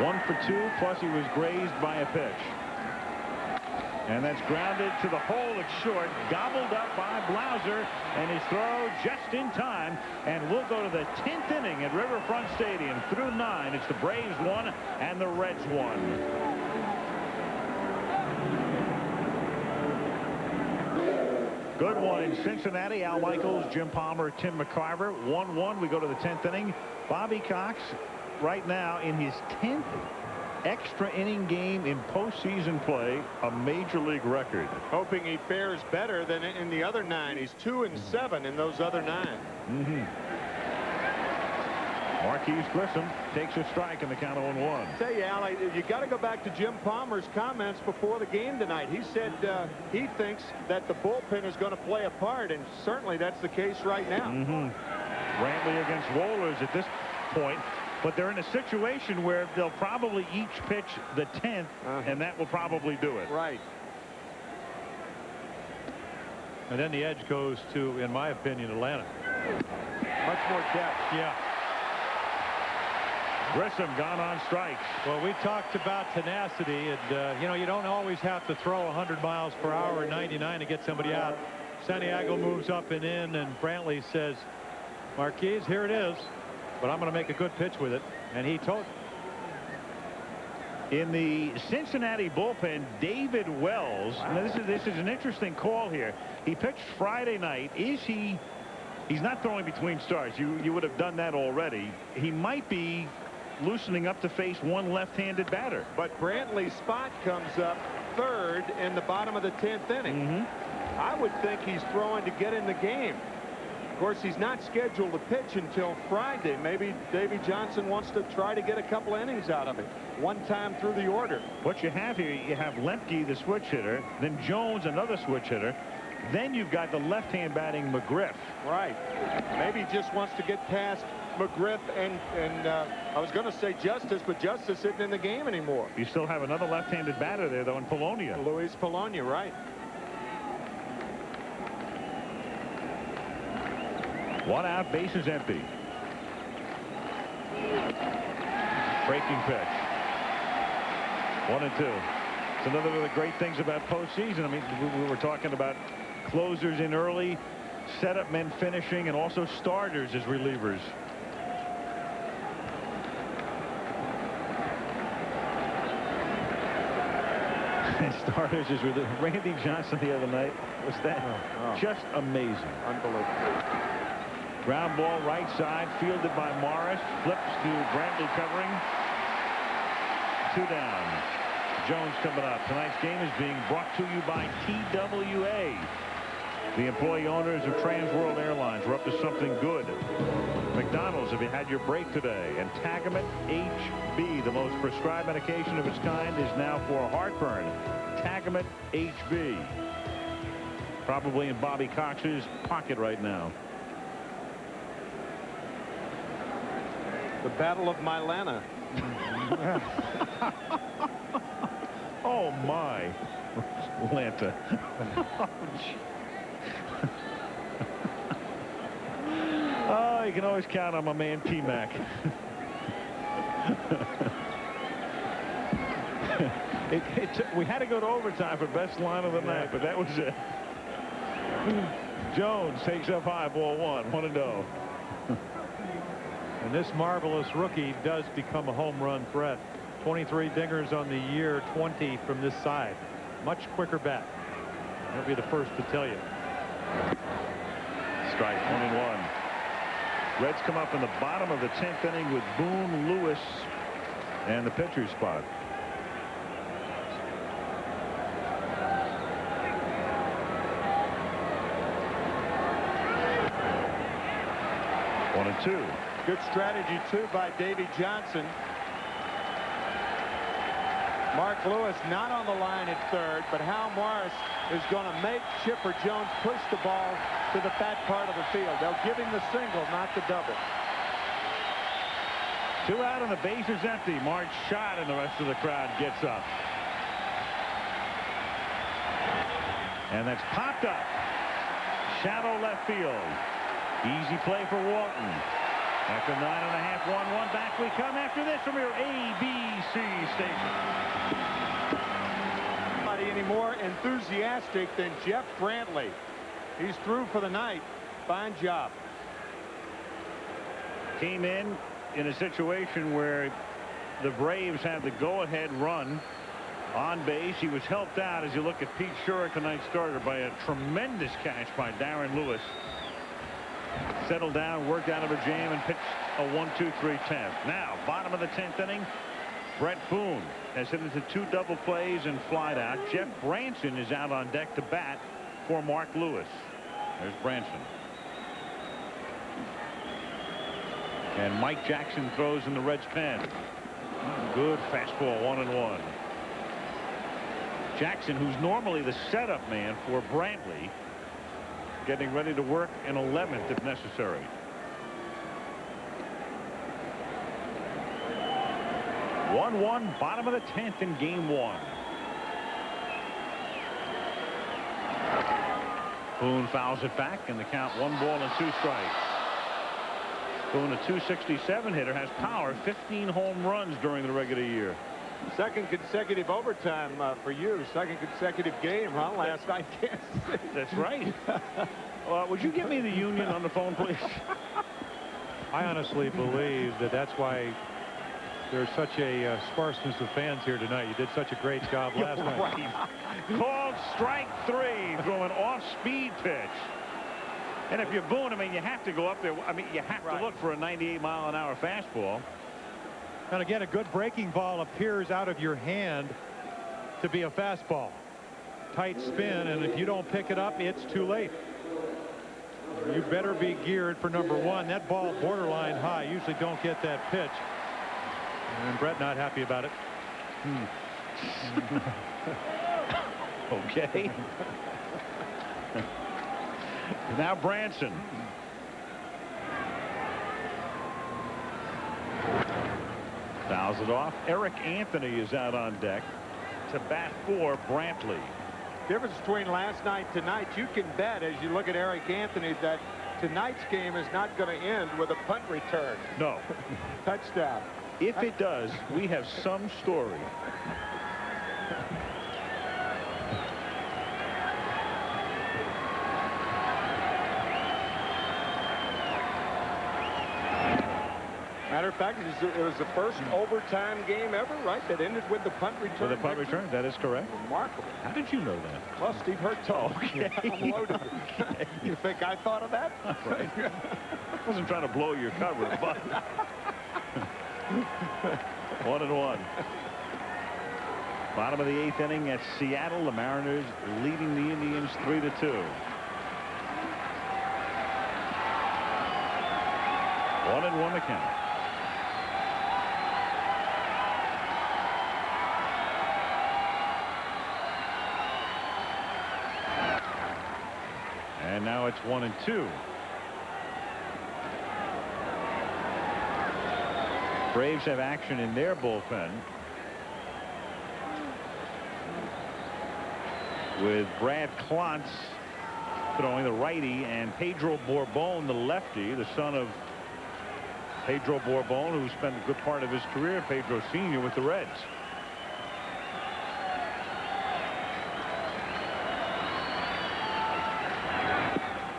Speaker 1: 1 for 2, plus he was grazed by a pitch. And that's grounded to the hole. It's short, gobbled up by Blauser, and his throw just in time. And we'll go to the 10th inning at Riverfront Stadium. Through 9, it's the Braves 1 and the Reds 1. Good one in Cincinnati. Al Michaels, Jim Palmer, Tim McCarver. 1-1. We go to the 10th inning. Bobby Cox right now in his 10th extra inning game in postseason play, a major league record.
Speaker 2: Hoping he fares better than in the other 9. He's 2-7 in those other 9.
Speaker 1: Marquise Grissom takes a strike in the count of 1-1.
Speaker 2: Tell you, Al, you got to go back to Jim Palmer's comments before the game tonight. He said he thinks that the bullpen is going to play a part, and certainly that's the case right now.
Speaker 1: Brantley against Wohlers at this point. But they're in a situation where they'll probably each pitch the 10th, and that will probably do it.
Speaker 2: Right.
Speaker 3: And then the edge goes to, in my opinion, Atlanta.
Speaker 2: Much more depth.
Speaker 3: Yeah.
Speaker 1: Grissom gone on strikes.
Speaker 3: Well, we talked about tenacity, and, you know, you don't always have to throw 100 miles per hour or 99 to get somebody out. Santiago moves up and in, and Brantley says, Marquise, here it is. But I'm going to make a good pitch with it. And he told.
Speaker 1: In the Cincinnati bullpen, David Wells. Wow. Now this is an interesting call here. He pitched Friday night. He's not throwing between starts. You would have done that already. He might be loosening up to face one left-handed batter.
Speaker 2: But Brantley's spot comes up third in the bottom of the 10th inning. I would think he's throwing to get in the game. Of course, he's not scheduled to pitch until Friday. Maybe Davey Johnson wants to try to get a couple innings out of it. One time through the order.
Speaker 1: What you have here, you have Lemke, the switch hitter, then Jones, another switch hitter. Then you've got the left-hand batting McGriff.
Speaker 2: Right. Maybe he just wants to get past McGriff and I was going to say Justice, but Justice isn't in the game anymore.
Speaker 1: You still have another left-handed batter there, though, in Polonia.
Speaker 2: Luis Polonia, right.
Speaker 1: 1 out, bases empty. Breaking pitch. 1-2. It's another of the great things about postseason. I mean, we were talking about closers in early, setup men finishing, and also starters as relievers. Starters as relievers. Randy Johnson the other night was that just amazing.
Speaker 2: Unbelievable.
Speaker 1: Ground ball right side, fielded by Morris, flips to Brantley covering. 2 down. Jones coming up. Tonight's game is being brought to you by TWA. The employee owners of Trans World Airlines. We're up to something good. McDonald's, have you had your break today? And Tagamet HB, the most prescribed medication of its kind, is now for heartburn. Tagamet HB. Probably in Bobby Cox's pocket right now.
Speaker 2: The Battle of Milana.
Speaker 1: Oh, my. Atlanta. Oh, you can always count on my man T-Mac. We had to go to overtime for best line of the night, but that was it. Jones takes up high, ball 1-0.
Speaker 3: And this marvelous rookie does become a home run threat. 23 dingers on the year, 20 from this side. Much quicker bat. He'll be the first to tell you.
Speaker 1: Strike, 1-1. Reds come up in the bottom of the 10th inning with Boone, Lewis, and the pitcher's spot. One and two.
Speaker 2: Good strategy, too, by Davy Johnson. Mark Lewis not on the line at third, but Hal Morris is going to make Chipper Jones push the ball to the fat part of the field. They'll give him the single, not the double.
Speaker 1: 2 out and the base is empty. March shot and the rest of the crowd gets up. And that's popped up. Shallow left field. Easy play for Walton. After 9.5, 1-1, back we come after this from your ABC station.
Speaker 2: Nobody any more enthusiastic than Jeff Brantley. He's through for the night. Fine job.
Speaker 1: Came in a situation where the Braves had the go-ahead run on base. He was helped out as you look at Pete Shurik, tonight's starter, by a tremendous catch by Darren Lewis. Settled down, worked out of a jam, and pitched a 1-2-3 10th. Now, bottom of the 10th inning, Brett Boone has hit into 2 double plays and flied out. Jeff Branson is out on deck to bat for Mark Lewis. There's Branson. And Mike Jackson throws in the Reds' pen. Good fastball, 1-1. Jackson, who's normally the setup man for Brantley, getting ready to work an 11th if necessary. 1-1, bottom of the 10th in game 1. Boone fouls it back, and the count 1 ball and 2 strikes. Boone, a .267 hitter, has power. 15 home runs during the regular year.
Speaker 2: Second consecutive overtime for you. Second consecutive game, huh? Last night, Kansas City.
Speaker 1: That's right. Would you give me the union on the phone, please?
Speaker 3: I honestly believe that that's why there's such a sparseness of fans here tonight. You did such a great job last night.
Speaker 1: Right. Called strike 3 through an off-speed pitch. And if you're Boone, I mean, you have to go up there. I mean, you have to look for a 98-mile-an-hour fastball.
Speaker 3: And again, a good breaking ball appears out of your hand to be a fastball. Tight spin, and if you don't pick it up, it's too late. You better be geared for number 1. That ball borderline high. Usually don't get that pitch. And Brett not happy about it.
Speaker 1: Okay. Now Branson. Fouls it off. Eric Anthony is out on deck to bat for Brantley.
Speaker 2: Difference between last night and tonight, you can bet as you look at Eric Anthony that tonight's game is not going to end with a punt return.
Speaker 1: No.
Speaker 2: Touchdown.
Speaker 1: If it does, we have some story.
Speaker 2: Matter of fact, it was the first overtime game ever, right? That ended with the punt return.
Speaker 1: With the punt return, that is correct.
Speaker 2: Remarkable.
Speaker 1: How did you know that?
Speaker 2: Well, Steve Hurt told me.
Speaker 1: Okay.
Speaker 2: I'm loaded.
Speaker 1: Okay.
Speaker 2: You think I thought of that?
Speaker 1: Right. I wasn't trying to blow your cover, but 1-1. Bottom of the 8th inning at Seattle. The Mariners leading the Indians 3-2. 1-1 the count. And now it's 1-2. Braves have action in their bullpen with Brad Klontz throwing, the righty, and Pedro Borbon, the lefty, the son of Pedro Borbon, who spent a good part of his career, Pedro Sr., with the Reds.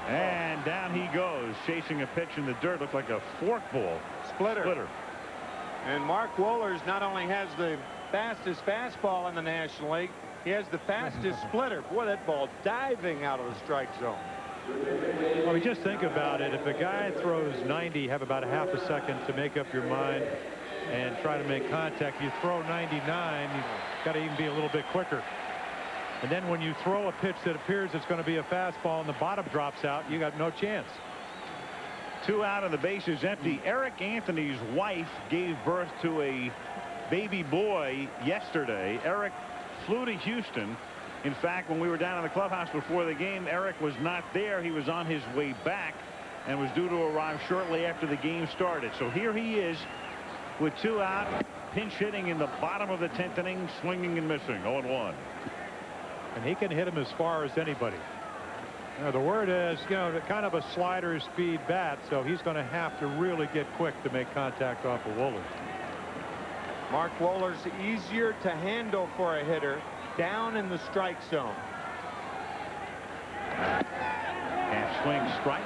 Speaker 1: And down he goes, chasing a pitch in the dirt. Looked like a forkball. Splitter.
Speaker 2: And Mark Wohlers not only has the fastest fastball in the National League, he has the fastest splitter. Boy, that ball diving out of the strike zone.
Speaker 3: Well, just think about it. If a guy throws 90, have about a half a second to make up your mind and try to make contact. You throw 99, you've got to even be a little bit quicker. And then when you throw a pitch that appears it's going to be a fastball and the bottom drops out, you got no chance.
Speaker 1: 2 out and the base is empty. Eric Anthony's wife gave birth to a baby boy yesterday. Eric flew to Houston. In fact, when we were down in the clubhouse before the game, Eric was not there. He was on his way back and was due to arrive shortly after the game started. So here he is with 2 out, pinch hitting in the bottom of the 10th inning, swinging and missing. 0-1.
Speaker 3: And he can hit him as far as anybody. The word is, kind of a slider speed bat, so he's going to have to really get quick to make contact off of Wohlers.
Speaker 2: Mark Wohlers easier to handle for a hitter down in the strike zone.
Speaker 1: Half swing strike.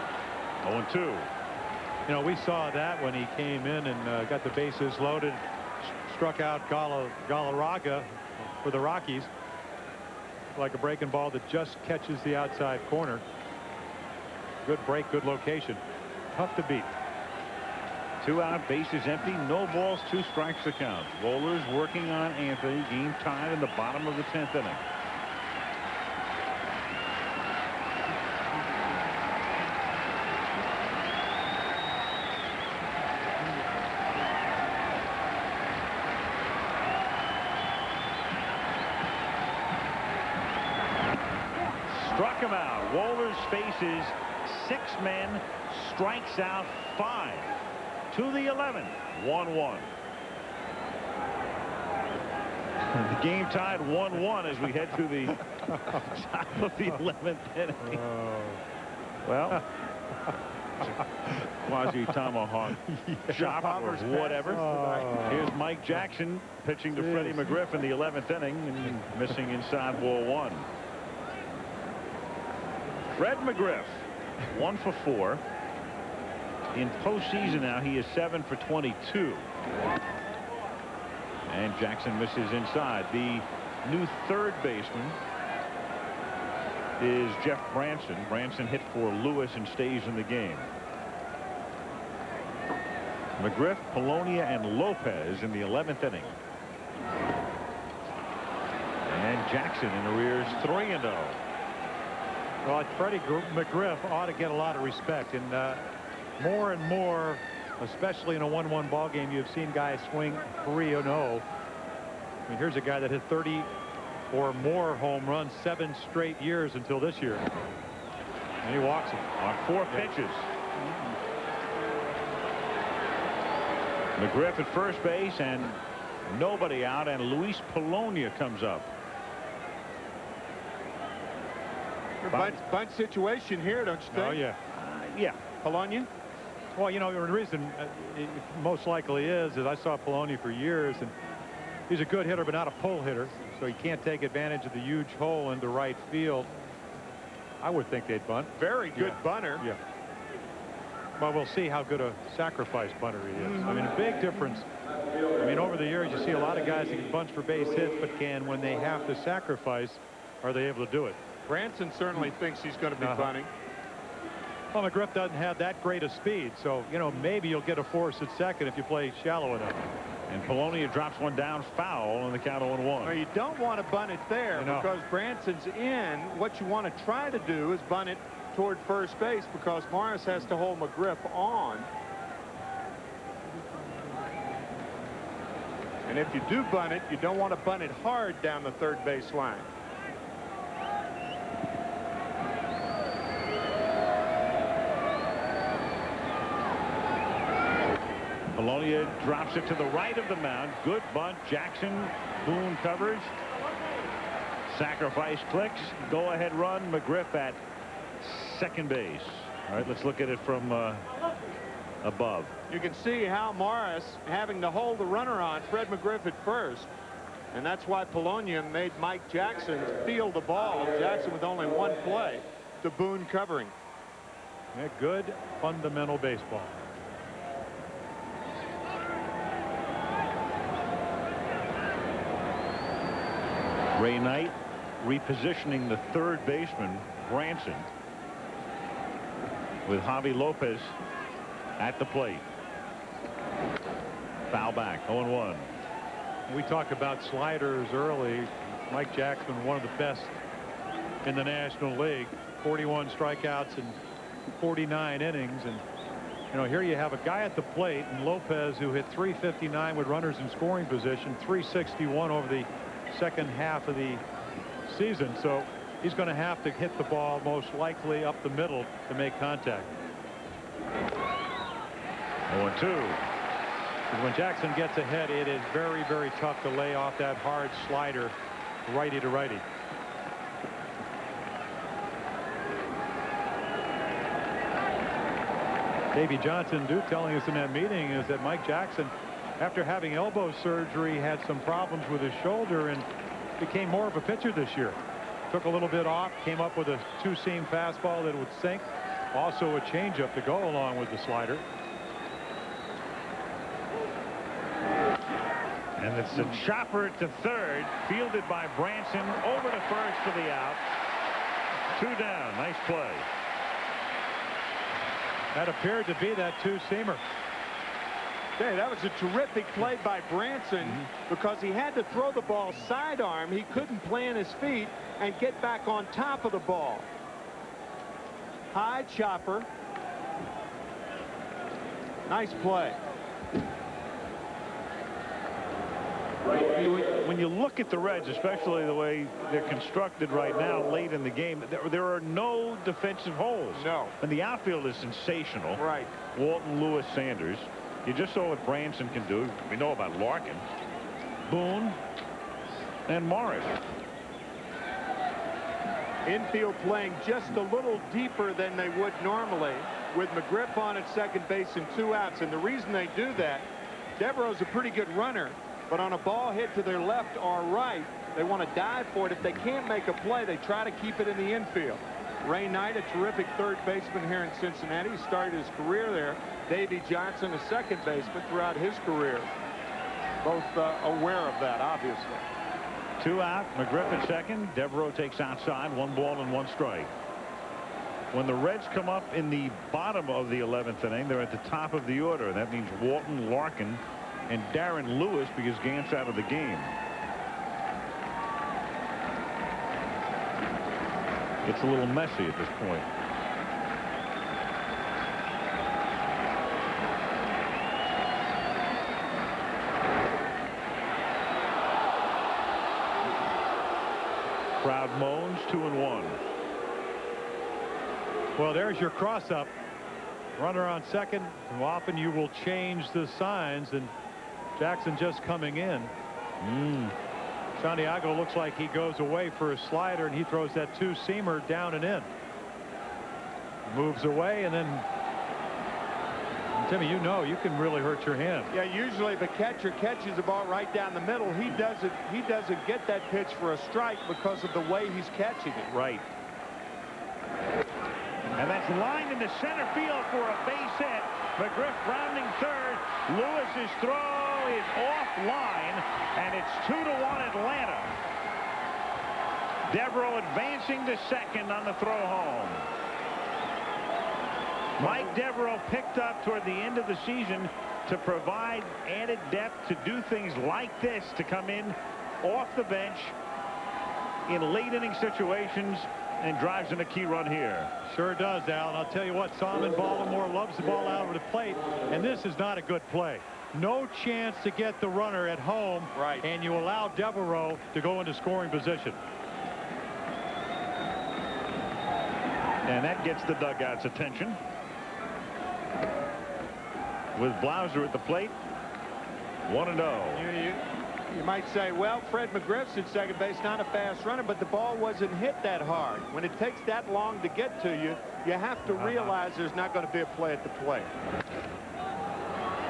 Speaker 1: 0-2.
Speaker 3: We saw that when he came in and got the bases loaded, struck out Galarraga for the Rockies. Like a breaking ball that just catches the outside corner. Good break, good location. Tough to beat.
Speaker 1: 2 out, bases empty, no balls, 2 strikes to count. Wohlers working on Anthony. Game tied in the bottom of the 10th inning. Struck him out. Wohlers faces 6 men, strikes out 5. To the 11th, 1-1. The game tied 1-1 as we head to the top of the 11th inning. Well, quasi tomahawk chop or whatever. Here's Mike Jackson pitching to Freddie McGriff in the 11th inning and missing inside ball 1. Fred McGriff, 1 for 4. In postseason now, he is 7 for 22. And Jackson misses inside. The new third baseman is Jeff Branson. Branson hit for Lewis and stays in the game. McGriff, Polonia, and Lopez in the 11th inning. And Jackson in arrears 3-0.
Speaker 3: Well, Freddie McGriff ought to get a lot of respect, and more and more, especially in a 1-1 ball game, you've seen guys swing 3-0. I mean, here's a guy that hit 30 or more home runs 7 straight years until this year, and he walks him
Speaker 1: on 4 pitches. McGriff at first base and nobody out, and Luis Polonia comes up.
Speaker 2: Bunt situation here, don't you think?
Speaker 3: Oh, yeah.
Speaker 1: Yeah.
Speaker 2: Polonia?
Speaker 3: Well, the reason it most likely is I saw Polonia for years, and he's a good hitter, but not a pull hitter, so he can't take advantage of the huge hole into right field. I would think they'd bunt.
Speaker 2: Very good bunter.
Speaker 3: Yeah. Well, we'll see how good a sacrifice bunter he is. I mean, a big difference. I mean, over the years, you see a lot of guys that can bunch for base hits, but when they have to sacrifice, are they able to do it?
Speaker 2: Branson certainly thinks he's going to be bunting.
Speaker 3: Well, McGriff doesn't have that great a speed, so, maybe you'll get a force at second if you play shallow enough.
Speaker 1: And Polonia drops one down foul on the count of 1-1.
Speaker 2: Well, you don't want to bunt it there because Branson's in. What you want to try to do is bunt it toward first base because Morris has to hold McGriff on. And if you do bunt it, you don't want to bunt it hard down the third base line.
Speaker 1: Polonia drops it to the right of the mound. Good bunt. Jackson. Boone covers. Sacrifice clicks. Go ahead run. McGriff at second base. All right, let's look at it from above.
Speaker 2: You can see Hal Morris having to hold the runner on Fred McGriff at first. And that's why Polonia made Mike Jackson field the ball. Jackson with only one play to Boone covering.
Speaker 3: Yeah, good fundamental baseball.
Speaker 1: Ray Knight repositioning the third baseman, Branson, with Javi Lopez at the plate. Foul back, 0-1.
Speaker 3: We talked about sliders early. Mike Jackson, one of the best in the National League. 41 strikeouts in 49 innings. And, you know, here you have a guy at the plate, and Lopez, who hit .359 with runners in scoring position, .361 over the second half of the season. So he's going to have to hit the ball most likely up the middle to make contact.
Speaker 1: 0-2.
Speaker 3: When Jackson gets ahead, it is very, very tough to lay off that hard slider righty to righty. Davey Johnson telling us in that meeting is that Mike Jackson, after having elbow surgery, had some problems with his shoulder and became more of a pitcher this year. Took a little bit off, came up with a two-seam fastball that would sink, also a changeup to go along with the slider.
Speaker 1: And it's a chopper to third, fielded by Branson, over to first for the out. 2 down. Nice play.
Speaker 3: That appeared to be that two-seamer.
Speaker 2: Okay, that was a terrific play by Branson because he had to throw the ball sidearm. He couldn't plant his feet and get back on top of the ball. High chopper. Nice play.
Speaker 1: When you look at the Reds, especially the way they're constructed right now late in the game, there are no defensive holes.
Speaker 2: No.
Speaker 1: And the outfield is sensational.
Speaker 2: Right.
Speaker 1: Walton, Lewis, Sanders. You just saw what Branson can do. We know about Larkin, Boone, and Morris.
Speaker 2: Infield playing just a little deeper than they would normally with McGriff on at second base and 2 outs. And the reason they do that, Devereaux's a pretty good runner. But on a ball hit to their left or right, they want to dive for it. If they can't make a play, they try to keep it in the infield. Ray Knight, a terrific third baseman here in Cincinnati. He started his career there. Davey Johnson, a second baseman throughout his career. Both aware of that, obviously.
Speaker 1: 2 out. McGriff at second. Devereaux takes outside. 1 ball and 1 strike. When the Reds come up in the bottom of the 11th inning, they're at the top of the order. That means Walton, Larkin, and Darren Lewis, because Gant's out of the game. It's a little messy at this point. Crowd moans. 2-1.
Speaker 3: Well, there's your cross-up. Runner on second. Often you will change the signs, and Jackson just coming in. Santiago looks like he goes away for a slider, and he throws that two-seamer down and in. Moves away, and then, Timmy, you know, you can really hurt your hand.
Speaker 2: Yeah, usually the catcher catches the ball right down the middle. He doesn't get that pitch for a strike because of the way he's catching it.
Speaker 1: Right. And that's lined into center field for a base hit. McGriff rounding third. Lewis's throw is offline, and it's 2-1 Atlanta. Devereaux advancing to second on the throw home. Mike Devereaux picked up toward the end of the season to provide added depth to do things like this, to come in off the bench in late inning situations and drives in a key run here.
Speaker 3: Sure does, Al. And I'll tell you what, Solomon Baltimore loves the ball out of the plate, and this is not a good play. No chance to get the runner at home,
Speaker 2: right,
Speaker 3: and you allow Devereaux to go into scoring position.
Speaker 1: And that gets the dugout's attention. with Blauser at the plate. 1-0.
Speaker 2: You might say, well, Fred McGriff's at second base, not a fast runner, but the ball wasn't hit that hard. When it takes that long to get to you, you have to realize there's not going to be a play at the plate.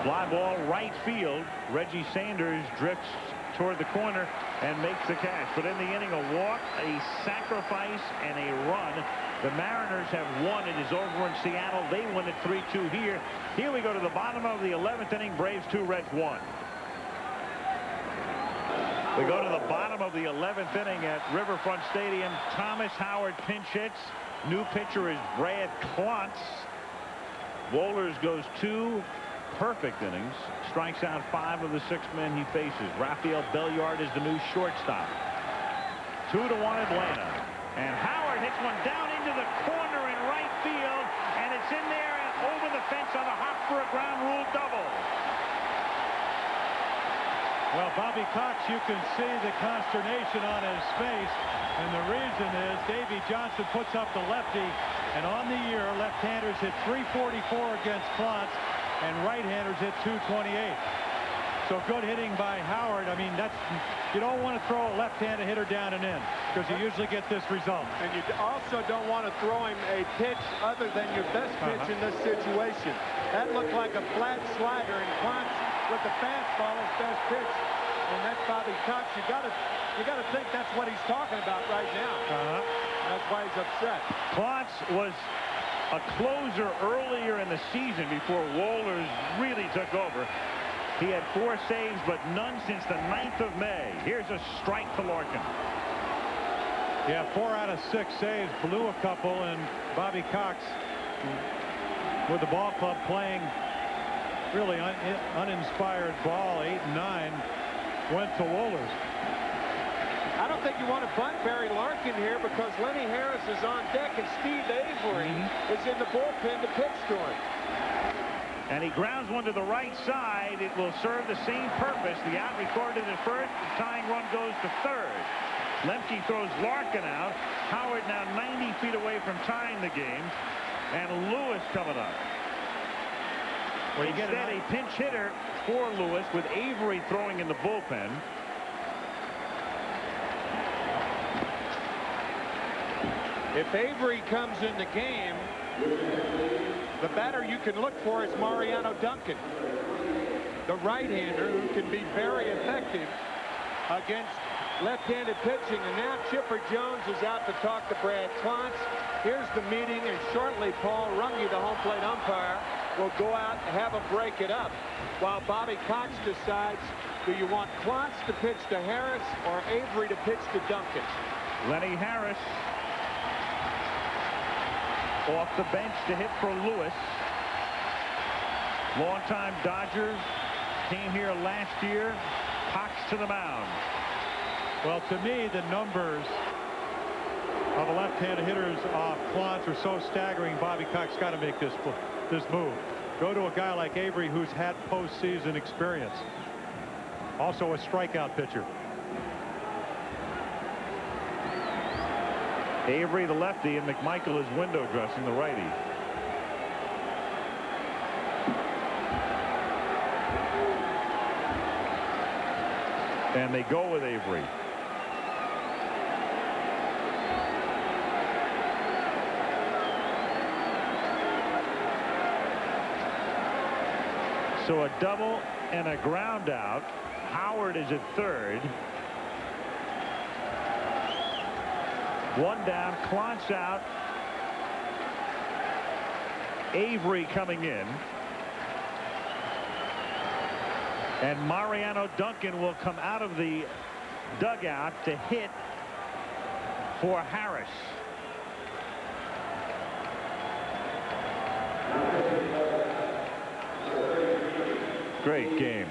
Speaker 1: Fly ball right field. Reggie Sanders drifts toward the corner and makes the catch. But in the inning, a walk, a sacrifice, and a run. The Mariners have won. It is over in Seattle. They win it 3-2 here. Here we go to the bottom of the 11th inning. Braves 2, Reds 1. We go to the bottom of the 11th inning at Riverfront Stadium. Thomas Howard pinch hits. New pitcher is Brad Klontz. Wohlers goes 2 perfect innings. Strikes out 5 of the 6 men he faces. Rafael Belliard is the new shortstop. 2-1 Atlanta. And Howard hits one down into the corner in right field. And it's in there and over the fence on a hop for a ground rule double.
Speaker 3: Well, Bobby Cox, you can see the consternation on his face, and the reason is Davey Johnson puts up the lefty, and on the year, left-handers hit .344 against Klontz, and right-handers hit .228. So good hitting by Howard. I mean, you don't want to throw a left-handed hitter down and in, because you usually get this result.
Speaker 2: And you also don't want to throw him a pitch other than your best pitch in this situation. That looked like a flat slider, and Klontz with the fastball his best pitch, and that's Bobby Cox. You got to think that's what he's talking about right now. That's why he's upset.
Speaker 1: Klontz was a closer earlier in the season before Wohlers really took over. He had 4 saves, but none since the 9th of May. Here's a strike to Larkin.
Speaker 3: Yeah, 4 out of 6 saves, blew a couple, and Bobby Cox with the ball club playing really uninspired ball. 8 and 9 went to Wohlers.
Speaker 2: I don't think you want to bunt Barry Larkin here because Lenny Harris is on deck and Steve Avery is in the bullpen to pitch to him.
Speaker 1: And he grounds one to the right side. It will serve the same purpose. The out recorded at first. The tying run goes to third. Lemke throws Larkin out. Howard now 90 feet away from tying the game. And Lewis coming up. Well, instead, a pinch hitter for Lewis with Avery throwing in the bullpen.
Speaker 2: If Avery comes in the game, the batter you can look for is Mariano Duncan, the right-hander who can be very effective against left-handed pitching. And now Chipper Jones is out to talk to Brad Klontz. Here's the meeting, and shortly Paul Runge, the home plate umpire, will go out and have a break it up while Bobby Cox decides, do you want Klontz to pitch to Harris or Avery to pitch to Duncan?
Speaker 1: Lenny Harris off the bench to hit for Lewis. Longtime Dodger, came here last year. Cox to the mound.
Speaker 3: Well, to me, the numbers of the left-handed hitters off Klontz are so staggering. Bobby Cox got to make this move. Go to a guy like Avery who's had postseason experience. Also a strikeout pitcher.
Speaker 1: Avery the lefty, and McMichael is window dressing the righty. And they go with Avery. So a double and a ground out. Howard is at third. One down, Klontz out. Avery coming in. And Mariano Duncan will come out of the dugout to hit for Harris. Great game.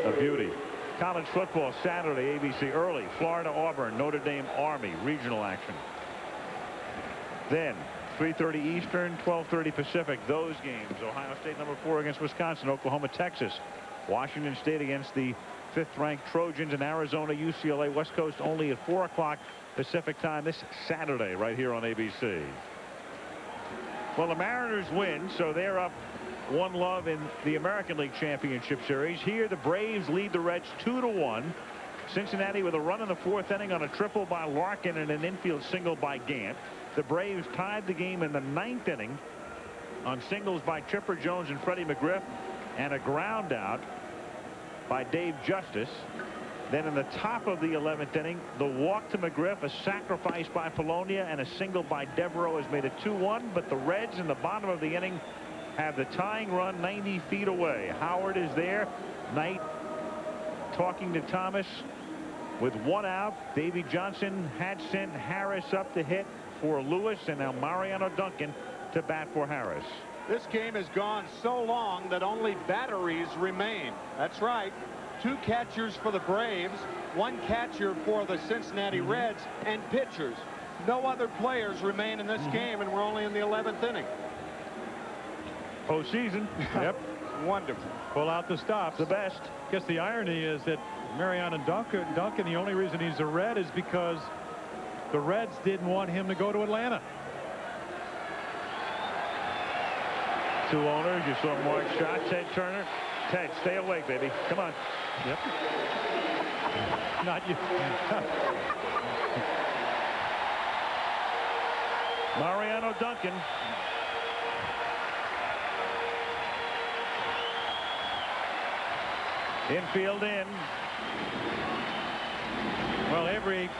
Speaker 1: A beauty. College football Saturday, ABC early. Florida, Auburn, Notre Dame, Army, regional action. Then 3:30 Eastern, 12:30 Pacific. Those games. Ohio State #4 against Wisconsin, Oklahoma, Texas. Washington State against the 5th-ranked Trojans, in Arizona, UCLA. West Coast only at 4 o'clock Pacific time this Saturday right here on ABC. Well, the Mariners win, so they're up 1-love in the American League Championship Series. Here, the Braves lead the Reds 2-1. Cincinnati with a run in the 4th inning on a triple by Larkin and an infield single by Gant. The Braves tied the game in the 9th inning on singles by Chipper Jones and Freddie McGriff, and a ground out by Dave Justice. Then in the top of the 11th inning, the walk to McGriff, a sacrifice by Polonia, and a single by Devereaux has made it 2-1. But the Reds in the bottom of the inning have the tying run 90 feet away. Howard is there. Knight talking to Thomas with 1 out. Davy Johnson had sent Harris up to hit for Lewis, and now Mariano Duncan to bat for Harris.
Speaker 2: This game has gone so long that only batteries remain. That's right. 2 catchers for the Braves, 1 catcher for the Cincinnati Reds, and pitchers. No other players remain in this game, and we're only in the 11th inning.
Speaker 1: Postseason.
Speaker 3: Yep.
Speaker 2: Wonderful.
Speaker 3: Pull out the stops.
Speaker 1: The best.
Speaker 3: Guess the irony is that Mariano Duncan, the only reason he's a Red is because the Reds didn't want him to go to Atlanta.
Speaker 1: 2 owners. You saw Mark shot. Ted Turner. Ted, stay awake, baby. Come on.
Speaker 3: Yep. Not you.
Speaker 1: Mariano Duncan. Infield in.
Speaker 3: Well, every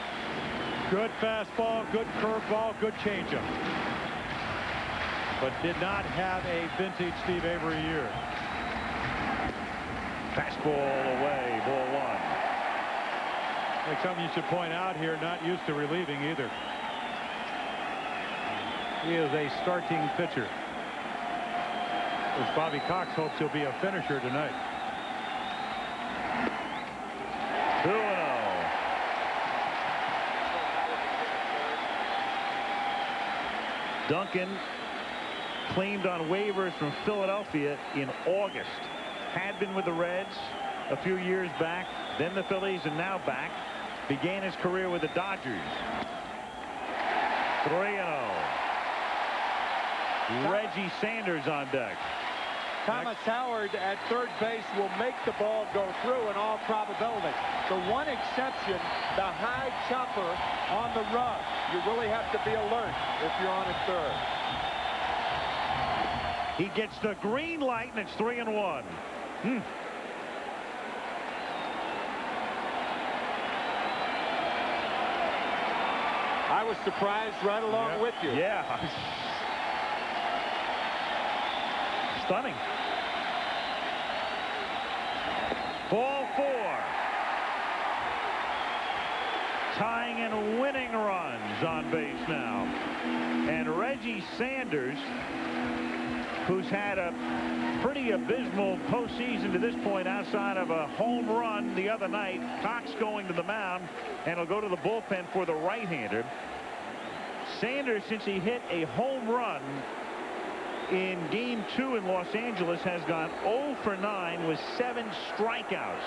Speaker 3: good fastball, good curveball, good changeup, but did not have a vintage Steve Avery year.
Speaker 1: Fastball away, ball 1.
Speaker 3: Like something you should point out here, not used to relieving either. He is a starting pitcher. As Bobby Cox hopes he'll be a finisher tonight.
Speaker 1: 2-0. Duncan claimed on waivers from Philadelphia in August. Had been with the Reds a few years back, then the Phillies, and now back. Began his career with the Dodgers. 3-0. Reggie Sanders on deck.
Speaker 2: Thomas Howard at third base will make the ball go through in all probability. The one exception, the high chopper on the rug. You really have to be alert if you're on at third.
Speaker 1: He gets the green light, and it's 3-1.
Speaker 2: I was surprised right along with you.
Speaker 1: Yeah. Stunning. Ball 4. Tying and winning runs on base now. And Reggie Sanders, who's had a pretty abysmal postseason to this point outside of a home run the other night. Cox going to the mound, and he'll go to the bullpen for the right-hander. Sanders, since he hit a home run in Game 2 in Los Angeles, has gone 0 for 9 with 7 strikeouts.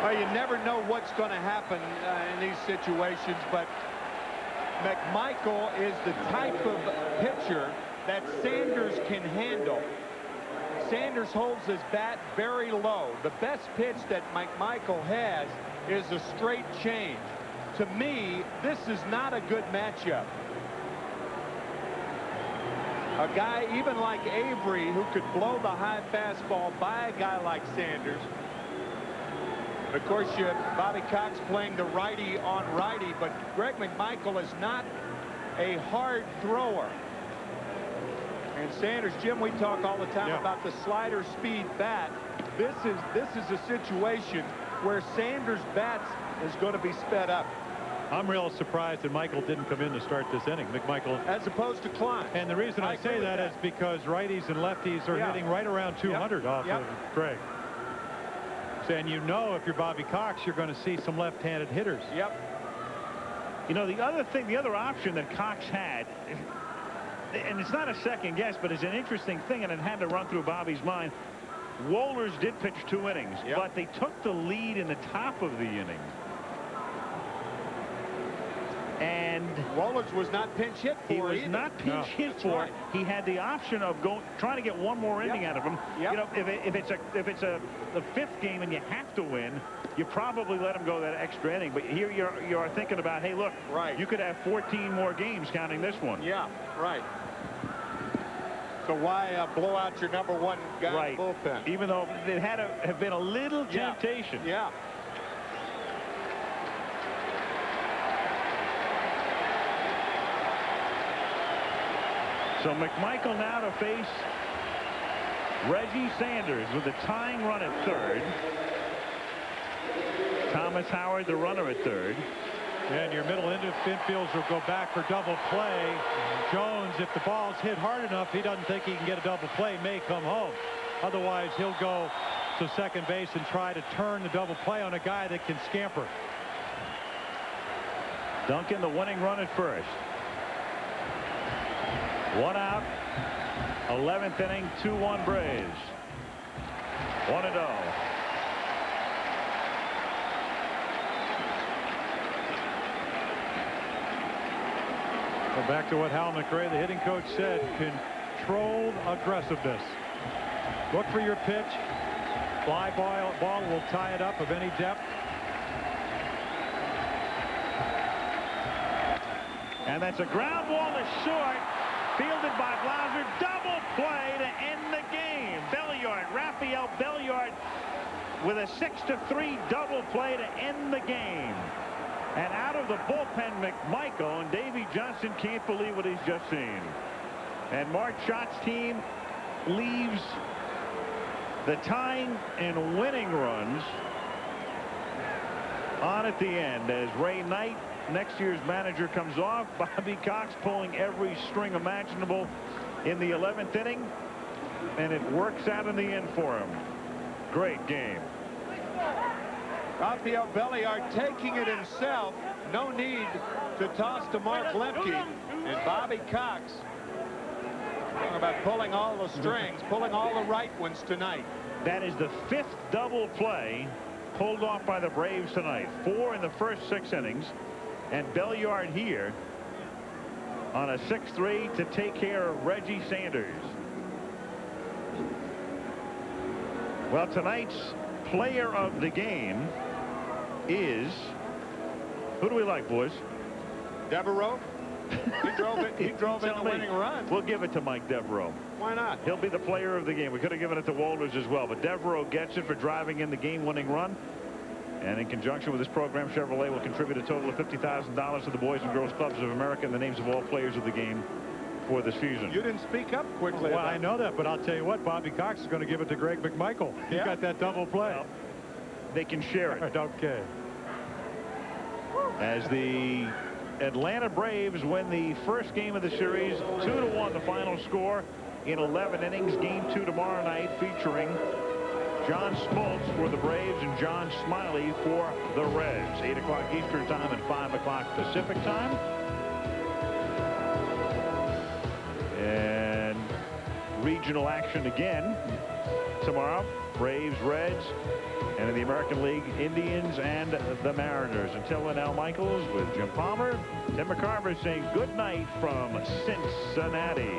Speaker 2: Well, you never know what's going to happen in these situations, but McMichael is the type of pitcher that Sanders can handle. Sanders holds his bat very low. The best pitch that McMichael has is a straight change. To me, this is not a good matchup. A guy even like Avery, who could blow the high fastball by a guy like Sanders. Of course, you have Bobby Cox playing the righty on righty, but Greg McMichael is not a hard thrower. And Sanders, Jim, we talk all the time about the slider speed bat. This is a situation where Sanders' bat is going to be sped up.
Speaker 3: I'm real surprised that Michael didn't come in to start this inning. McMichael,
Speaker 2: as opposed to Klein.
Speaker 3: And the reason I say that is because righties and lefties are hitting right around 200 off of Greg. And you know, if you're Bobby Cox, you're going to see some left-handed hitters.
Speaker 2: Yep.
Speaker 1: You know, the other option that Cox had, and it's not a second guess, but it's an interesting thing, and it had to run through Bobby's mind. Wohlers did pitch 2 innings, but they took the lead in the top of the inning. And
Speaker 2: Wohlers was not pinch hit for.
Speaker 1: He was
Speaker 2: either.
Speaker 1: not pinch hit for.
Speaker 2: Right.
Speaker 1: He had the option of trying to get one more inning out of him.
Speaker 2: Yep.
Speaker 1: You know, if it's the 5th game and you have to win, you probably let him go that extra inning. But here you are thinking about, hey, look,
Speaker 2: right,
Speaker 1: you could have 14 more games counting this one.
Speaker 2: Yeah, right. So why blow out your number 1 guy
Speaker 1: right.
Speaker 2: in the bullpen?
Speaker 1: Even though it had to have been a little temptation.
Speaker 2: Yeah.
Speaker 1: So McMichael now to face Reggie Sanders with a tying run at 3rd. Thomas Howard, the runner at 3rd.
Speaker 3: And your middle infielders will go back for double play. Jones, if the ball's hit hard enough, he doesn't think he can get a double play, may come home. Otherwise, he'll go to second base and try to turn the double play on a guy that can scamper.
Speaker 1: Duncan, the winning run at 1st. 1 out. 11th inning, 2-1 Braves. 1-0.
Speaker 3: Well, back to what Hal McRae, the hitting coach, said, controlled aggressiveness. Look for your pitch. Fly ball will tie it up of any depth.
Speaker 1: And that's a ground ball to short. Fielded by Blauser. Double play to end the game. Belliard, Rafael Belliard with a 6-3 double play to end the game. And out of the bullpen, McMichael, and Davey Johnson can't believe what he's just seen. And Mark Schott's team leaves the tying and winning runs on at the end as Ray Knight, next year's manager, comes off. Bobby Cox pulling every string imaginable in the 11th inning, and it works out in the end for him. Great game.
Speaker 2: Rafael Belliard taking it himself. No need to toss to Mark Lemke. And Bobby Cox, talking about pulling all the strings, pulling all the right ones tonight.
Speaker 1: That is the 5th double play pulled off by the Braves tonight. 4 in the first 6 innings. And Belliard here on a 6-3 to take care of Reggie Sanders. Well, tonight's player of the game is, who do we like, boys?
Speaker 2: Devereaux. He drove in the winning run.
Speaker 1: We'll give it to Mike Devereaux.
Speaker 2: Why not?
Speaker 1: He'll be the player of the game. We could have given it to Wohlers as well, but Devereaux gets it for driving in the game-winning run. And in conjunction with this program, Chevrolet will contribute a total of $50,000 to the Boys and Girls Clubs of America in the names of all players of the game for this season.
Speaker 2: You didn't speak up quickly.
Speaker 3: Well, I know that, but I'll tell you what, Bobby Cox is going to give it to Greg McMichael. He got that double play.
Speaker 1: Well, they can share it.
Speaker 3: Okay.
Speaker 1: As the Atlanta Braves win the first game of the series, 2-1 the final score in 11 innings. Game 2 tomorrow night, featuring John Smoltz for the Braves and John Smiley for the Reds. 8 o'clock Eastern time and 5 o'clock Pacific time. And regional action again tomorrow. Braves, Reds, and in the American League, Indians and the Mariners. Until then, Al Michaels with Jim Palmer. Tim McCarver saying good night from Cincinnati.